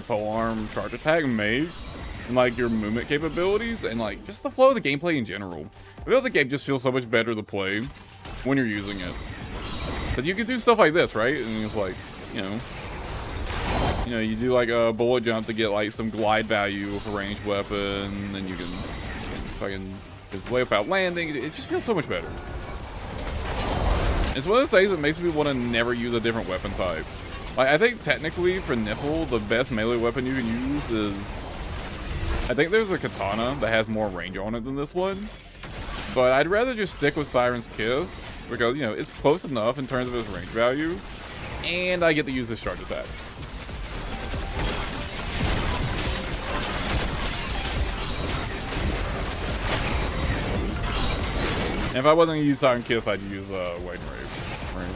polearm charge attack makes and like your movement capabilities and like just the flow of the gameplay in general. I feel like the game just feels so much better to play when you're using it. But you can do stuff like this, right? And it's like, you know, you do like a bullet jump to get like some glide value with a ranged weapon, and you can fucking just way without landing. It just feels so much better. It's one of those things that makes me want to never use a different weapon type. Like, I think technically for Niffle, the best melee weapon you can use is, I think there's a katana that has more range on it than this one. But I'd rather just stick with Siren's Kiss because, you know, it's close enough in terms of its range value, and I get to use this charge attack. And if I wasn't gonna use Siren Kiss, I'd use Wade and Rave. Right?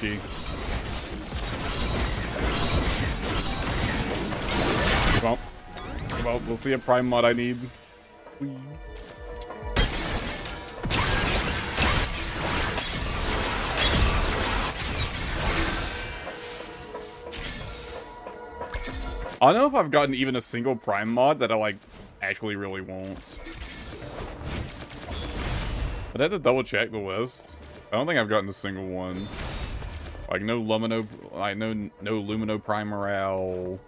Key. Come on, we'll see a prime mod I need. Please. I don't know if I've gotten even a single prime mod that I like actually really want. I'd have to double check the list. I don't think I've gotten a single one. Like no Lumino, like no Lumino Prime Morale,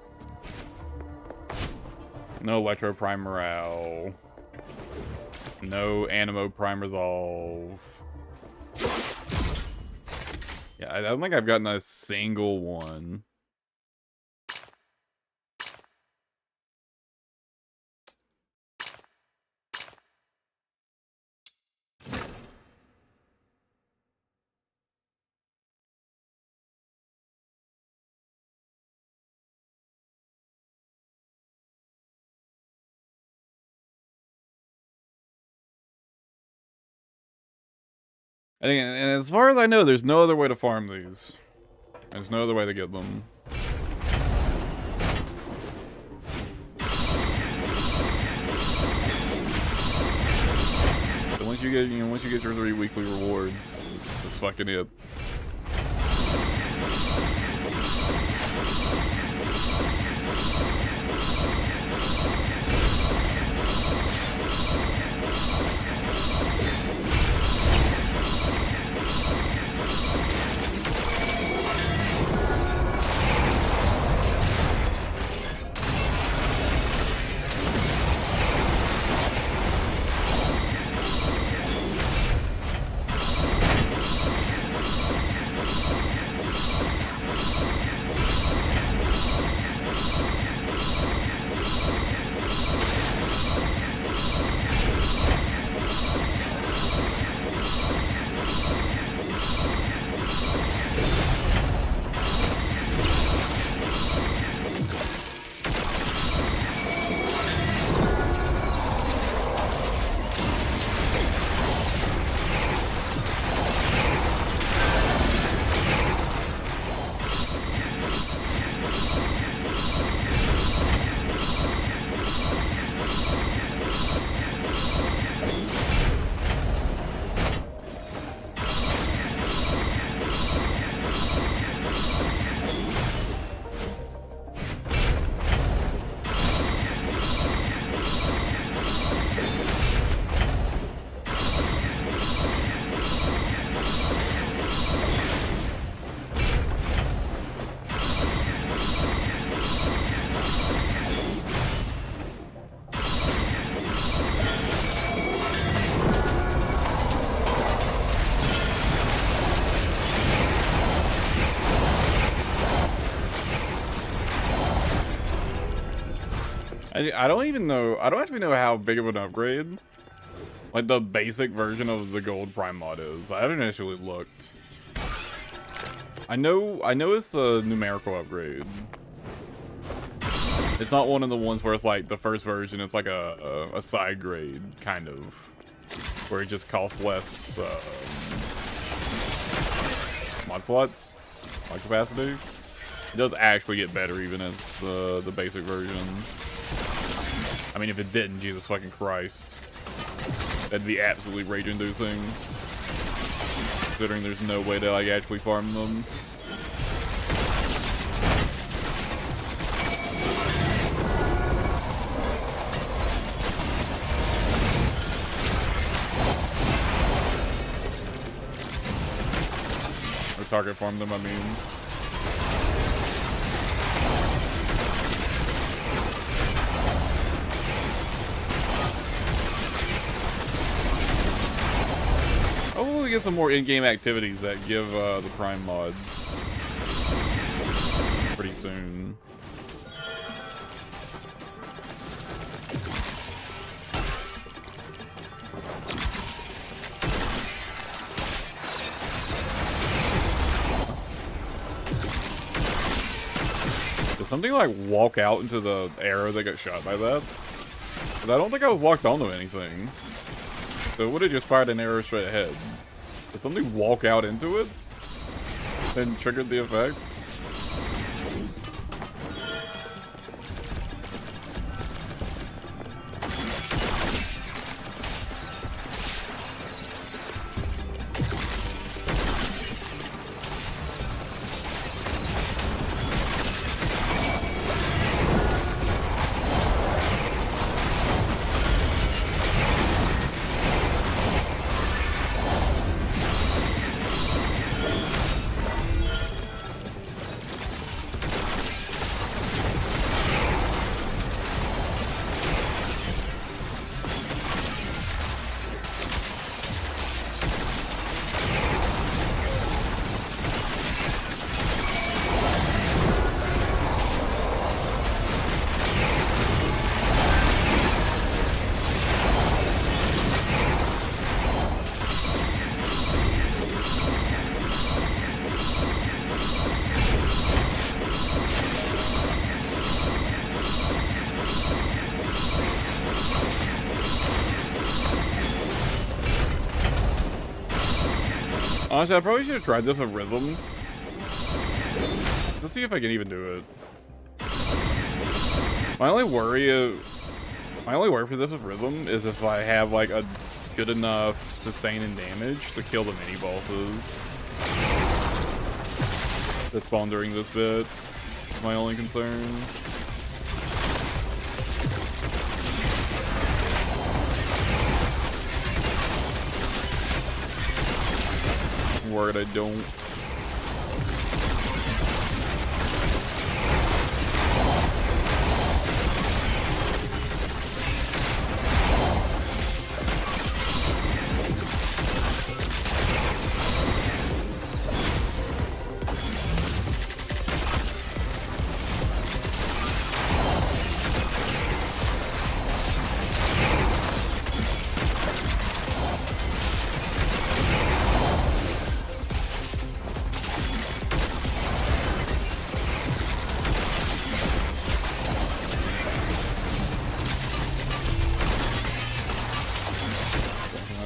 no Electro Prime Morale, no Animo Prime Resolve. Yeah, I don't think I've gotten a single one. And as far as I know, there's no other way to farm these. There's no other way to get them. So once you get your 3 weekly rewards, it's fucking it. I don't even know. I don't actually know how big of an upgrade, like, the basic version of the gold prime mod is. I haven't actually looked. I know it's a numerical upgrade. It's not one of the ones where it's like the first version. It's like a side grade kind of, where it just costs less mod slots, mod capacity. It does actually get better even as the basic version. I mean, if it didn't, Jesus fucking Christ, that'd be absolutely rage-inducing. Considering there's no way to like actually farm them. Or target farm them, I mean. Hopefully we get some more in-game activities that give the Prime mods pretty soon. Did something like walk out into the arrow that got shot by that? 'Cause I don't think I was locked onto anything. So it would have just fired an arrow straight ahead. Did something walk out into it? And triggered the effect? Honestly, I probably should have tried this with Rhythm. Let's see if I can even do it. My only worry for this with Rhythm is if I have like a good enough sustain and damage to kill the mini bosses that spawn during this bit. Is my only concern. I'm worried I don't.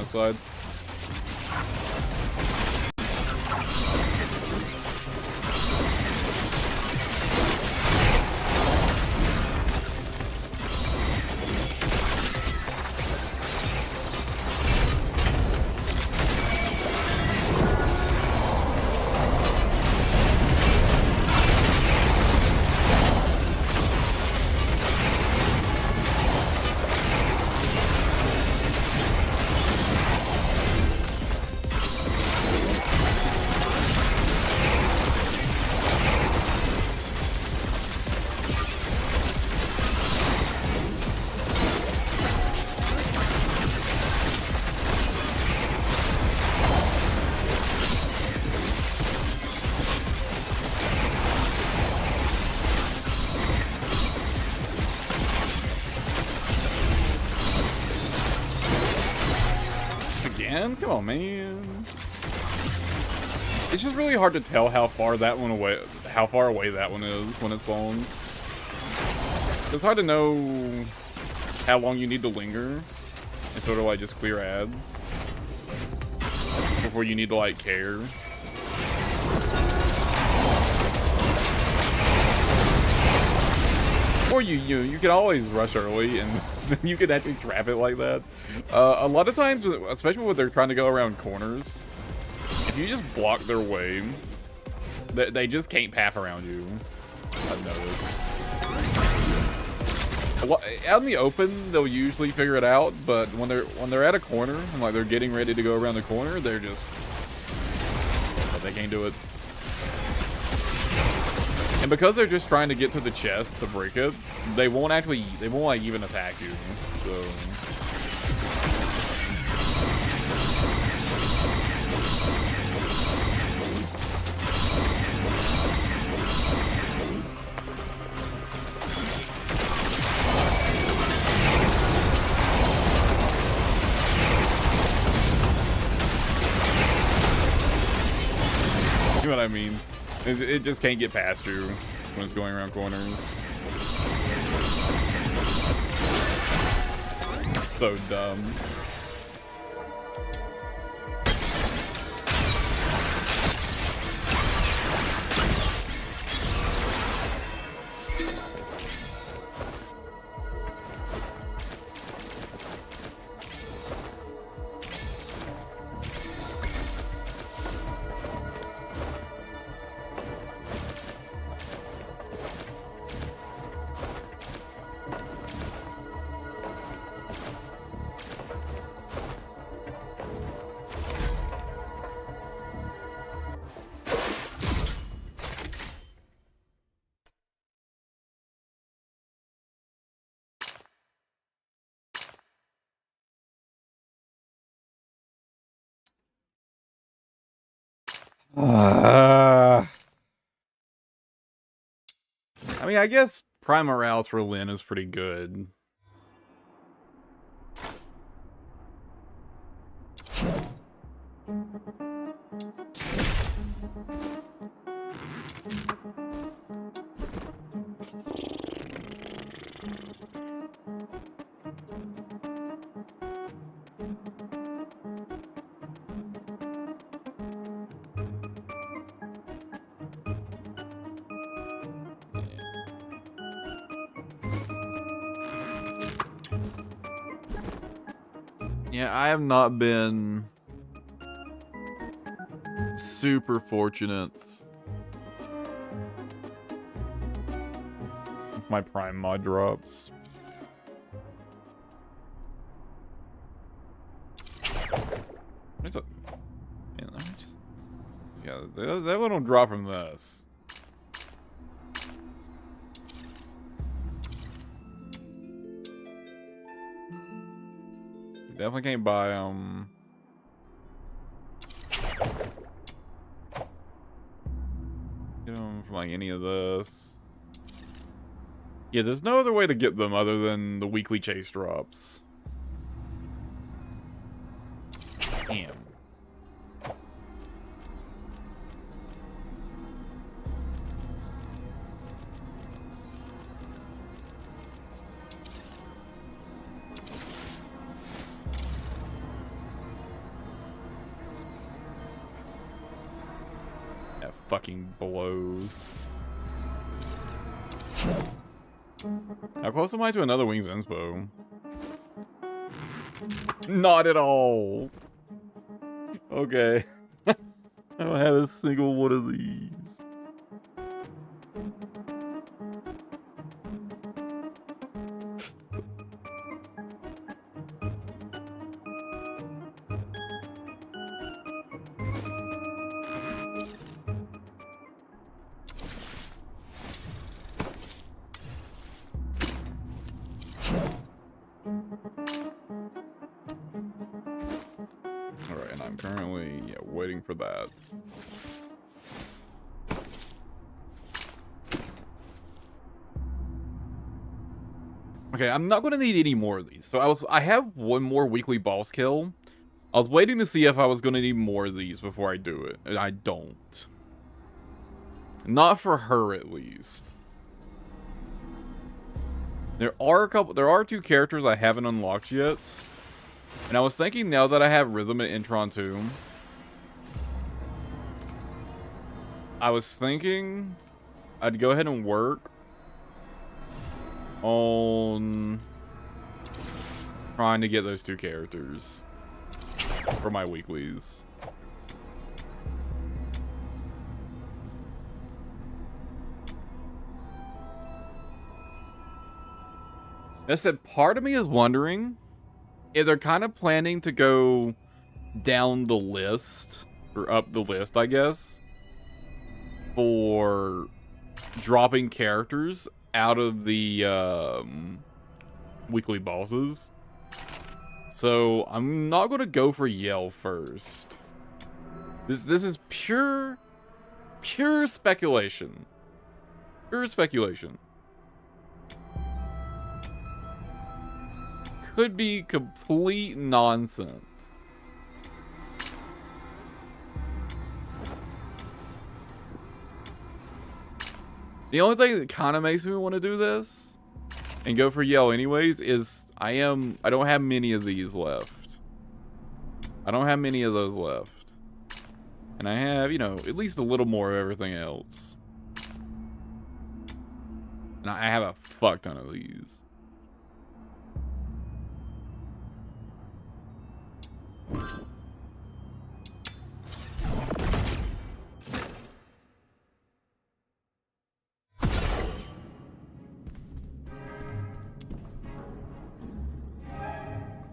Side. again? Come on, man. It's just really hard to tell how far away that one is when it spawns. It's hard to know how long you need to linger and sort of like just clear ads before you need to like care. Or you can always rush early and you can actually trap it like that. A lot of times, especially when they're trying to go around corners, if you just block their way, they just can't path around you. I've noticed. Out in the open, they'll usually figure it out, but when they're at a corner and like they're getting ready to go around the corner, they're just they can't do it. And because they're just trying to get to the chest to break it, they won't like even attack you. So you know what I mean? It just can't get past you when it's going around corners. So dumb. I mean, I guess Prime Morales for Lyn is pretty good. Yeah, I have not been super fortunate with my Prime mod drops. Man, let me just, yeah, that little drop from this. Definitely can't buy get them from like any of this. Yeah, there's no other way to get them other than the weekly chase drops. Damn. That fucking blows. How close am I to another Wings Inspo? Not at all. Okay. I don't have a single one of these. Alright, and I'm currently waiting for that. Okay, I'm not going to need any more of these. So I have one more weekly boss kill, I was waiting to see if I was going to need more of these before I do it, and I don't. Not for her, at least. There are 2 characters I haven't unlocked yet. And I was thinking, now that I have Rhythm and Intron too, I was thinking I'd go ahead and work on trying to get those 2 characters for my weeklies. That said, part of me is wondering if they're kind of planning to go down the list, or up the list, I guess, for dropping characters out of the weekly bosses. So I'm not going to go for Yell first. This is pure speculation. Pure speculation. Could be complete nonsense. The only thing that kind of makes me want to do this and go for Yell anyways is I don't have many of these left. I don't have many of those left. And I have, you know, at least a little more of everything else. And I have a fuck ton of these.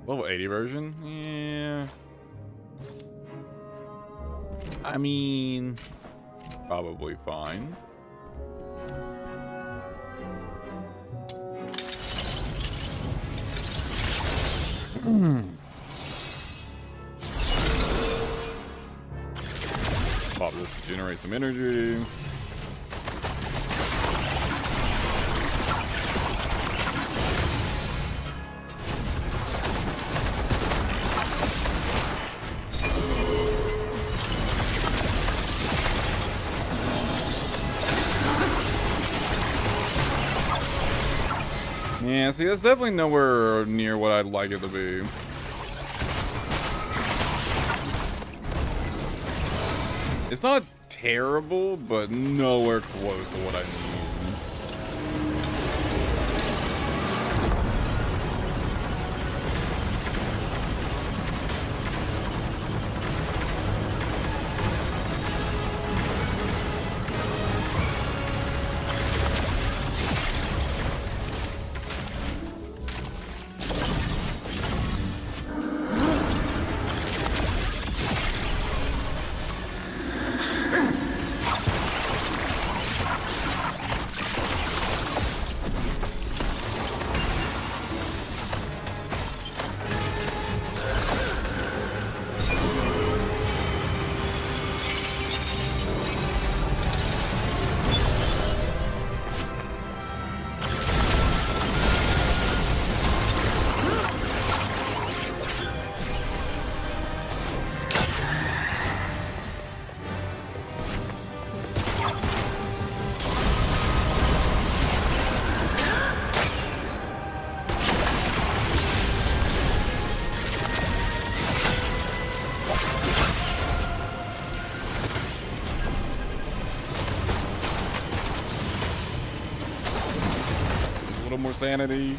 Level 80 version? Yeah. I mean, probably fine. Pop this to generate some energy. Yeah, see, that's definitely nowhere near what I'd like it to be. It's not terrible, but nowhere close to what I need. More sanity.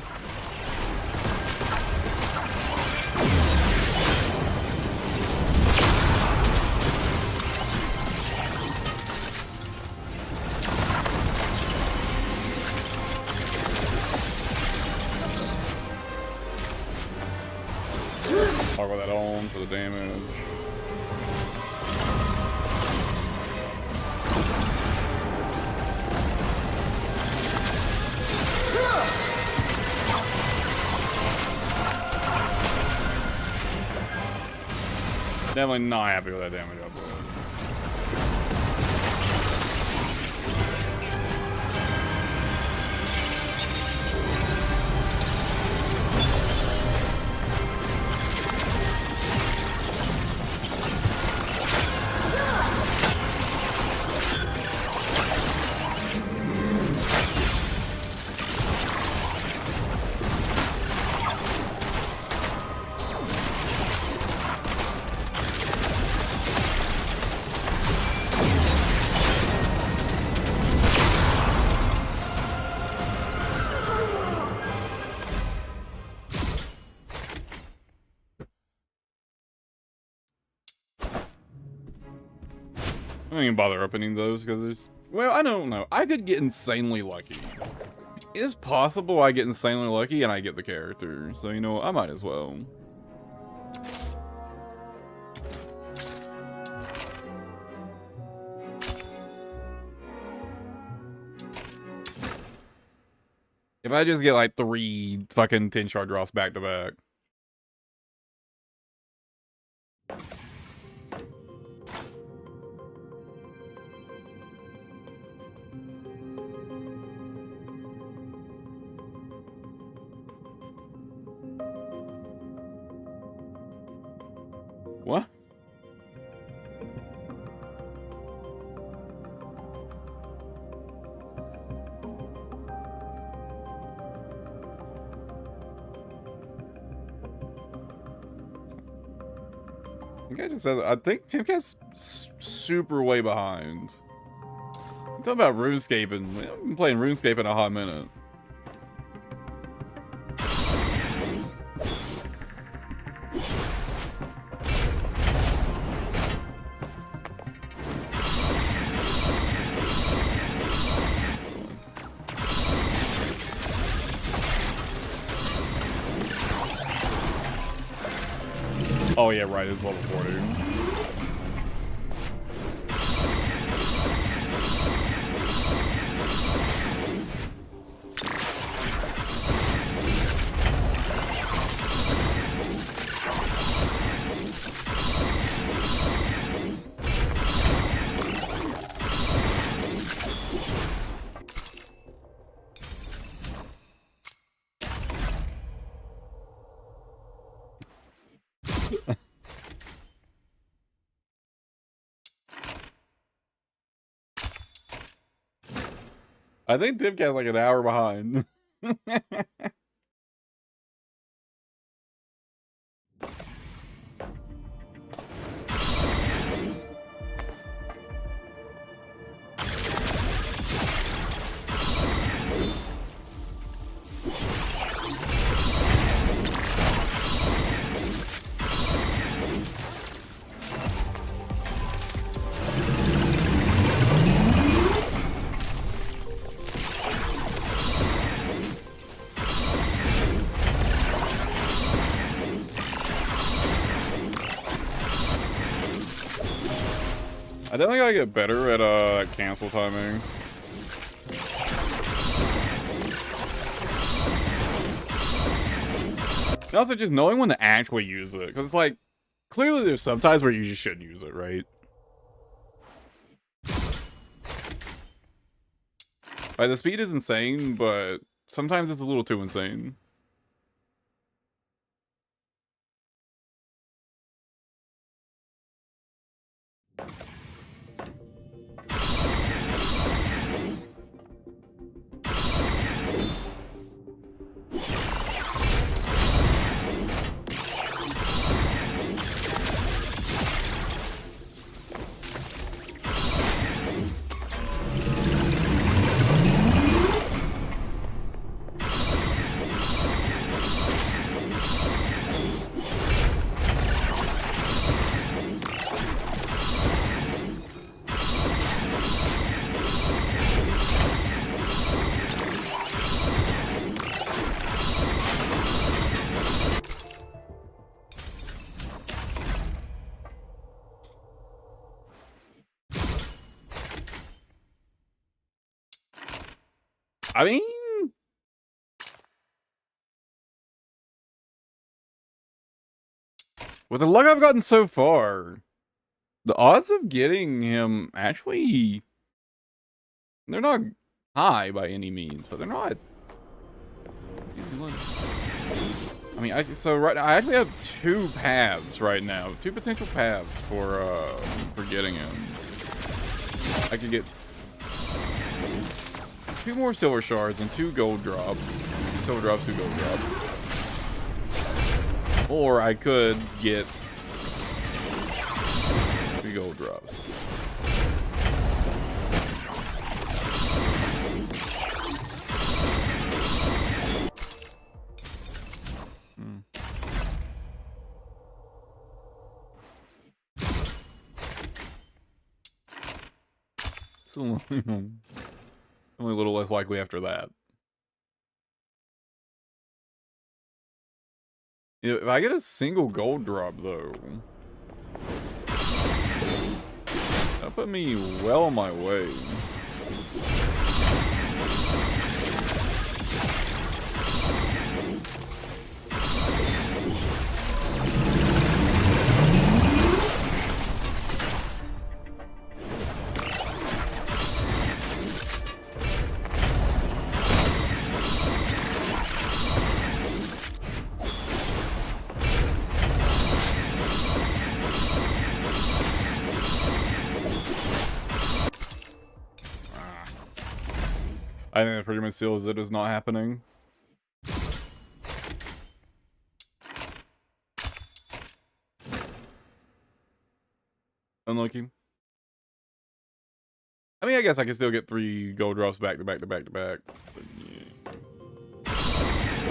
Toggle that on for the damage. Definitely not happy with that damage upload. don't even bother opening those because there's... Well, I don't know. I could get insanely lucky. It's possible I get insanely lucky and I get the character. So, you know, I might as well. If I just get like 3 fucking 10-shard drops back to back. What? I think Timcat's super way behind. I'm talking about RuneScape, and I've been playing RuneScape in a hot minute. Oh yeah, right, it's level 40. I think Timcat's like an hour behind. I definitely gotta get better at cancel timing. And also just knowing when to actually use it, because it's like, clearly there's some times where you just shouldn't use it, right? Like, the speed is insane, but sometimes it's a little too insane. I mean, with the luck I've gotten so far, the odds of getting him actually, they're not high by any means, but they're not easy. I mean, I actually have 2 paths right now, 2 potential paths for getting him. I could get 2 more silver shards and 2 gold drops. 2 silver drops, 2 gold drops. Or I could get 3 gold drops. It's only a little less likely after that. If I get a single gold drop, though, that'll put me well on my way. I think that pretty much seals it as not happening. Unlucky. I mean, I guess I can still get 3 gold drops back to back to back to back. But yeah.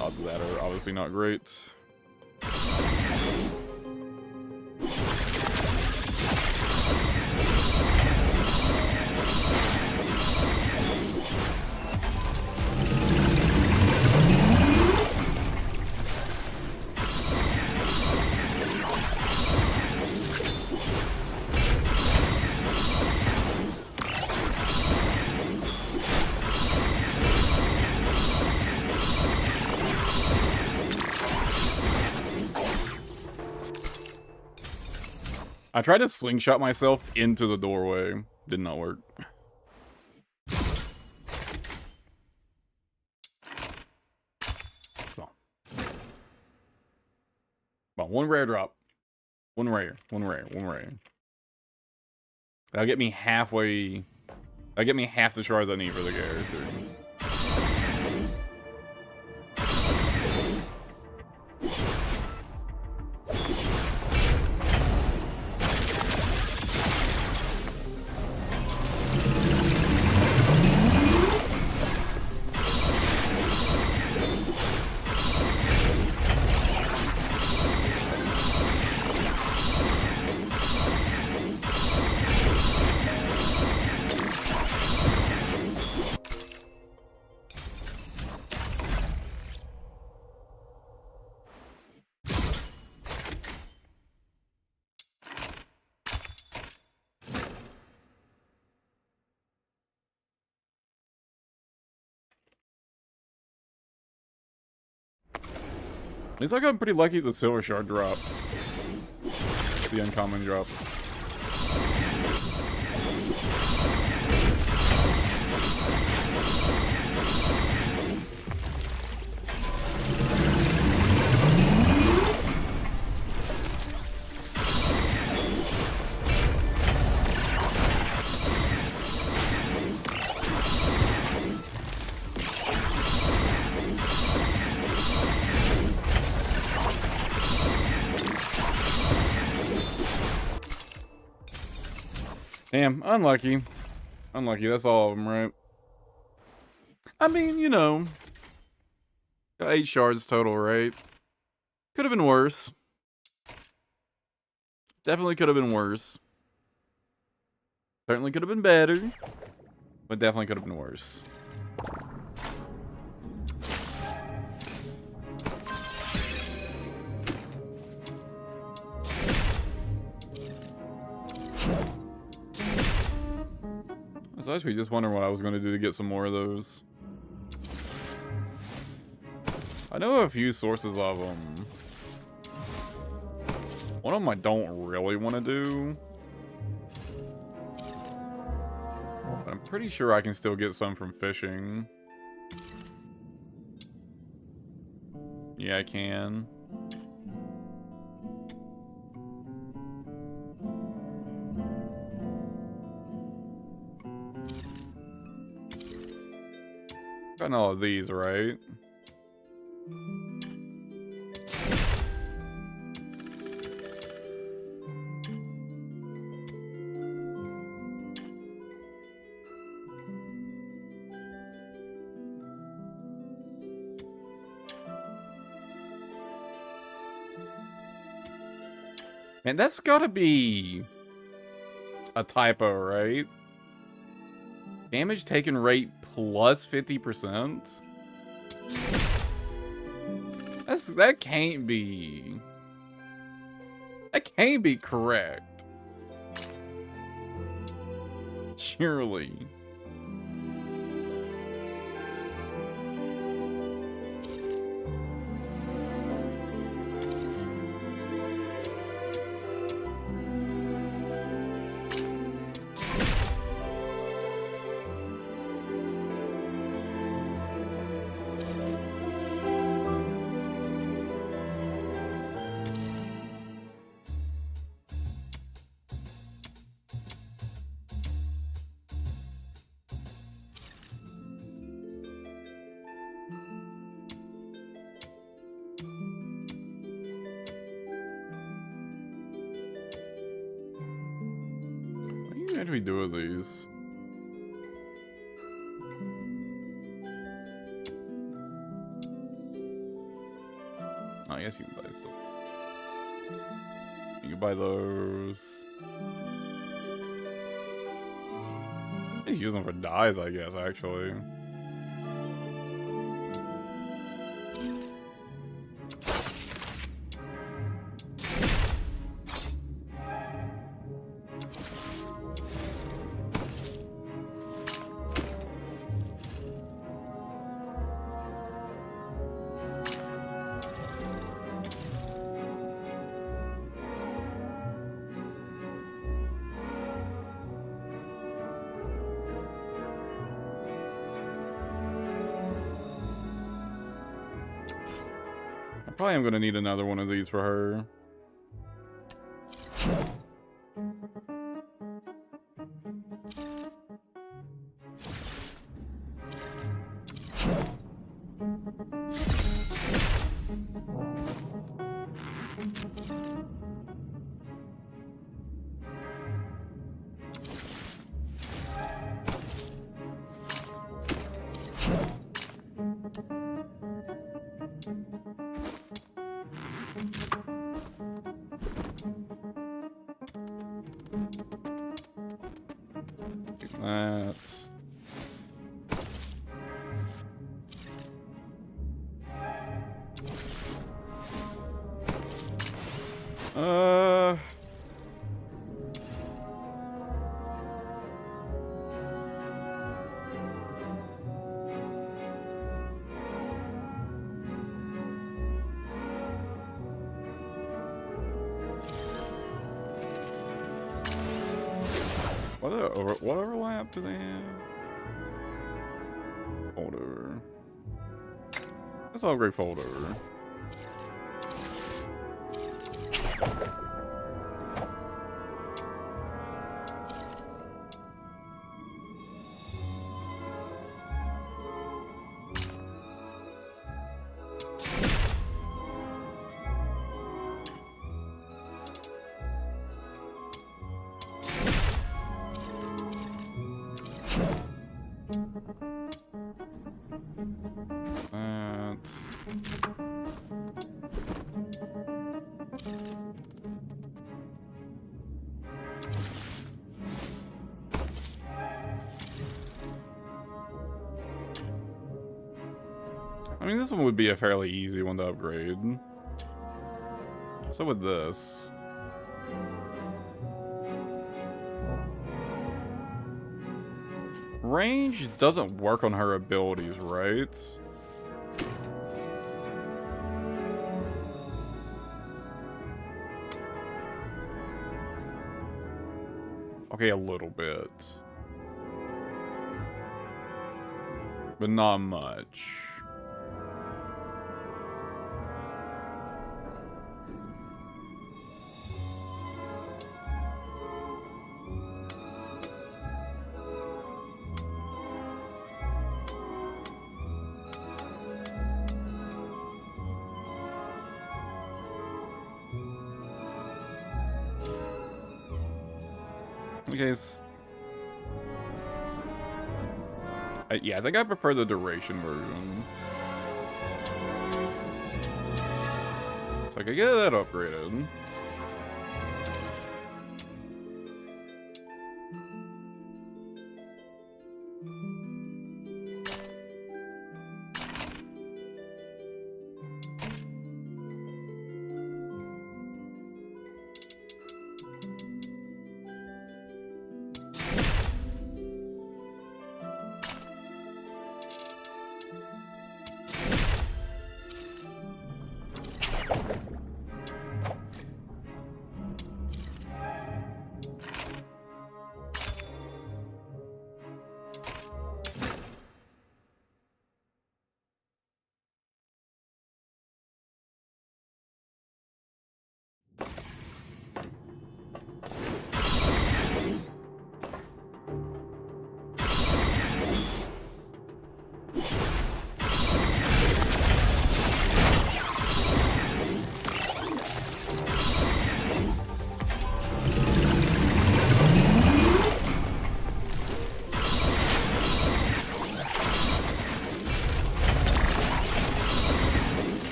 Odds of that are obviously not great. I tried to slingshot myself into the doorway. Did not work. Come on. Come on, one rare drop. One rare. One rare. One rare. That'll get me halfway. That'll get me half the shards I need for the character. At least I got pretty lucky with the silver shard drops. The uncommon drops. Damn, unlucky. Unlucky, that's all of them, right? I mean, you know. Got 8 shards total, right? Could have been worse. Definitely could have been worse. Certainly could have been better. But definitely could have been worse. I was actually just wondering what I was going to do to get some more of those. I know a few sources of them. One of them I don't really want to do. But I'm pretty sure I can still get some from fishing. Yeah, I can. Got all of these, right? Man, that's gotta be a typo, right? Damage taken rate plus 50%? That can't be... That can't be correct. Surely. What do we do with these? Oh, I guess you can buy stuff. You can buy those. Just use them for dyes, I guess, actually. Probably am gonna need another one of these for her. That. What overlap do they have? Folder. Let's upgrade folder. I mean, this one would be a fairly easy one to upgrade. So with this. Range doesn't work on her abilities, right? Okay, a little bit. But not much. Yeah, I think I prefer the duration version. So I could get that upgraded.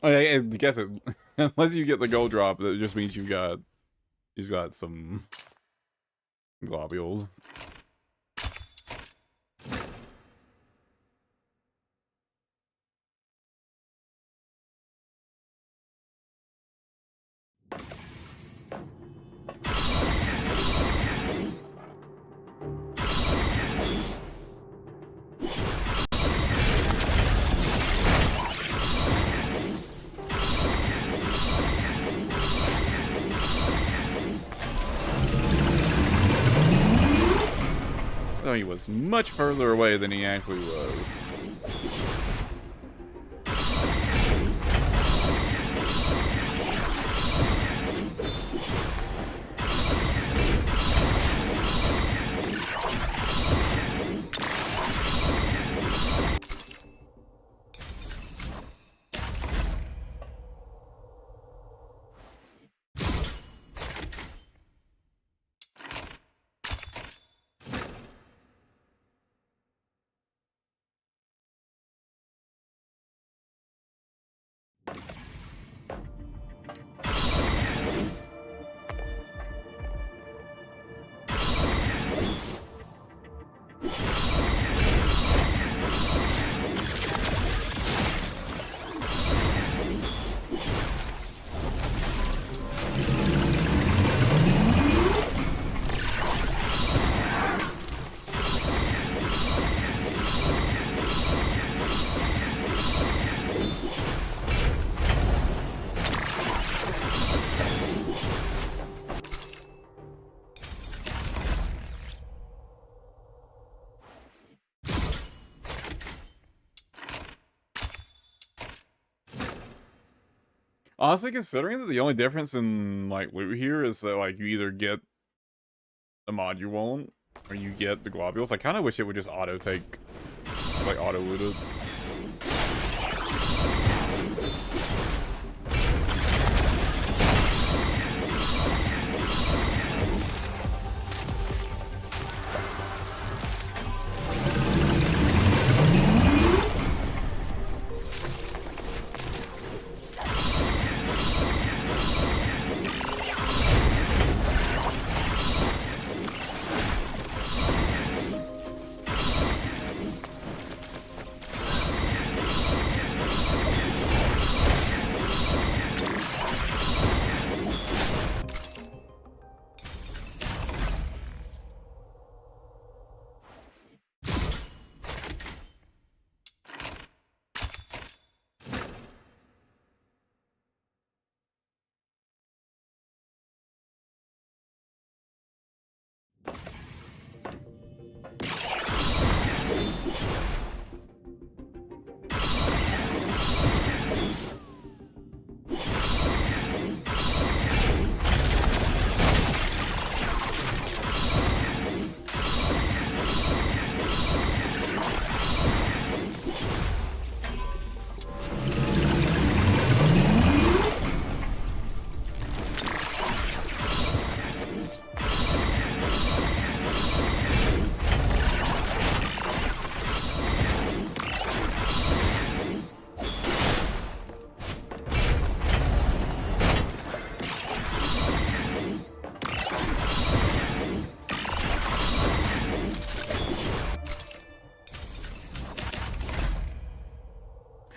Oh, yeah, I guess it, unless you get the gold drop, that just means he's got some globules. Oh, he was much further away than he actually was. Honestly, considering that the only difference in, like, loot here is that, like, you either get the mod you want, or you get the globules, I kind of wish it would just auto-take, like, auto-loot it.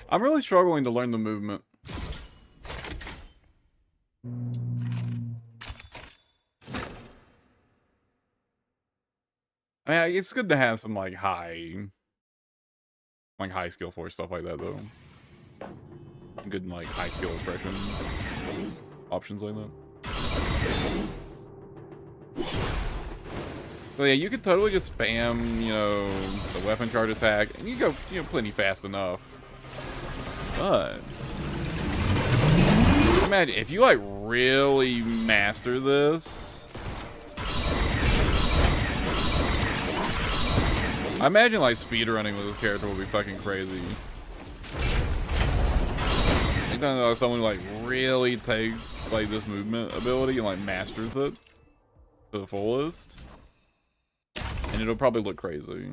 I'm really struggling to learn the movement. I mean, it's good to have some, like, high skill for stuff like that, though. Good, like, high skill expression options like that. So yeah, you could totally just spam, you know, the weapon charge attack, and you go, you know, plenty fast enough. But imagine if you, like, really master this. I imagine, like, speedrunning with this character will be fucking crazy. I don't know, someone like really takes, like, this movement ability and, like, masters it to the fullest, and it'll probably look crazy.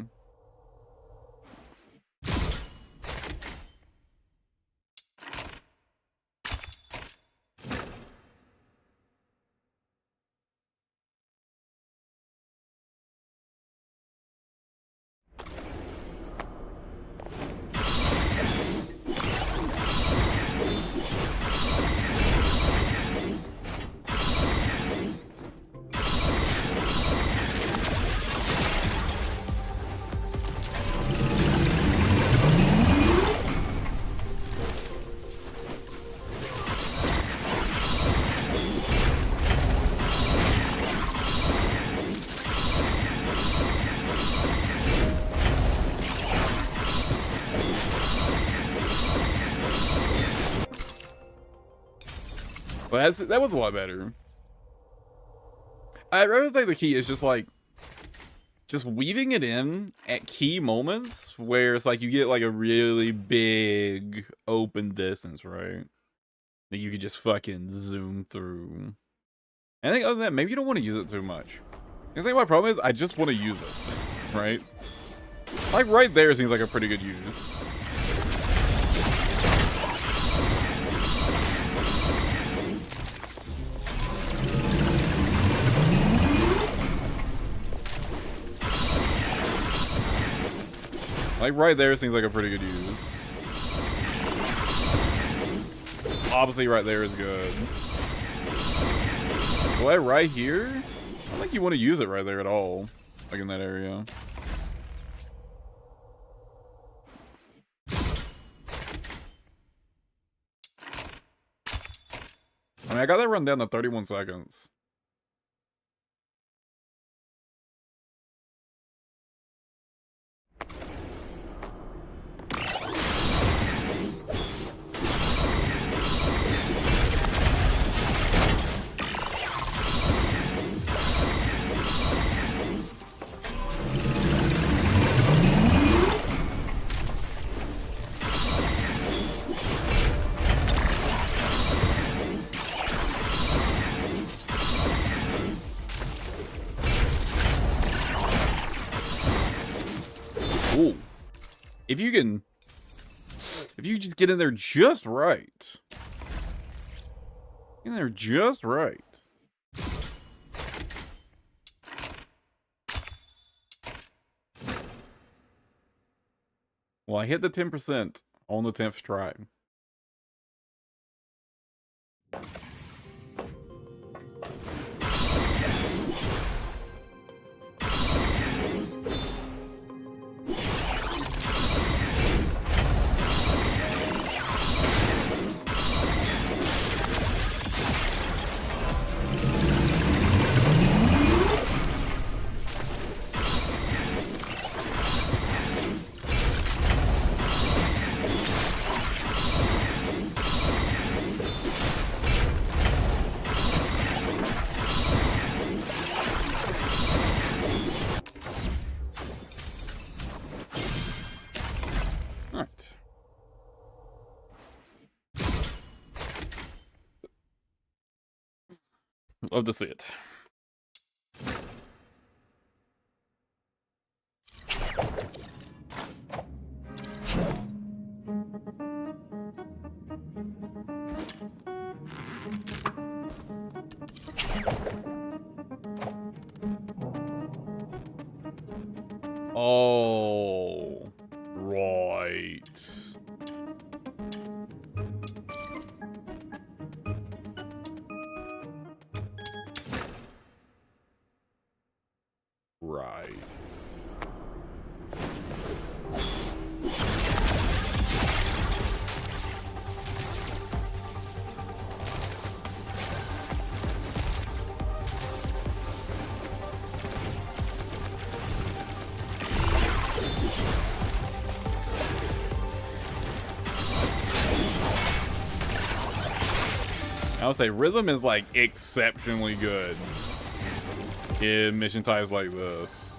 that was a lot better. I really think the key is just like just weaving it in at key moments where it's like you get like a really big open distance, right? That you could just fucking zoom through. And I think other than that, maybe you don't want to use it too much. The thing my problem is I just want to use it, right? Like right there seems like a pretty good use. Like right there seems like a pretty good use. Obviously right there is good. But right here, I don't think you want to use it right there at all. Like in that area. I mean, I got that run down to 31 seconds. Ooh. If you just get in there just right. In there just right. Well, I hit the 10% on the 10th try. Love to see it. Oh, right. Right. I would say rhythm is like exceptionally good in mission types like this.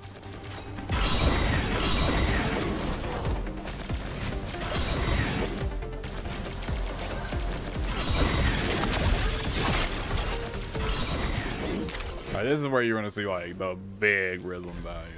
Right, this is where you're gonna see like the big rhythm value.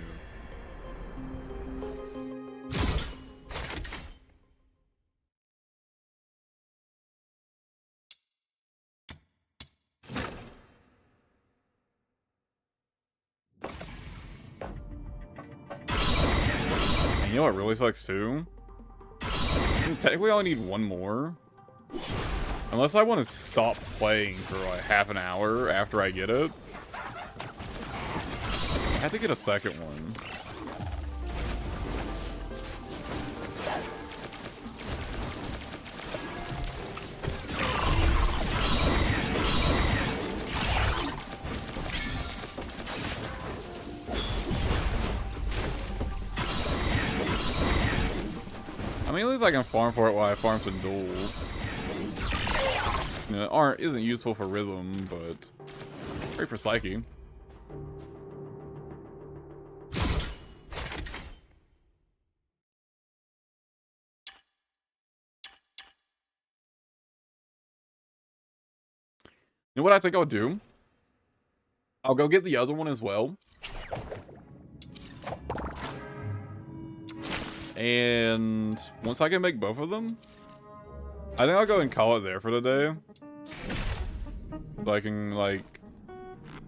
You know what really sucks too? Technically I only need one more. Unless I want to stop playing for like half an hour after I get it. I have to get a second one. I mean, at least I can farm for it while I farm some duels. You know, aren't isn't useful for rhythm, but great for psyche. You know what I think I'll do? I'll go get the other one as well. And once I can make both of them, I think I'll go and call it there for the day. So I can, like,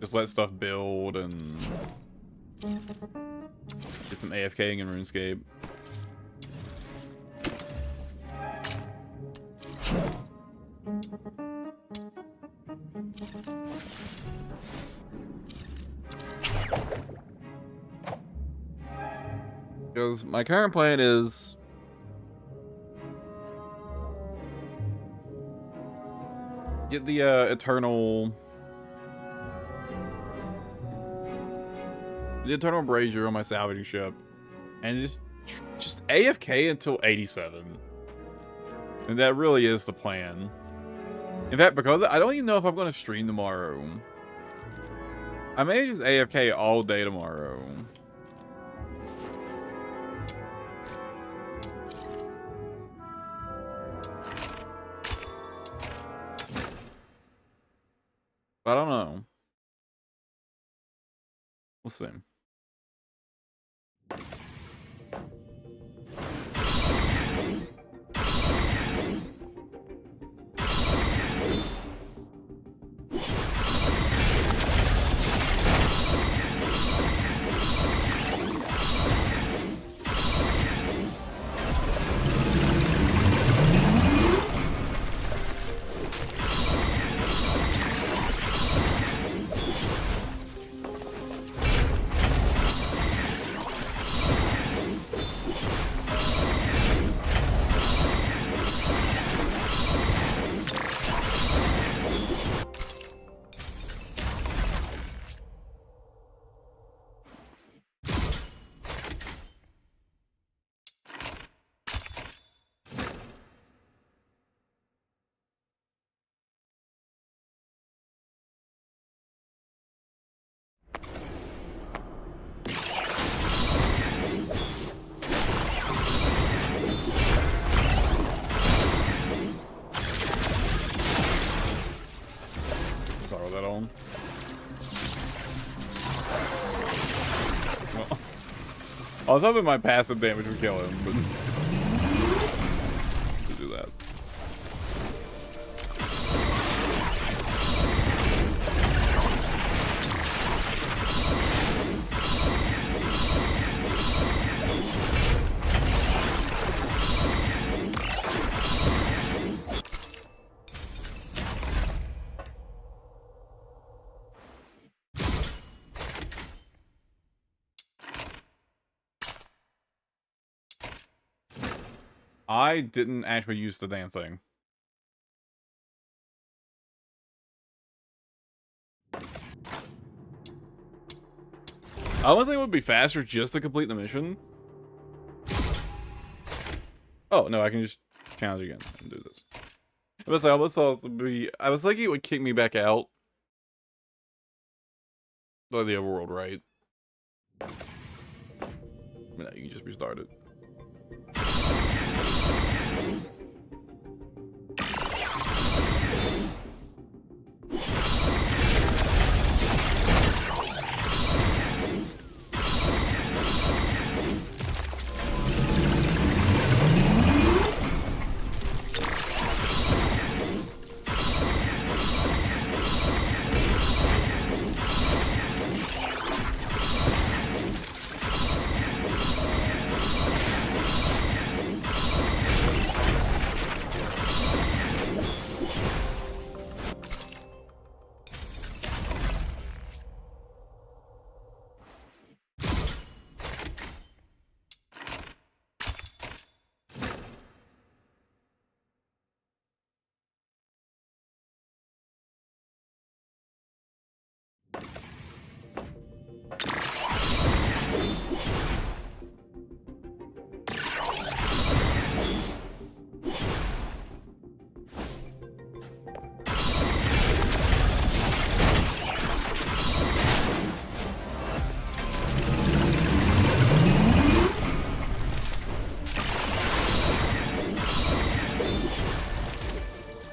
just let stuff build and get some AFKing in RuneScape. Because my current plan is get the Eternal Brazier on my salvaging ship and just AFK until 87. And that really is the plan. In fact, because I don't even know if I'm going to stream tomorrow. I may just AFK all day tomorrow. I don't know. We'll see. I was hoping my passive damage would kill him, but to do that. I didn't actually use the damn thing. I honestly it would be faster just to complete the mission. Oh, no, I can just challenge again and do this. I was thinking it would kick me back out. By the overworld, right? No, you can just restart it.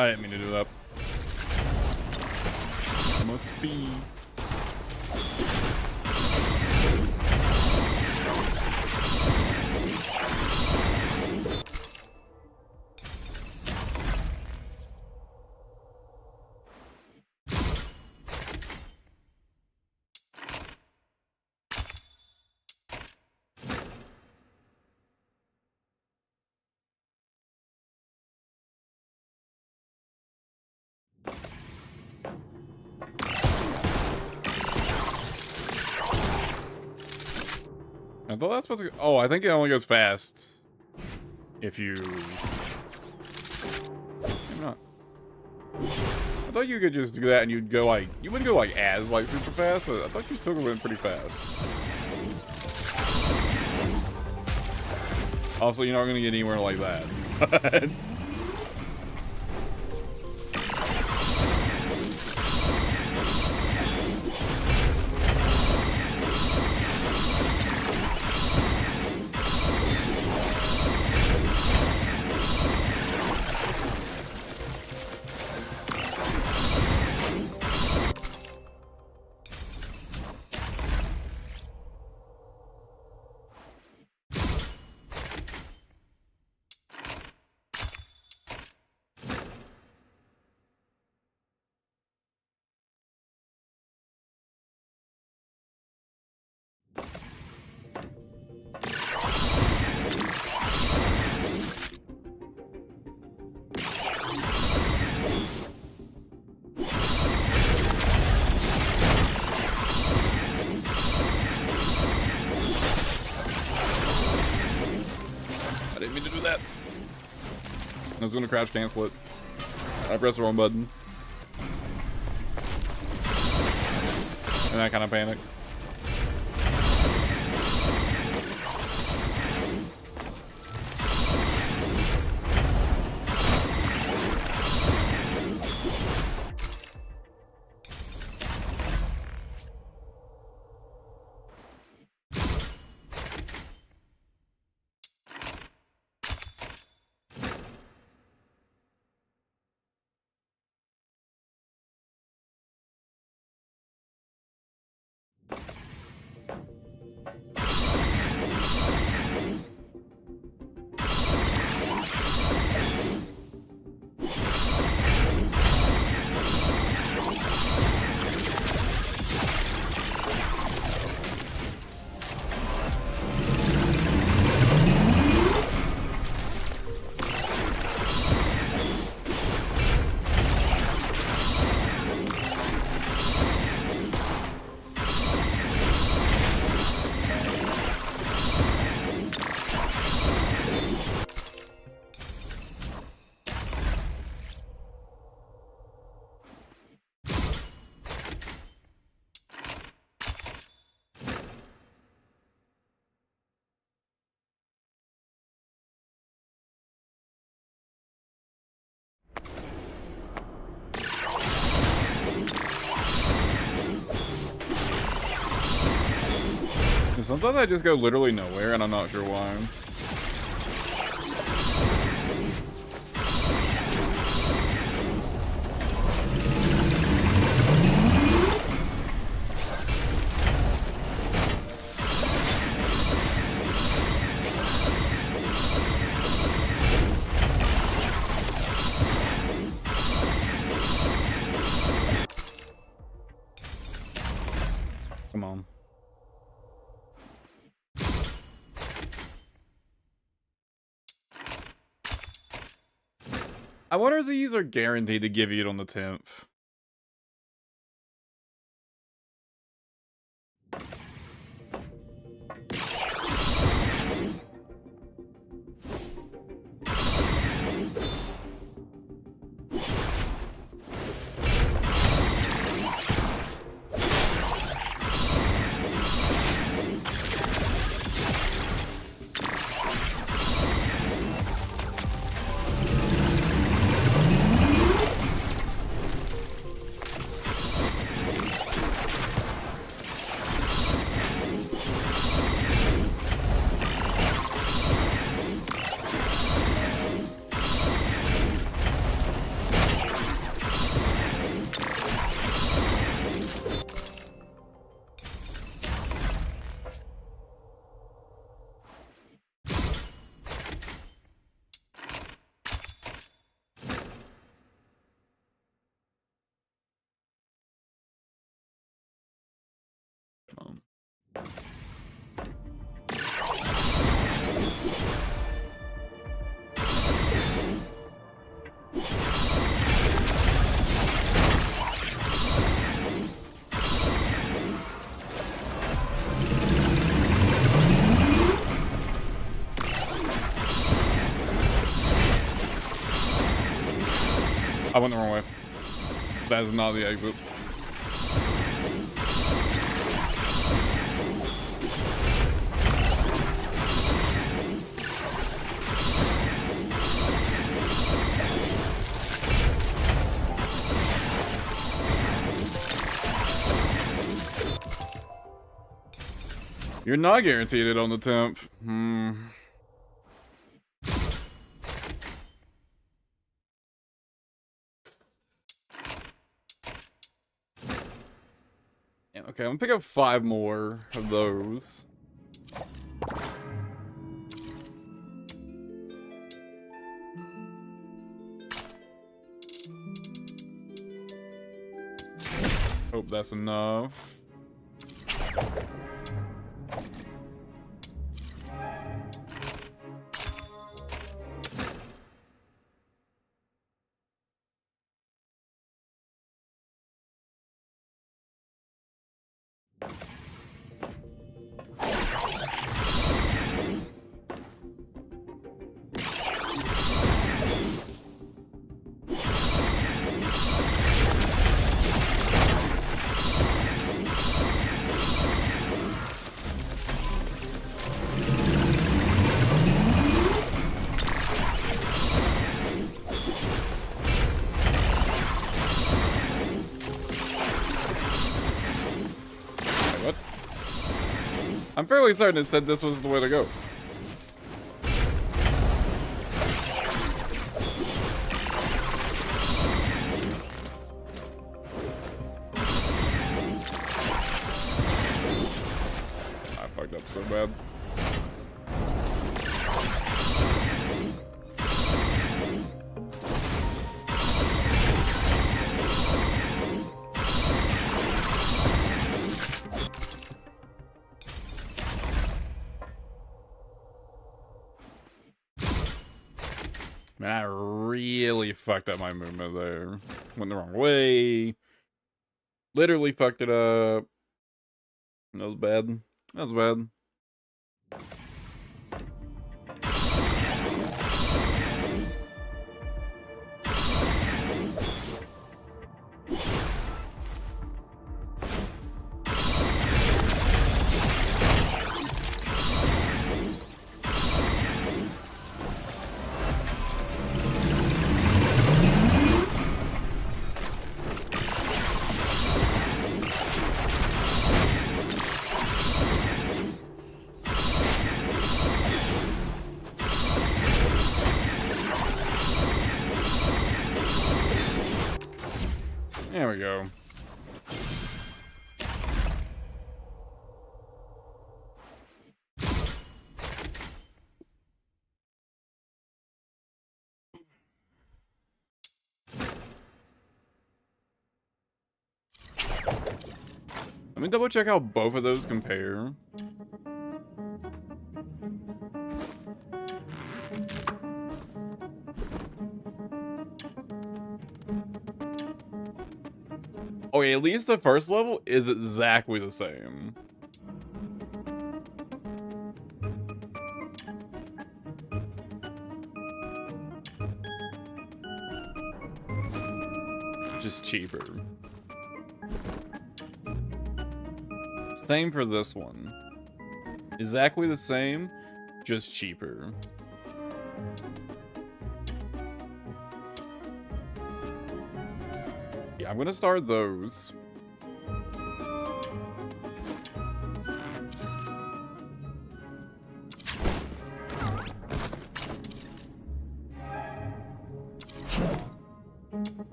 I didn't mean to do that. Must be. I thought that's supposed to go. Oh, I think it only goes fast if you. I'm not. I thought you could just do that and you'd go like. You wouldn't go like as like super fast, but I thought you still went pretty fast. Also, you're not gonna get anywhere like that. I didn't mean to do that. I was gonna crouch cancel it. I pressed the wrong button. And I kind of panicked. Sometimes I just go literally nowhere, and I'm not sure why. Come on. I wonder if these are guaranteed to give you it on the 10th. went the wrong way. That is not the exit. You're not guaranteed it on the 10th. Yeah, okay, I'm gonna pick up 5 more of those. Hope that's enough. I'm fairly certain it said this was the way to go. I fucked up so bad. Man, I really fucked up my movement there. Went the wrong way. Literally fucked it up. That was bad. That was bad. There we go. Let me double check how both of those compare. Okay, at least the first level is exactly the same. Just cheaper. Same for this one. Exactly the same, just cheaper. Yeah, I'm gonna start those.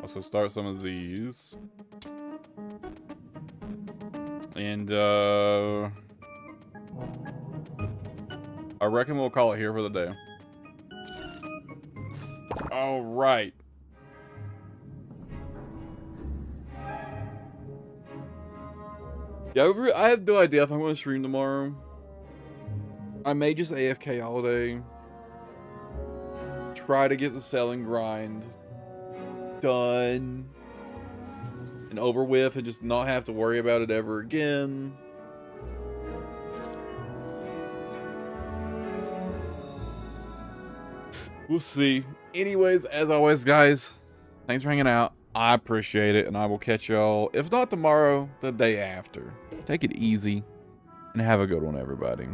Also start some of these. And, I reckon we'll call it here for the day. All right. Yeah, I have no idea if I'm going to stream tomorrow. I may just AFK all day. Try to get the selling grind done. and over with and just not have to worry about it ever again. We'll see. Anyways, as always, guys, thanks for hanging out. I appreciate it, and I will catch y'all, if not tomorrow, the day after. Take it easy, and have a good one, everybody.